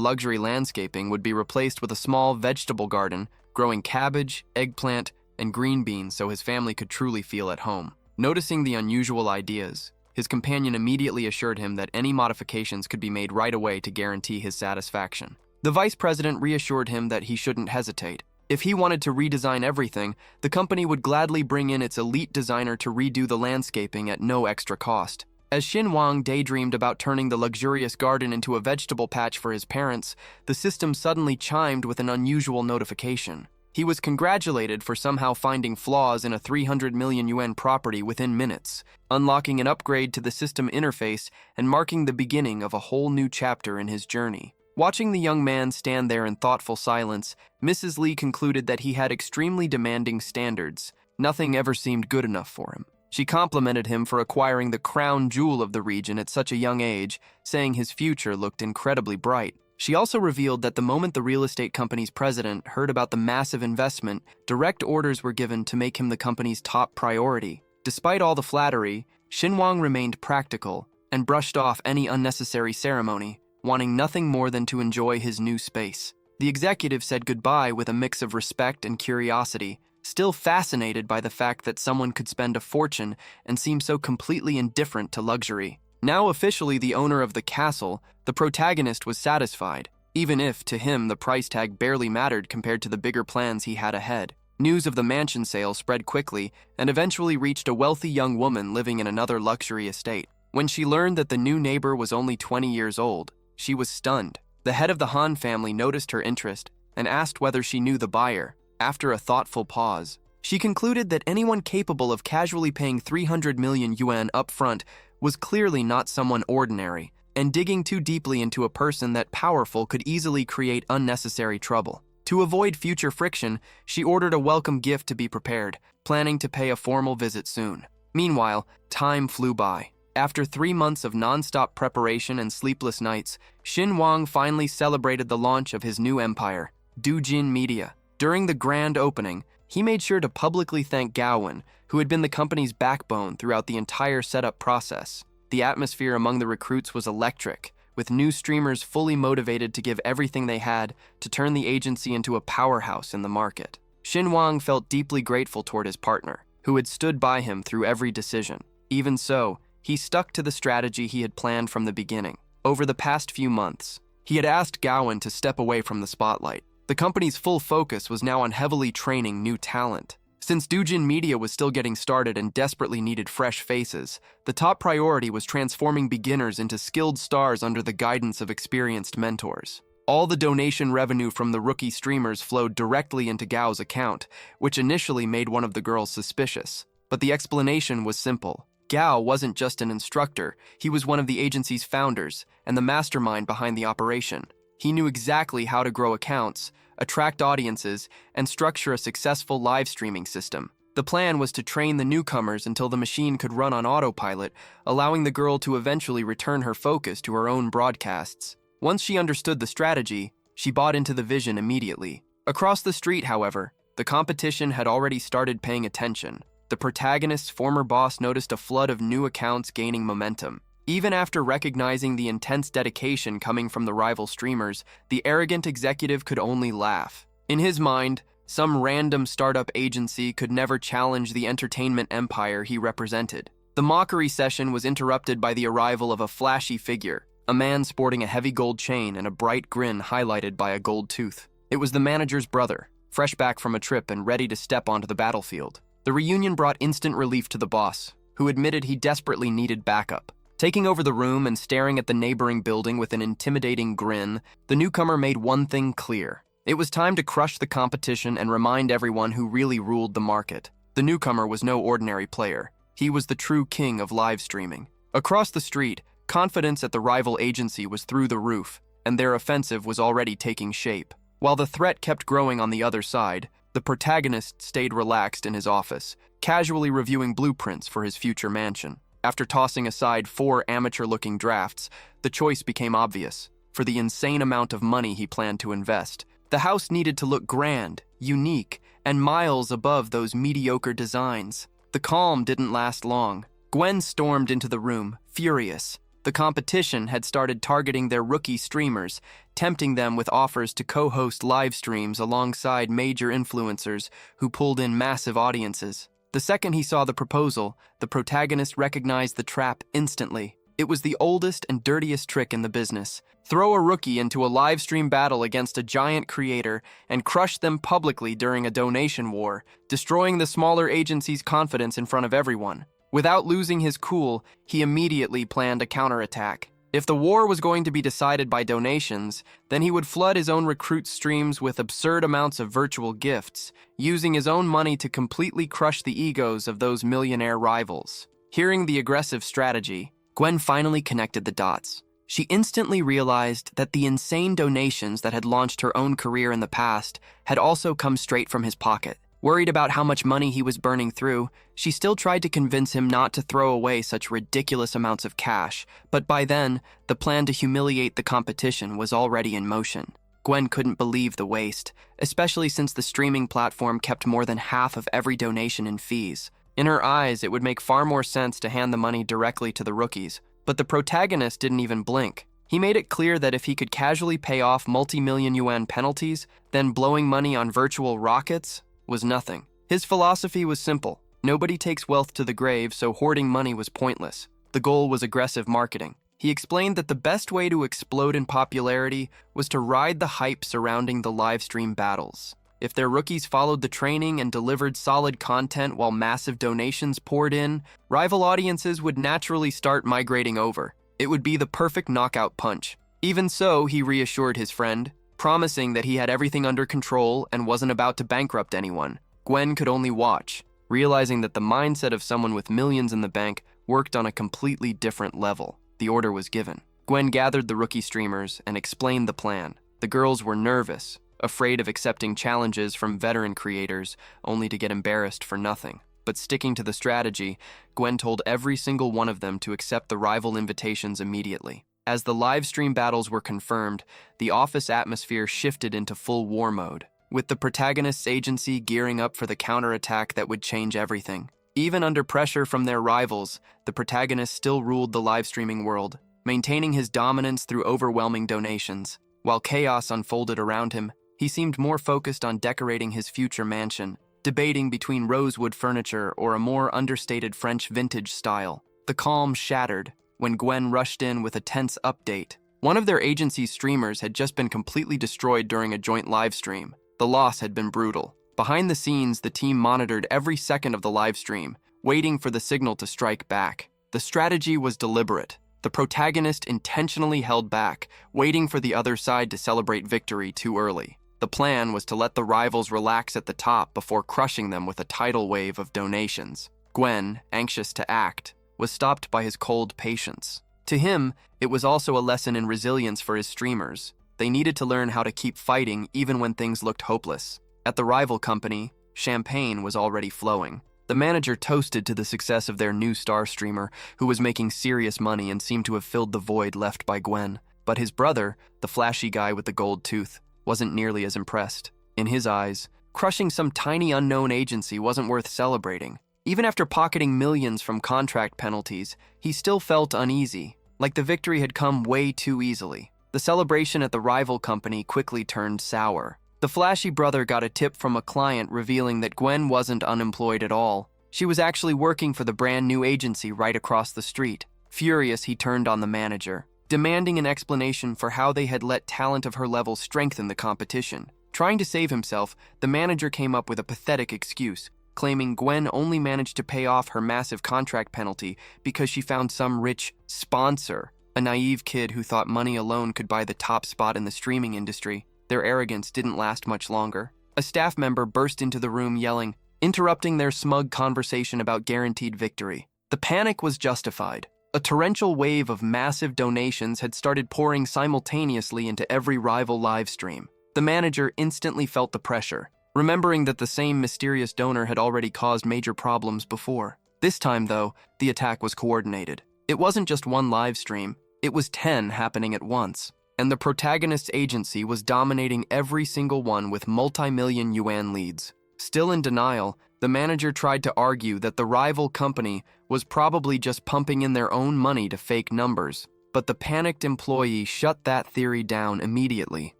luxury landscaping would be replaced with a small vegetable garden, growing cabbage, eggplant, and green beans so his family could truly feel at home. Noticing the unusual ideas, his companion immediately assured him that any modifications could be made right away to guarantee his satisfaction. The vice president reassured him that he shouldn't hesitate. If he wanted to redesign everything, the company would gladly bring in its elite designer to redo the landscaping at no extra cost. As Xin Wang daydreamed about turning the luxurious garden into a vegetable patch for his parents, the system suddenly chimed with an unusual notification. He was congratulated for somehow finding flaws in a 300 million yuan property within minutes, unlocking an upgrade to the system interface and marking the beginning of a whole new chapter in his journey. Watching the young man stand there in thoughtful silence, Mrs. Lee concluded that he had extremely demanding standards. Nothing ever seemed good enough for him. She complimented him for acquiring the crown jewel of the region at such a young age, saying his future looked incredibly bright. She also revealed that the moment the real estate company's president heard about the massive investment, direct orders were given to make him the company's top priority. Despite all the flattery, Xin Wang remained practical and brushed off any unnecessary ceremony, wanting nothing more than to enjoy his new space. The executive said goodbye with a mix of respect and curiosity, still fascinated by the fact that someone could spend a fortune and seem so completely indifferent to luxury. Now officially the owner of the castle, the protagonist was satisfied, even if, to him, the price tag barely mattered compared to the bigger plans he had ahead. News of the mansion sale spread quickly and eventually reached a wealthy young woman living in another luxury estate. When she learned that the new neighbor was only 20 years old, she was stunned. The head of the Han family noticed her interest and asked whether she knew the buyer. After a thoughtful pause, she concluded that anyone capable of casually paying 300 million yuan upfront was clearly not someone ordinary, and digging too deeply into a person that powerful could easily create unnecessary trouble. To avoid future friction, she ordered a welcome gift to be prepared, planning to pay a formal visit soon. Meanwhile, time flew by. After 3 months of non-stop preparation and sleepless nights, Xin Wang finally celebrated the launch of his new empire, Dujin Media. During the grand opening, he made sure to publicly thank Gaowen, who had been the company's backbone throughout the entire setup process. The atmosphere among the recruits was electric, with new streamers fully motivated to give everything they had to turn the agency into a powerhouse in the market. Xin Wang felt deeply grateful toward his partner, who had stood by him through every decision. Even so, he stuck to the strategy he had planned from the beginning. Over the past few months, he had asked Gaowen to step away from the spotlight. The company's full focus was now on heavily training new talent. Since Dujin Media was still getting started and desperately needed fresh faces, the top priority was transforming beginners into skilled stars under the guidance of experienced mentors. All the donation revenue from the rookie streamers flowed directly into Gao's account, which initially made one of the girls suspicious. But the explanation was simple. Gao wasn't just an instructor, he was one of the agency's founders and the mastermind behind the operation. He knew exactly how to grow accounts, attract audiences, and structure a successful live streaming system. The plan was to train the newcomers until the machine could run on autopilot, allowing the girl to eventually return her focus to her own broadcasts. Once she understood the strategy, she bought into the vision immediately. Across the street, however, the competition had already started paying attention. The protagonist's former boss noticed a flood of new accounts gaining momentum. Even after recognizing the intense dedication coming from the rival streamers, the arrogant executive could only laugh. In his mind, some random startup agency could never challenge the entertainment empire he represented. The mockery session was interrupted by the arrival of a flashy figure, a man sporting a heavy gold chain and a bright grin highlighted by a gold tooth. It was the manager's brother, fresh back from a trip and ready to step onto the battlefield. The reunion brought instant relief to the boss, who admitted he desperately needed backup. Taking over the room and staring at the neighboring building with an intimidating grin, the newcomer made one thing clear. It was time to crush the competition and remind everyone who really ruled the market. The newcomer was no ordinary player. He was the true king of live streaming. Across the street, confidence at the rival agency was through the roof, and their offensive was already taking shape. While the threat kept growing on the other side, the protagonist stayed relaxed in his office, casually reviewing blueprints for his future mansion. After tossing aside 4 amateur-looking drafts, the choice became obvious. For the insane amount of money he planned to invest, the house needed to look grand, unique, and miles above those mediocre designs. The calm didn't last long. Gwen stormed into the room, furious. The competition had started targeting their rookie streamers, tempting them with offers to co-host live streams alongside major influencers who pulled in massive audiences. The second he saw the proposal, the protagonist recognized the trap instantly. It was the oldest and dirtiest trick in the business. Throw a rookie into a live stream battle against a giant creator and crush them publicly during a donation war, destroying the smaller agency's confidence in front of everyone. Without losing his cool, he immediately planned a counterattack. If the war was going to be decided by donations, then he would flood his own recruit streams with absurd amounts of virtual gifts, using his own money to completely crush the egos of those millionaire rivals. Hearing the aggressive strategy, Gwen finally connected the dots. She instantly realized that the insane donations that had launched her own career in the past had also come straight from his pocket. Worried about how much money he was burning through, she still tried to convince him not to throw away such ridiculous amounts of cash, but by then, the plan to humiliate the competition was already in motion. Gwen couldn't believe the waste, especially since the streaming platform kept more than half of every donation in fees. In her eyes, it would make far more sense to hand the money directly to the rookies, but the protagonist didn't even blink. He made it clear that if he could casually pay off multi-million yuan penalties, then blowing money on virtual rockets was nothing. His philosophy was simple. Nobody takes wealth to the grave, so hoarding money was pointless. The goal was aggressive marketing. He explained that the best way to explode in popularity was to ride the hype surrounding the live stream battles. If their rookies followed the training and delivered solid content while massive donations poured in, rival audiences would naturally start migrating over. It would be the perfect knockout punch. Even so, he reassured his friend, promising that he had everything under control and wasn't about to bankrupt anyone. Gwen could only watch, realizing that the mindset of someone with millions in the bank worked on a completely different level. The order was given. Gwen gathered the rookie streamers and explained the plan. The girls were nervous, afraid of accepting challenges from veteran creators, only to get embarrassed for nothing. But sticking to the strategy, Gwen told every single one of them to accept the rival invitations immediately. As the live stream battles were confirmed, the office atmosphere shifted into full war mode, with the protagonist's agency gearing up for the counterattack that would change everything. Even under pressure from their rivals, the protagonist still ruled the live streaming world, maintaining his dominance through overwhelming donations. While chaos unfolded around him, he seemed more focused on decorating his future mansion, debating between rosewood furniture or a more understated French vintage style. The calm shattered when Gwen rushed in with a tense update. One of their agency's streamers had just been completely destroyed during a joint live stream. The loss had been brutal. Behind the scenes, the team monitored every second of the live stream, waiting for the signal to strike back. The strategy was deliberate. The protagonist intentionally held back, waiting for the other side to celebrate victory too early. The plan was to let the rivals relax at the top before crushing them with a tidal wave of donations. Gwen, anxious to act, was stopped by his cold patience. To him, it was also a lesson in resilience for his streamers. They needed to learn how to keep fighting even when things looked hopeless. At the rival company, champagne was already flowing. The manager toasted to the success of their new star streamer, who was making serious money and seemed to have filled the void left by Gwen. But his brother, the flashy guy with the gold tooth, wasn't nearly as impressed. In his eyes, crushing some tiny unknown agency wasn't worth celebrating. Even after pocketing millions from contract penalties, he still felt uneasy, like the victory had come way too easily. The celebration at the rival company quickly turned sour. The flashy brother got a tip from a client revealing that Gwen wasn't unemployed at all. She was actually working for the brand new agency right across the street. Furious, he turned on the manager, demanding an explanation for how they had let talent of her level strengthen the competition. Trying to save himself, the manager came up with a pathetic excuse. claiming Gwen only managed to pay off her massive contract penalty because she found some rich sponsor, a naive kid who thought money alone could buy the top spot in the streaming industry. Their arrogance didn't last much longer. A staff member burst into the room yelling, interrupting their smug conversation about guaranteed victory. The panic was justified. A torrential wave of massive donations had started pouring simultaneously into every rival live stream. The manager instantly felt the pressure, remembering that the same mysterious donor had already caused major problems before. This time, though, the attack was coordinated. It wasn't just one live stream, it was 10 happening at once. And the protagonist's agency was dominating every single one with multi-million yuan leads. Still in denial, the manager tried to argue that the rival company was probably just pumping in their own money to fake numbers. But the panicked employee shut that theory down immediately.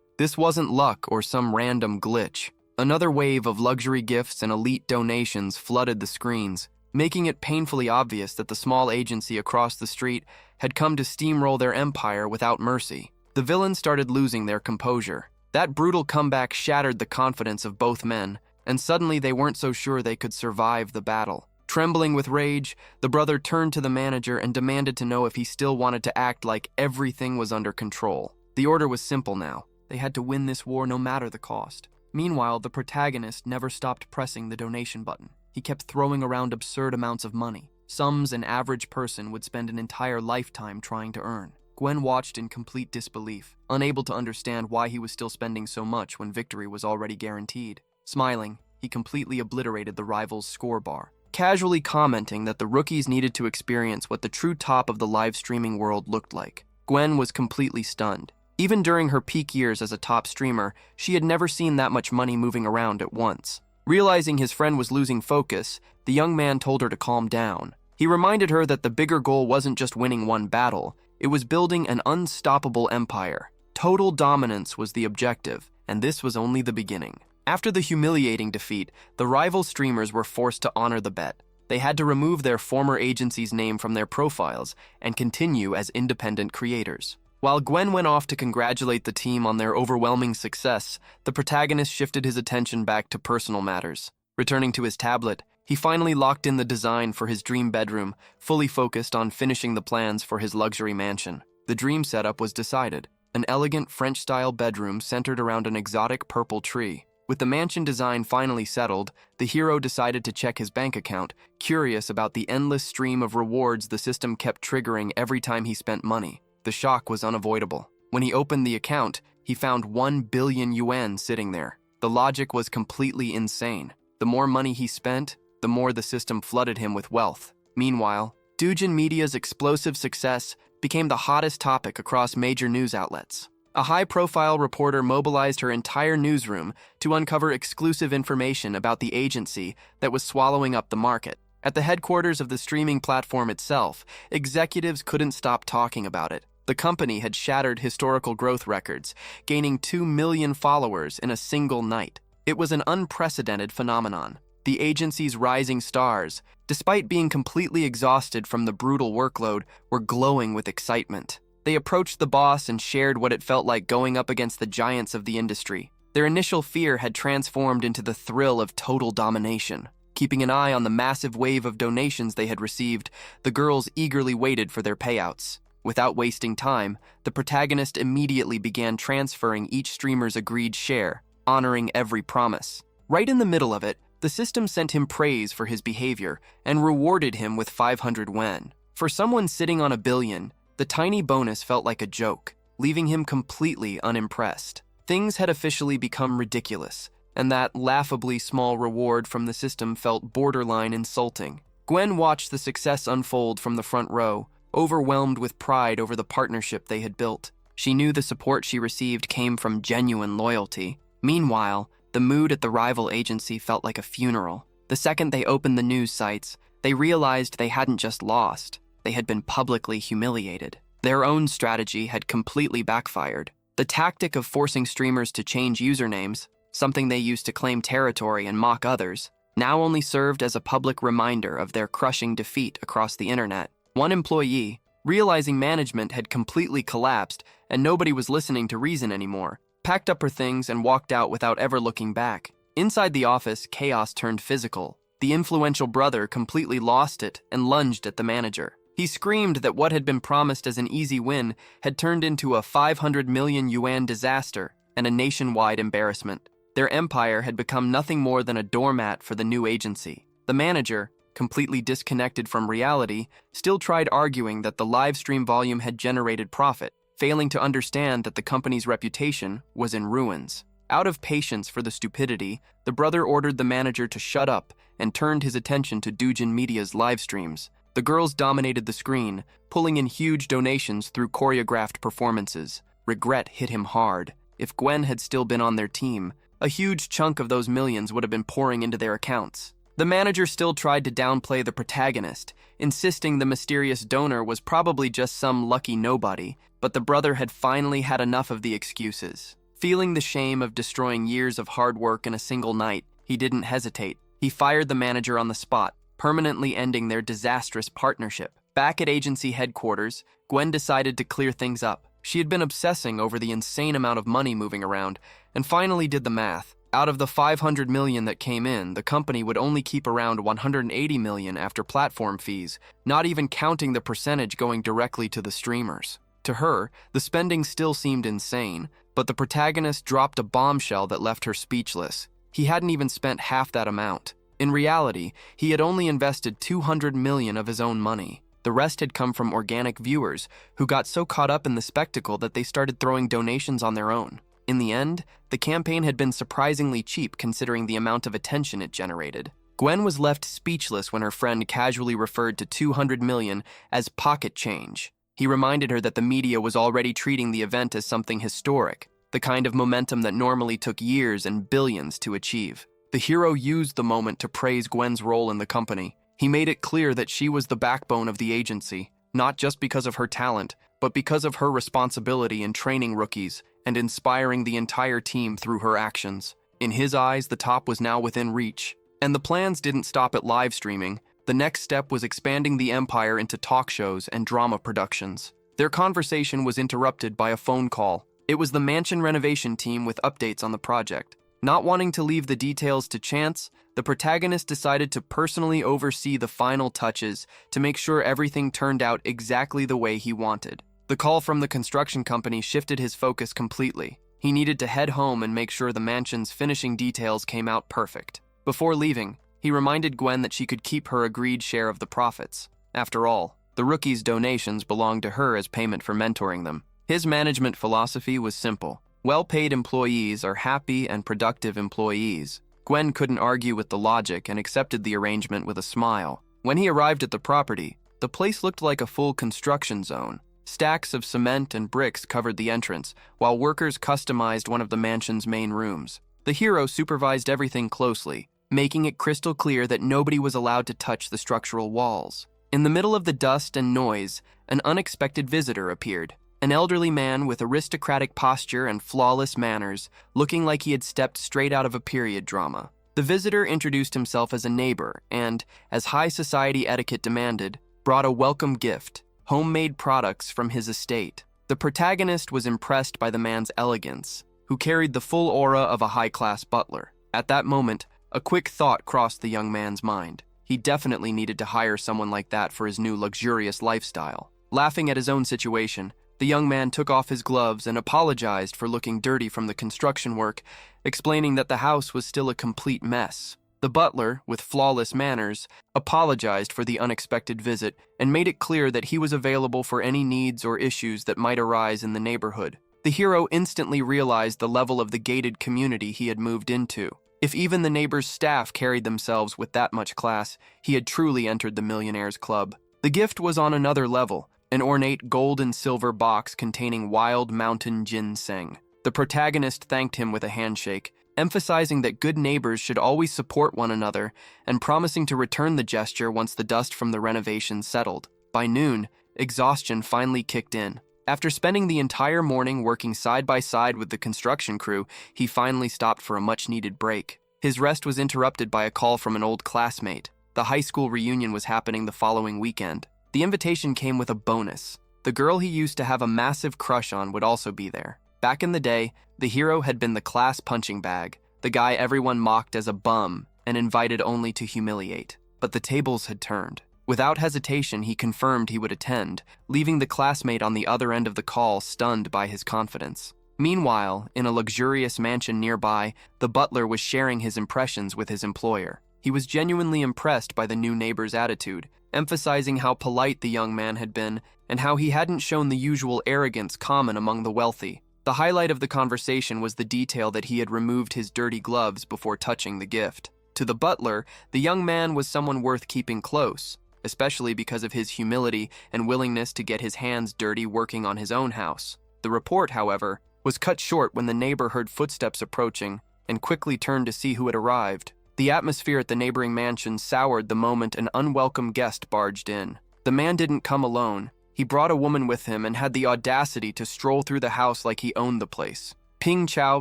This wasn't luck or some random glitch. Another wave of luxury gifts and elite donations flooded the screens, making it painfully obvious that the small agency across the street had come to steamroll their empire without mercy. The villains started losing their composure. That brutal comeback shattered the confidence of both men, and suddenly they weren't so sure they could survive the battle. Trembling with rage, the brother turned to the manager and demanded to know if he still wanted to act like everything was under control. The order was simple now. They had to win this war no matter the cost. Meanwhile, the protagonist never stopped pressing the donation button. He kept throwing around absurd amounts of money, sums an average person would spend an entire lifetime trying to earn. Gwen watched in complete disbelief, unable to understand why he was still spending so much when victory was already guaranteed. Smiling, he completely obliterated the rival's score bar, casually commenting that the rookies needed to experience what the true top of the live streaming world looked like. Gwen was completely stunned. Even during her peak years as a top streamer, she had never seen that much money moving around at once. Realizing his friend was losing focus, the young man told her to calm down. He reminded her that the bigger goal wasn't just winning one battle, it was building an unstoppable empire. Total dominance was the objective, and this was only the beginning. After the humiliating defeat, the rival streamers were forced to honor the bet. They had to remove their former agency's name from their profiles and continue as independent creators. While Gwen went off to congratulate the team on their overwhelming success, the protagonist shifted his attention back to personal matters. Returning to his tablet, he finally locked in the design for his dream bedroom, fully focused on finishing the plans for his luxury mansion. The dream setup was decided, an elegant French-style bedroom centered around an exotic purple tree. With the mansion design finally settled, the hero decided to check his bank account, curious about the endless stream of rewards the system kept triggering every time he spent money. The shock was unavoidable. When he opened the account, he found 1 billion yuan sitting there. The logic was completely insane. The more money he spent, the more the system flooded him with wealth. Meanwhile, Dujin Media's explosive success became the hottest topic across major news outlets. A high-profile reporter mobilized her entire newsroom to uncover exclusive information about the agency that was swallowing up the market. At the headquarters of the streaming platform itself, executives couldn't stop talking about it. The company had shattered historical growth records, gaining 2 million followers in a single night. It was an unprecedented phenomenon. The agency's rising stars, despite being completely exhausted from the brutal workload, were glowing with excitement. They approached the boss and shared what it felt like going up against the giants of the industry. Their initial fear had transformed into the thrill of total domination. Keeping an eye on the massive wave of donations they had received, the girls eagerly waited for their payouts. Without wasting time, the protagonist immediately began transferring each streamer's agreed share, honoring every promise. Right in the middle of it, the system sent him praise for his behavior and rewarded him with 500 yuan. For someone sitting on 1 billion, the tiny bonus felt like a joke, leaving him completely unimpressed. Things had officially become ridiculous, and that laughably small reward from the system felt borderline insulting. Gwen watched the success unfold from the front row, overwhelmed with pride over the partnership they had built. She knew the support she received came from genuine loyalty. Meanwhile, the mood at the rival agency felt like a funeral. The second they opened the news sites, they realized they hadn't just lost, they had been publicly humiliated. Their own strategy had completely backfired. The tactic of forcing streamers to change usernames, something they used to claim territory and mock others, now only served as a public reminder of their crushing defeat across the internet. One employee, realizing management had completely collapsed and nobody was listening to reason anymore, packed up her things and walked out without ever looking back. Inside the office, chaos turned physical. The influential brother completely lost it and lunged at the manager. He screamed that what had been promised as an easy win had turned into a 500 million yuan disaster and a nationwide embarrassment. Their empire had become nothing more than a doormat for the new agency. The manager, completely disconnected from reality, still tried arguing that the live stream volume had generated profit, failing to understand that the company's reputation was in ruins. Out of patience for the stupidity, the brother ordered the manager to shut up and turned his attention to Doujin Media's live streams. The girls dominated the screen, pulling in huge donations through choreographed performances. Regret hit him hard. If Gwen had still been on their team, a huge chunk of those millions would have been pouring into their accounts. The manager still tried to downplay the protagonist, insisting the mysterious donor was probably just some lucky nobody, but the brother had finally had enough of the excuses. Feeling the shame of destroying years of hard work in a single night, he didn't hesitate. He fired the manager on the spot, permanently ending their disastrous partnership. Back at agency headquarters, Gwen decided to clear things up. She had been obsessing over the insane amount of money moving around, and finally did the math. Out of the 500 million that came in, the company would only keep around 180 million after platform fees, not even counting the percentage going directly to the streamers. To her, the spending still seemed insane, but the protagonist dropped a bombshell that left her speechless. He hadn't even spent half that amount. In reality, he had only invested 200 million of his own money. The rest had come from organic viewers who got so caught up in the spectacle that they started throwing donations on their own. In the end, the campaign had been surprisingly cheap considering the amount of attention it generated. Gwen was left speechless when her friend casually referred to 200 million as pocket change. He reminded her that the media was already treating the event as something historic, the kind of momentum that normally took years and billions to achieve. The hero used the moment to praise Gwen's role in the company. He made it clear that she was the backbone of the agency, not just because of her talent, but because of her responsibility in training rookies and inspiring the entire team through her actions. In his eyes, the top was now within reach. And the plans didn't stop at live streaming. The next step was expanding the empire into talk shows and drama productions. Their conversation was interrupted by a phone call. It was the mansion renovation team with updates on the project. Not wanting to leave the details to chance, the protagonist decided to personally oversee the final touches to make sure everything turned out exactly the way he wanted. The call from the construction company shifted his focus completely. He needed to head home and make sure the mansion's finishing details came out perfect. Before leaving, he reminded Gwen that she could keep her agreed share of the profits. After all, the rookies' donations belonged to her as payment for mentoring them. His management philosophy was simple. Well-paid employees are happy and productive employees. Gwen couldn't argue with the logic and accepted the arrangement with a smile. When he arrived at the property, the place looked like a full construction zone. Stacks of cement and bricks covered the entrance, while workers customized one of the mansion's main rooms. The hero supervised everything closely, making it crystal clear that nobody was allowed to touch the structural walls. In the middle of the dust and noise, an unexpected visitor appeared. An elderly man with aristocratic posture and flawless manners, looking like he had stepped straight out of a period drama. The visitor introduced himself as a neighbor and, as high society etiquette demanded, brought a welcome gift: homemade products from his estate. The protagonist was impressed by the man's elegance, who carried the full aura of a high-class butler. At that moment, a quick thought crossed the young man's mind. He definitely needed to hire someone like that for his new luxurious lifestyle. Laughing at his own situation, the young man took off his gloves and apologized for looking dirty from the construction work, explaining that the house was still a complete mess. The butler, with flawless manners, apologized for the unexpected visit and made it clear that he was available for any needs or issues that might arise in the neighborhood. The hero instantly realized the level of the gated community he had moved into. If even the neighbor's staff carried themselves with that much class, he had truly entered the Millionaire's Club. The gift was on another level, an ornate gold and silver box containing wild mountain ginseng. The protagonist thanked him with a handshake, emphasizing that good neighbors should always support one another and promising to return the gesture once the dust from the renovation settled. By noon, exhaustion finally kicked in. After spending the entire morning working side by side with the construction crew, he finally stopped for a much-needed break. His rest was interrupted by a call from an old classmate. The high school reunion was happening the following weekend. The invitation came with a bonus. The girl he used to have a massive crush on would also be there. Back in the day, the hero had been the class punching bag, the guy everyone mocked as a bum, and invited only to humiliate. But the tables had turned. Without hesitation, he confirmed he would attend, leaving the classmate on the other end of the call stunned by his confidence. Meanwhile, in a luxurious mansion nearby, the butler was sharing his impressions with his employer. He was genuinely impressed by the new neighbor's attitude, emphasizing how polite the young man had been and how he hadn't shown the usual arrogance common among the wealthy. The highlight of the conversation was the detail that he had removed his dirty gloves before touching the gift. To the butler, the young man was someone worth keeping close, especially because of his humility and willingness to get his hands dirty working on his own house. The report, however, was cut short when the neighbor heard footsteps approaching and quickly turned to see who had arrived. The atmosphere at the neighboring mansion soured the moment an unwelcome guest barged in. The man didn't come alone. He brought a woman with him and had the audacity to stroll through the house like he owned the place. Ping Chao,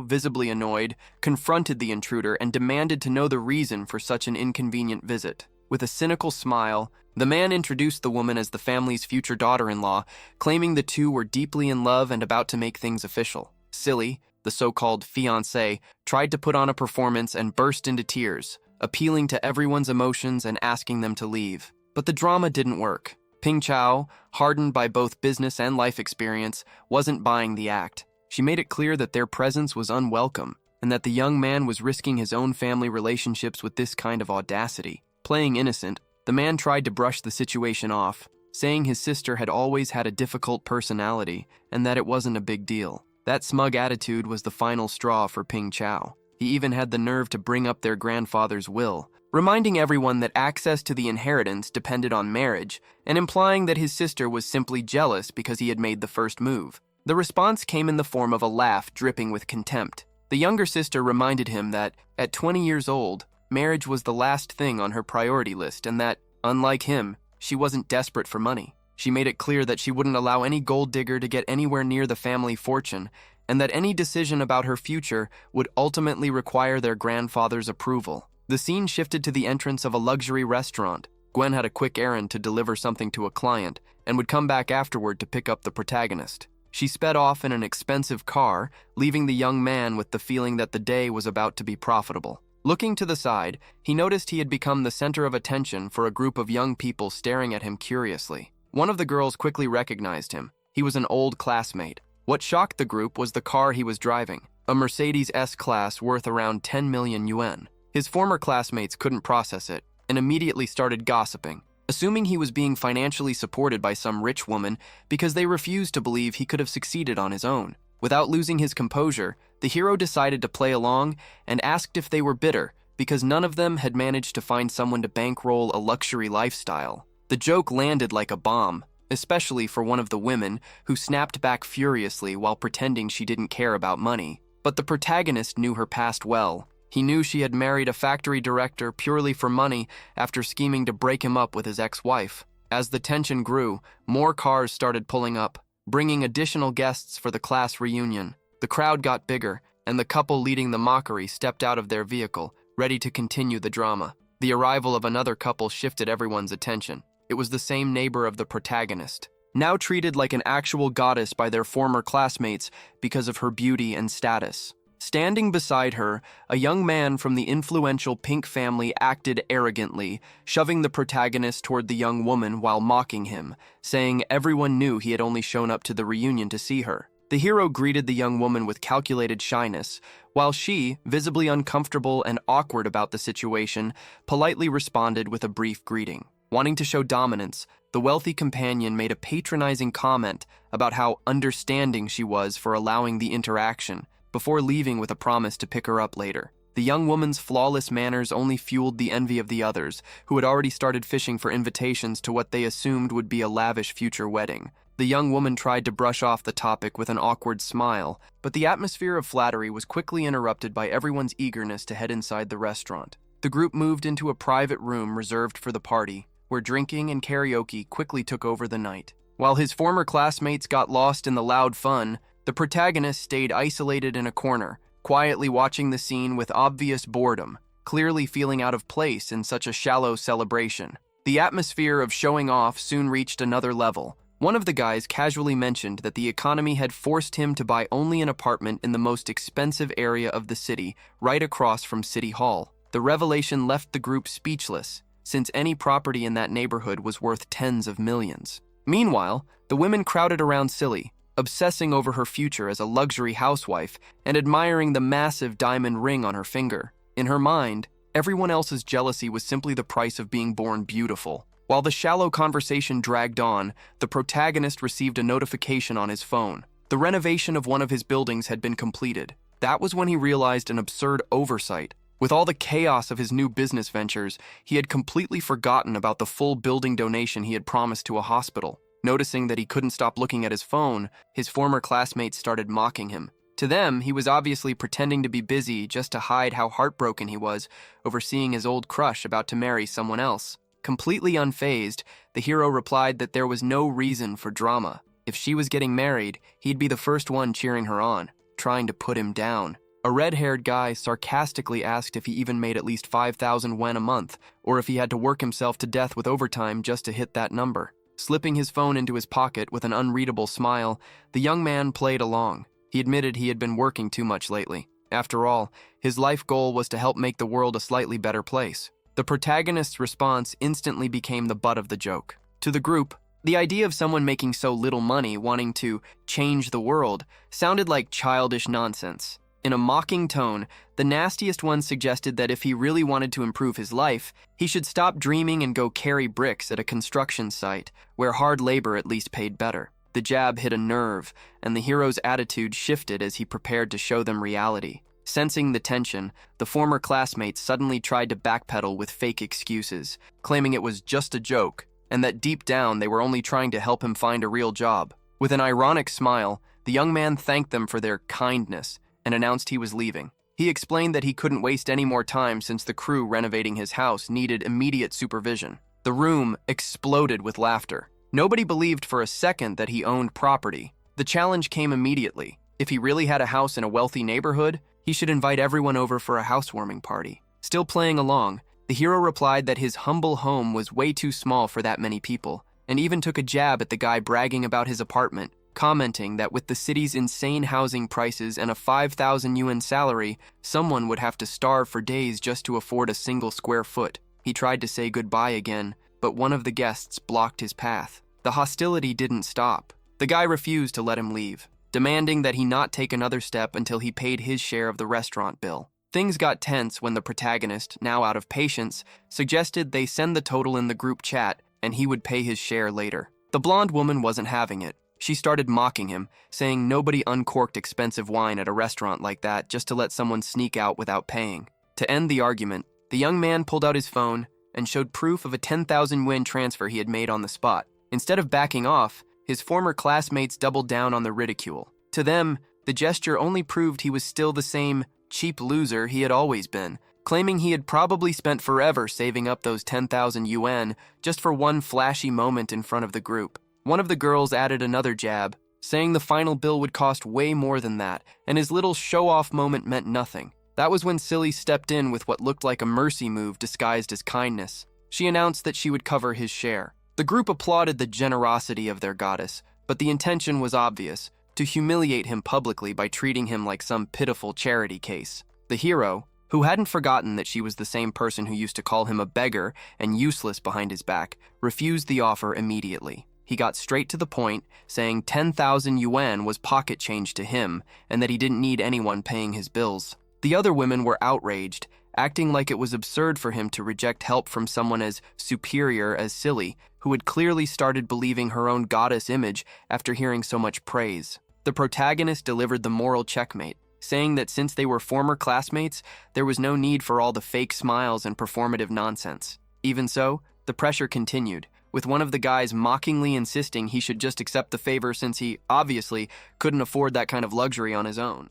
visibly annoyed, confronted the intruder and demanded to know the reason for such an inconvenient visit. With a cynical smile, the man introduced the woman as the family's future daughter-in-law, claiming the two were deeply in love and about to make things official. Silly, the so-called fiancé, tried to put on a performance and burst into tears, appealing to everyone's emotions and asking them to leave. But the drama didn't work. Ping Chao, hardened by both business and life experience, wasn't buying the act. She made it clear that their presence was unwelcome and that the young man was risking his own family relationships with this kind of audacity. Playing innocent, the man tried to brush the situation off, saying his sister had always had a difficult personality and that it wasn't a big deal. That smug attitude was the final straw for Ping Chao. He even had the nerve to bring up their grandfather's will, reminding everyone that access to the inheritance depended on marriage and implying that his sister was simply jealous because he had made the first move. The response came in the form of a laugh dripping with contempt. The younger sister reminded him that, at 20 years old, marriage was the last thing on her priority list and that, unlike him, she wasn't desperate for money. She made it clear that she wouldn't allow any gold digger to get anywhere near the family fortune and that any decision about her future would ultimately require their grandfather's approval. The scene shifted to the entrance of a luxury restaurant. Gwen had a quick errand to deliver something to a client and would come back afterward to pick up the protagonist. She sped off in an expensive car, leaving the young man with the feeling that the day was about to be profitable. Looking to the side, he noticed he had become the center of attention for a group of young people staring at him curiously. One of the girls quickly recognized him. He was an old classmate. What shocked the group was the car he was driving, a Mercedes S-Class worth around 10 million yuan. His former classmates couldn't process it and immediately started gossiping, assuming he was being financially supported by some rich woman because they refused to believe he could have succeeded on his own. Without losing his composure, the hero decided to play along and asked if they were bitter because none of them had managed to find someone to bankroll a luxury lifestyle. The joke landed like a bomb, especially for one of the women who snapped back furiously while pretending she didn't care about money. But the protagonist knew her past well. He knew she had married a factory director purely for money after scheming to break him up with his ex-wife. As the tension grew, more cars started pulling up, bringing additional guests for the class reunion. The crowd got bigger, and the couple leading the mockery stepped out of their vehicle, ready to continue the drama. The arrival of another couple shifted everyone's attention. It was the same neighbor of the protagonist, now treated like an actual goddess by their former classmates because of her beauty and status. Standing beside her, a young man from the influential Pink family acted arrogantly, shoving the protagonist toward the young woman while mocking him, saying everyone knew he had only shown up to the reunion to see her. The hero greeted the young woman with calculated shyness, while she, visibly uncomfortable and awkward about the situation, politely responded with a brief greeting. Wanting to show dominance, the wealthy companion made a patronizing comment about how understanding she was for allowing the interaction, before leaving with a promise to pick her up later. The young woman's flawless manners only fueled the envy of the others, who had already started fishing for invitations to what they assumed would be a lavish future wedding. The young woman tried to brush off the topic with an awkward smile, but the atmosphere of flattery was quickly interrupted by everyone's eagerness to head inside the restaurant. The group moved into a private room reserved for the party, where drinking and karaoke quickly took over the night. While his former classmates got lost in the loud fun, the protagonist stayed isolated in a corner, quietly watching the scene with obvious boredom, clearly feeling out of place in such a shallow celebration. The atmosphere of showing off soon reached another level. One of the guys casually mentioned that the economy had forced him to buy only an apartment in the most expensive area of the city, right across from City Hall. The The revelation left the group speechless, since any property in that neighborhood was worth tens of millions. Meanwhile, the women crowded around Silly, obsessing over her future as a luxury housewife and admiring the massive diamond ring on her finger. In her mind, everyone else's jealousy was simply the price of being born beautiful. While the shallow conversation dragged on, the protagonist received a notification on his phone. The renovation of one of his buildings had been completed. That was when he realized an absurd oversight. With all the chaos of his new business ventures, he had completely forgotten about the full building donation he had promised to a hospital. Noticing that he couldn't stop looking at his phone, his former classmates started mocking him. To them, he was obviously pretending to be busy just to hide how heartbroken he was over seeing his old crush about to marry someone else. Completely unfazed, the hero replied that there was no reason for drama. If she was getting married, he'd be the first one cheering her on, trying to put him down. A red-haired guy sarcastically asked if he even made at least 5,000 yen a month, or if he had to work himself to death with overtime just to hit that number. Slipping his phone into his pocket with an unreadable smile, the young man played along. He admitted he had been working too much lately. After all, his life goal was to help make the world a slightly better place. The protagonist's response instantly became the butt of the joke. To the group, the idea of someone making so little money wanting to change the world sounded like childish nonsense. In a mocking tone, the nastiest one suggested that if he really wanted to improve his life, he should stop dreaming and go carry bricks at a construction site, where hard labor at least paid better. The jab hit a nerve, and the hero's attitude shifted as he prepared to show them reality. Sensing the tension, the former classmates suddenly tried to backpedal with fake excuses, claiming it was just a joke, and that deep down they were only trying to help him find a real job. With an ironic smile, the young man thanked them for their kindness and announced he was leaving. He explained that he couldn't waste any more time since the crew renovating his house needed immediate supervision. The room exploded with laughter. Nobody believed for a second that he owned property. The challenge came immediately. If he really had a house in a wealthy neighborhood, he should invite everyone over for a housewarming party. Still playing along, the hero replied that his humble home was way too small for that many people, and even took a jab at the guy bragging about his apartment, commenting that with the city's insane housing prices and a 5,000 yuan salary, someone would have to starve for days just to afford a single square foot. He tried to say goodbye again, but one of the guests blocked his path. The hostility didn't stop. The guy refused to let him leave, demanding that he not take another step until he paid his share of the restaurant bill. Things got tense when the protagonist, now out of patience, suggested they send the total in the group chat and he would pay his share later. The blonde woman wasn't having it. She started mocking him, saying nobody uncorked expensive wine at a restaurant like that just to let someone sneak out without paying. To end the argument, the young man pulled out his phone and showed proof of a 10,000 yuan transfer he had made on the spot. Instead of backing off, his former classmates doubled down on the ridicule. To them, the gesture only proved he was still the same cheap loser he had always been, claiming he had probably spent forever saving up those 10,000 yuan just for one flashy moment in front of the group. One of the girls added another jab, saying the final bill would cost way more than that, and his little show-off moment meant nothing. That was when Silly stepped in with what looked like a mercy move disguised as kindness. She announced that she would cover his share. The group applauded the generosity of their goddess, but the intention was obvious, to humiliate him publicly by treating him like some pitiful charity case. The hero, who hadn't forgotten that she was the same person who used to call him a beggar and useless behind his back, refused the offer immediately. He got straight to the point, saying 10,000 yuan was pocket change to him and that he didn't need anyone paying his bills. The other women were outraged, acting like it was absurd for him to reject help from someone as superior as Silly, who had clearly started believing her own goddess image after hearing so much praise. The protagonist delivered the moral checkmate, saying that since they were former classmates, there was no need for all the fake smiles and performative nonsense. Even so, the pressure continued, with one of the guys mockingly insisting he should just accept the favor since he, obviously, couldn't afford that kind of luxury on his own.